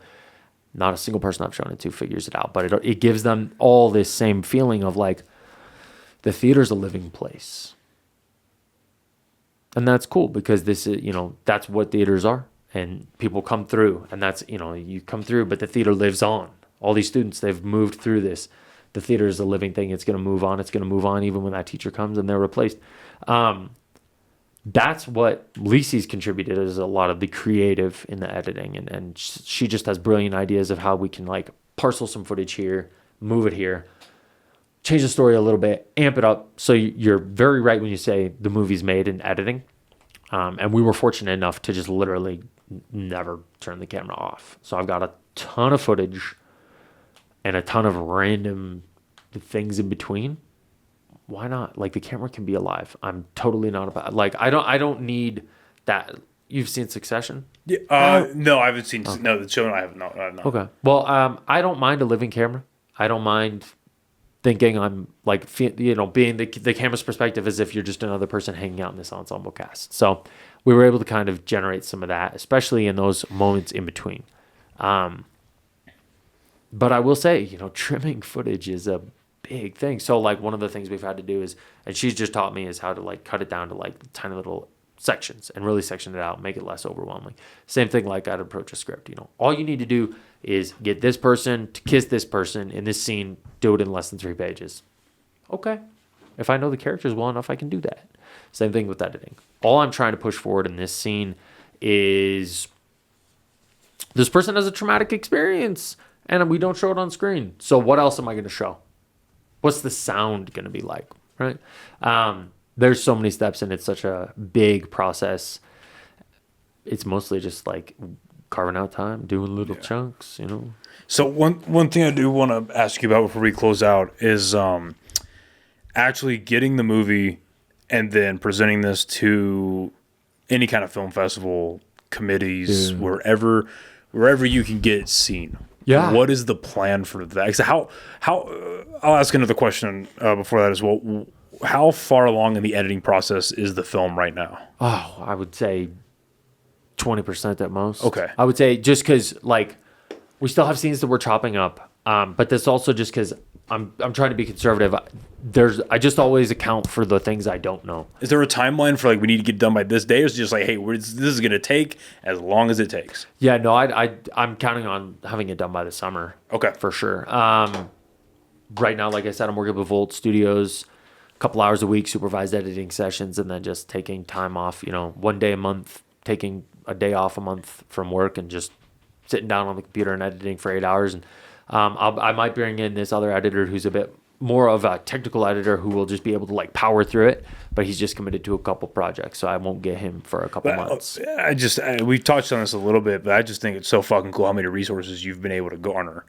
Not a single person I've shown it to figures it out. But it gives them all this same feeling of like, the theater's a living place. And that's cool because this is, that's what theaters are. And people come through, and that's, you come through, but the theater lives on. All these students, they've moved through this. The theater is a living thing. It's going to move on. It's going to move on even when that teacher comes and they're replaced. That's what Lisi's contributed, is a lot of the creative in the editing. And she just has brilliant ideas of how we can like parcel some footage here, move it here, change the story a little bit, amp it up. So you're very right when you say the movie's made in editing. And we were fortunate enough to just literally never turn the camera off. So I've got a ton of footage and a ton of random things in between. Why not? Like the camera can be alive. I'm totally not about like I don't need that. You've seen Succession? Yeah. No, I haven't seen. Okay. No, the show I have not. No. Okay. Well, I don't mind a living camera. I don't mind thinking I'm like, being the camera's perspective as if you're just another person hanging out in this ensemble cast. So we were able to kind of generate some of that, especially in those moments in between. But I will say, trimming footage is a big thing. So like one of the things we've had to do is, and she's just taught me, is how to like cut it down to like tiny little sections and really section it out, make it less overwhelming. Same thing like I'd approach a script. All you need to do is get this person to kiss this person in this scene, do it in less than 3 pages. Okay. If I know the characters well enough, I can do that. Same thing with editing. All I'm trying to push forward in this scene is this person has a traumatic experience and we don't show it on screen. So what else am I going to show? What's the sound going to be like, right? There's so many steps and it's such a big process. It's mostly just like carving out time, doing little chunks, So one thing I do want to ask you about before we close out is actually getting the movie and then presenting this to any kind of film festival, committees, wherever you can get it seen. Yeah. What is the plan for that? How I'll ask another question before that as well. How far along in the editing process is the film right now? Oh, I would say 20% at most. Okay. I would say just because we still have scenes that we're chopping up, but that's also just because I'm trying to be conservative. I just always account for the things I don't know. Is there a timeline for we need to get done by this day, or is it just hey, this is going to take as long as it takes? Yeah, no, I'm counting on having it done by the summer. Okay, for sure. Right now, like I said, I'm working with Volt Studios, a couple hours a week, supervised editing sessions, and then just taking time off. 1 day a month, taking a day off a month from work, and just sitting down on the computer and editing for 8 hours. And I might bring in this other editor who's a bit more of a technical editor who will just be able to power through it, but he's just committed to a couple projects, so I won't get him for a couple months. We've touched on this a little bit, but I just think it's so fucking cool how many resources you've been able to garner.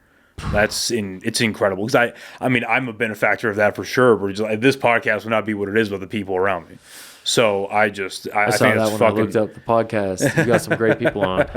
It's incredible because I'm a benefactor of that for sure. This podcast would not be what it is without the people around me. So I saw think that when I looked up the podcast. You got some great people on.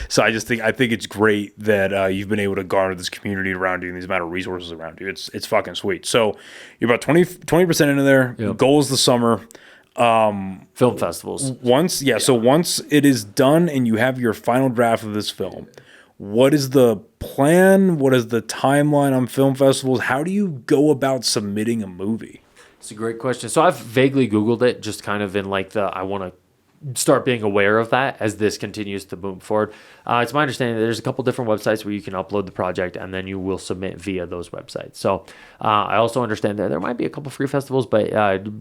So I think it's great that you've been able to garner this community around you and these amount of resources around you. It's fucking sweet. So you're about 20% into there. Yep. Goal is the summer. Film festivals. Once it is done and you have your final draft of this film, what is the plan? What is the timeline on film festivals? How do you go about submitting a movie? It's a great question. So I've vaguely Googled it, just kind of in I want to start being aware of that as this continues to move forward. It's my understanding that there's a couple different websites where you can upload the project and then you will submit via those websites. So I also understand that there might be a couple free festivals, but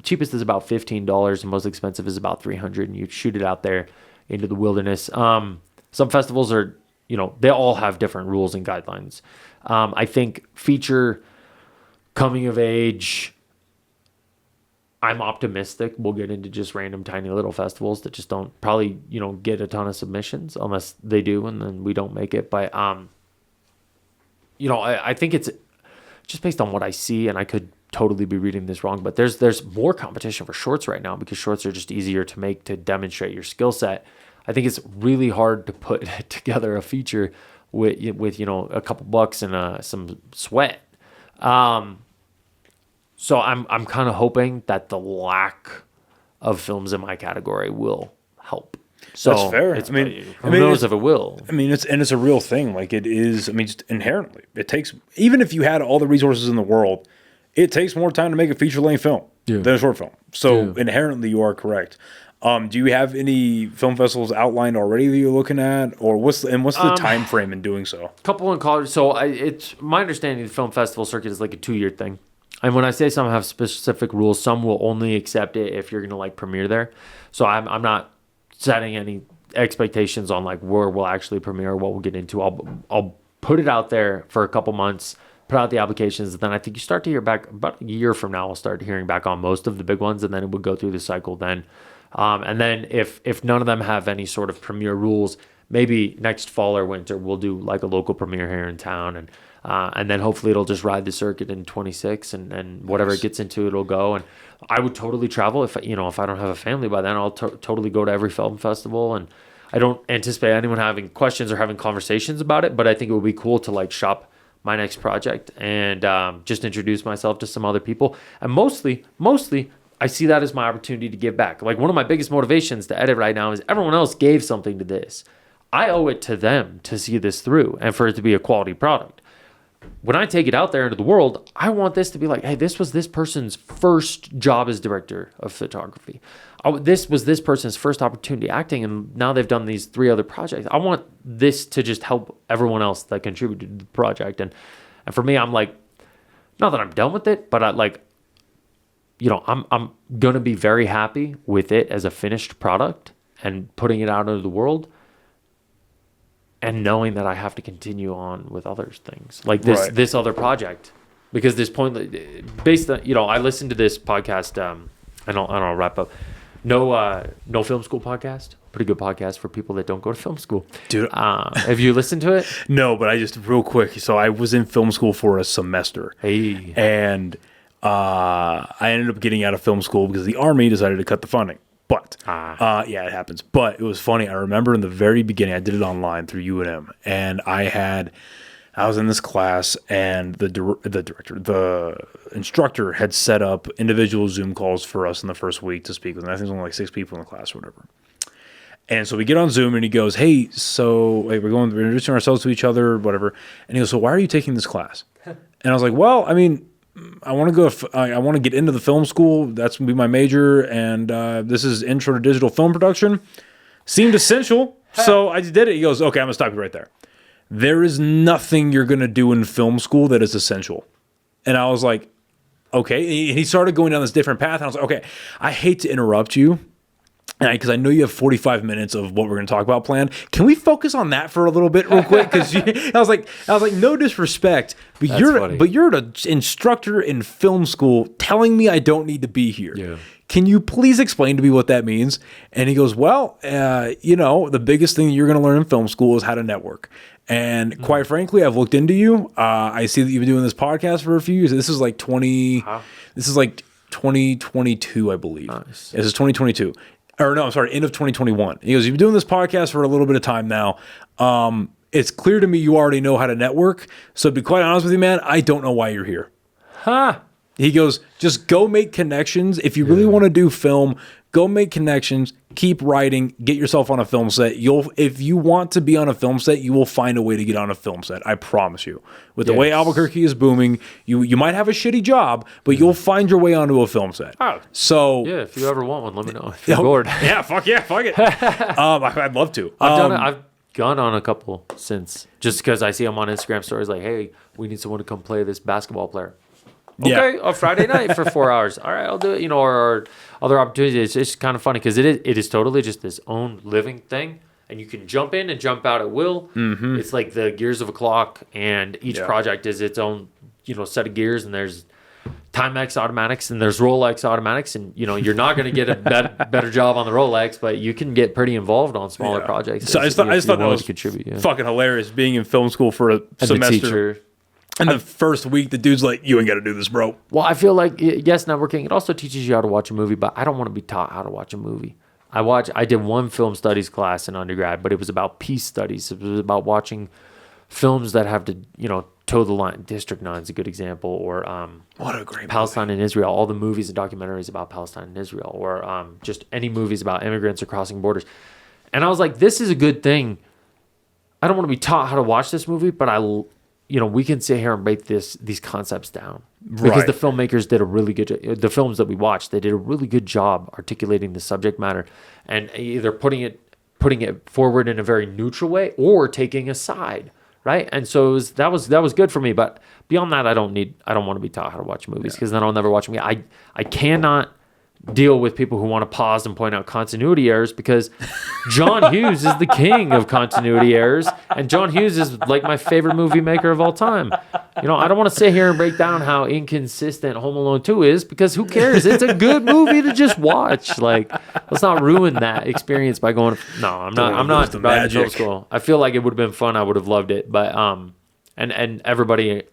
cheapest is about $15 and most expensive is about $300, and you shoot it out there into the wilderness. Some festivals are, they all have different rules and guidelines. I think feature, coming of age, I'm optimistic we'll get into just random tiny little festivals that just don't probably, get a ton of submissions unless they do, and then we don't make it. But, I think it's just based on what I see, and I could totally be reading this wrong, but there's more competition for shorts right now because shorts are just easier to make to demonstrate your skill set. I think it's really hard to put together a feature with a couple bucks and some sweat. So I'm kind of hoping that the lack of films in my category will help. So that's fair. Who knows if it will? It's a real thing. It is. Just inherently, it takes. Even if you had all the resources in the world, it takes more time to make a feature-length film than a short film. So inherently, you are correct. Do you have any film festivals outlined already that you're looking at, or what's the time frame in doing so? A couple in college. So it's my understanding the film festival circuit is a 2-year thing. And when I say some have specific rules, some will only accept it if you're going to premiere there. So I'm not setting any expectations on where we'll actually premiere or what we'll get into. I'll put it out there for a couple months, put out the applications, and then I think you start to hear back about a year from now. I'll start hearing back on most of the big ones, and then it would go through the cycle then. And then if none of them have any sort of premiere rules, maybe next fall or winter we'll do a local premiere here in town, and then hopefully it'll just ride the circuit in 26 and whatever it gets into, it'll go. And I would totally travel if I don't have a family by then. I'll totally go to every film festival, and I don't anticipate anyone having questions or having conversations about it, but I think it would be cool to shop my next project and just introduce myself to some other people. And mostly I see that as my opportunity to give back. One of my biggest motivations to edit right now is everyone else gave something to this. I owe it to them to see this through and for it to be a quality product. When I take it out there into the world, I want this to be hey, this was this person's first job as director of photography. this was this person's first opportunity acting, and now they've done these 3 other projects. I want this to just help everyone else that contributed to the project. And for me, I'm like, not that I'm done with it, but I'm going to be very happy with it as a finished product and putting it out into the world, and knowing that I have to continue on with other things like this other project, because this point, based on, I listened to this podcast, and I'll wrap up. No Film School podcast. Pretty good podcast for people that don't go to film school. Dude, have you listened to it? No, but I just real quick. So I was in film school for a semester. Hey. And I ended up getting out of film school because the Army decided to cut the funding. But yeah, it happens. But it was funny. I remember in the very beginning, I did it online through UNM, and I was in this class, and the instructor had set up individual Zoom calls for us in the first week to speak with. And I think there's only like 6 people in the class or whatever. And so we get on Zoom, and he goes, "Hey, we're introducing ourselves to each other, whatever." And he goes, "So why are you taking this class?" And I was like, "Well, I mean, I want to get into the film school. That's going to be my major, and this is Intro to Digital Film Production. Seemed essential, so I just did it." He goes, "Okay, I'm going to stop you right there. There is nothing you're going to do in film school that is essential." And I was like, "Okay." And he started going down this different path, and I was like, "Okay, I hate to interrupt you, because I know you have 45 minutes of what we're going to talk about planned. Can we focus on that for a little bit real quick?" Because I was like, no disrespect, but you're an instructor in film school telling me I don't need to be here. Yeah. Can you please explain to me what that means? And he goes, "Well, the biggest thing you're going to learn in film school is how to network. And quite frankly, I've looked into you. I see that you've been doing this podcast for a few years. This is like 2022, I believe. Nice. This is 2022. Or no, I'm sorry, end of 2021. He goes, "You've been doing this podcast for a little bit of time now. It's clear to me you already know how to network. So to be quite honest with you, man, I don't know why you're here." Huh. He goes, "Just go make connections. If you really want to do film, go make connections, keep writing, get yourself on a film set. If you want to be on a film set, you will find a way to get on a film set. I promise you. With the way Albuquerque is booming, you might have a shitty job, but you'll find your way onto a film set." Oh. So yeah, if you ever want one, let me know. If you're bored. Yeah, fuck it. I'd love to. I've done it. I've gone on a couple since, just because I see them on Instagram stories like, "Hey, we need someone to come play this basketball player." Okay, a Friday night for 4 hours. All right, I'll do it. Or other opportunities. It's just kind of funny because it is totally just this own living thing, and you can jump in and jump out at will. Mm-hmm. It's like the gears of a clock, and each project is its own set of gears, and there's Timex automatics and there's Rolex automatics, and you're not going to get a better job on the Rolex, but you can get pretty involved on smaller projects. So I just thought that was fucking hilarious, being in film school for a semester. The teacher. And the first week, the dude's like, "You ain't got to do this, bro." Well, I feel like, yes, networking, it also teaches you how to watch a movie, but I don't want to be taught how to watch a movie. I did one film studies class in undergrad, but it was about peace studies. It was about watching films that have to, toe the line. District 9 is a good example, or what a great Palestine movie. and Israel. All the movies and documentaries about Palestine and Israel, or just any movies about immigrants or crossing borders. And I was like, this is a good thing. I don't want to be taught how to watch this movie, but we can sit here and break these concepts down, because the filmmakers did a really good job. The films that we watched, they did a really good job articulating the subject matter, and either putting it forward in a very neutral way or taking a side, right? And so that was good for me. But beyond that, I don't want to be taught how to watch movies, because then I'll never watch them. I cannot deal with people who want to pause and point out continuity errors, because John Hughes is the king of continuity errors, and John Hughes is like my favorite movie maker of all time. I don't want to sit here and break down how inconsistent Home Alone 2 is, because who cares? It's a good movie to just watch. Like, let's not ruin that experience by going. No, I'm not about film school. I feel like it would have been fun. I would have loved it, but and everybody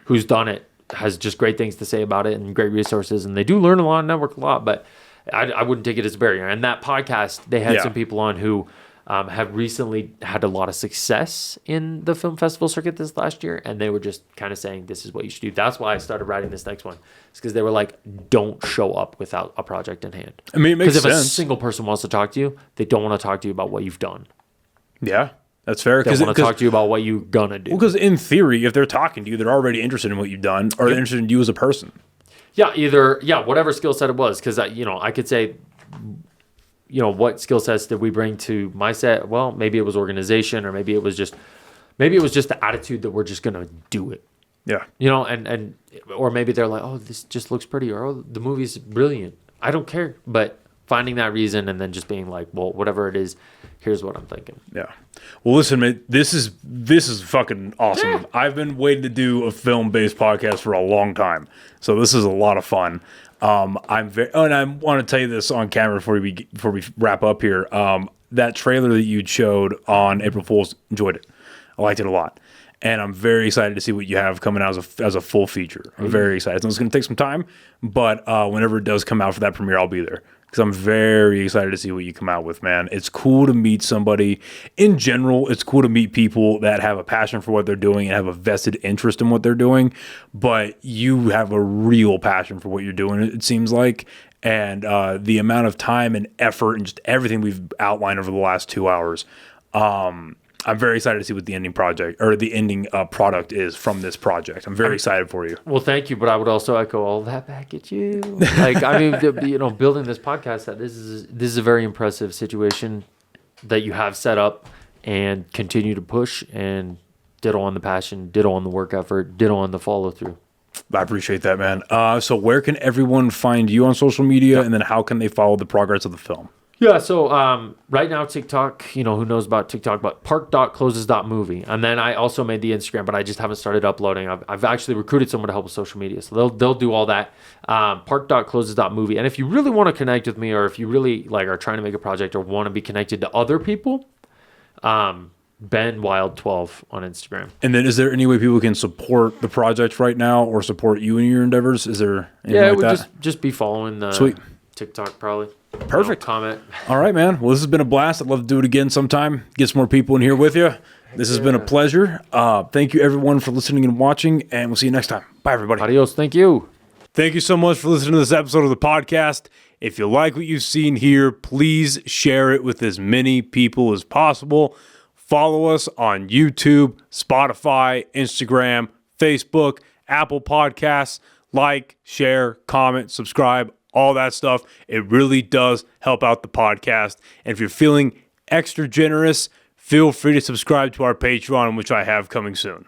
who's done it has just great things to say about it and great resources, and they do learn a lot and network a lot, but I wouldn't take it as a barrier. And that podcast, they had some people on who have recently had a lot of success in the film festival circuit this last year, and they were just kind of saying, this is what you should do. That's why I started writing this next one. It's because they were like, don't show up without a project in hand. I mean, it makes sense. Because if a single person wants to talk to you, they don't want to talk to you about what you've done. Yeah. That's fair. They want to talk to you about what you're going to do. Well, because in theory, if they're talking to you, they're already interested in what you've done, or they're interested in you as a person. Yeah, whatever skill set it was. Because, I could say, what skill sets did we bring to my set? Well, maybe it was organization, or maybe it was just the attitude that we're just going to do it. Yeah. And or maybe they're like, oh, this just looks pretty, or oh, the movie's brilliant. I don't care. But finding that reason and then just being like, well, whatever it is, here's what I'm thinking. Yeah. Well, listen, man, this is fucking awesome. Yeah. I've been waiting to do a film-based podcast for a long time. So this is a lot of fun. And I want to tell you this on camera before we wrap up here. That trailer that you showed on April Fool's, enjoyed it. I liked it a lot. And I'm very excited to see what you have coming out as a full feature. I'm very excited. It's going to take some time, but whenever it does come out for that premiere, I'll be there. Because I'm very excited to see what you come out with, man. It's cool to meet somebody. In general, it's cool to meet people that have a passion for what they're doing and have a vested interest in what they're doing. But you have a real passion for what you're doing, it seems like. And the amount of time and effort and just everything we've outlined over the last 2 hours, I'm very excited to see what the ending product is from this project. I'm very excited for you. Well, thank you, but I would also echo all that back at you. Like, I mean, building this podcast, this is a very impressive situation that you have set up and continue to push, and ditto on the passion, ditto on the work effort, ditto on the follow through. I appreciate that, man. So where can everyone find you on social media, and then how can they follow the progress of the film? Yeah, so right now TikTok, who knows about TikTok, but park.closes.movie. And then I also made the Instagram, but I just haven't started uploading. I've actually recruited someone to help with social media, so they'll do all that. Park.closes.movie. And if you really want to connect with me, or if you really are trying to make a project or want to be connected to other people, Ben Wild 12 on Instagram. And then is there any way people can support the project right now or support you in your endeavors? Is there anything like that? just be following the Sweet. TikTok probably. Perfect. Comment. All right, man. Well, this has been a blast. I'd love to do it again sometime. Get some more people in here with you. This has been a pleasure. Thank you, everyone, for listening and watching, and we'll see you next time. Bye, everybody. Adios. Thank you. Thank you so much for listening to this episode of the podcast. If you like what you've seen here, please share it with as many people as possible. Follow us on YouTube, Spotify, Instagram, Facebook, Apple Podcasts. Like, share, comment, subscribe, all that stuff. It really does help out the podcast. And if you're feeling extra generous, feel free to subscribe to our Patreon, which I have coming soon.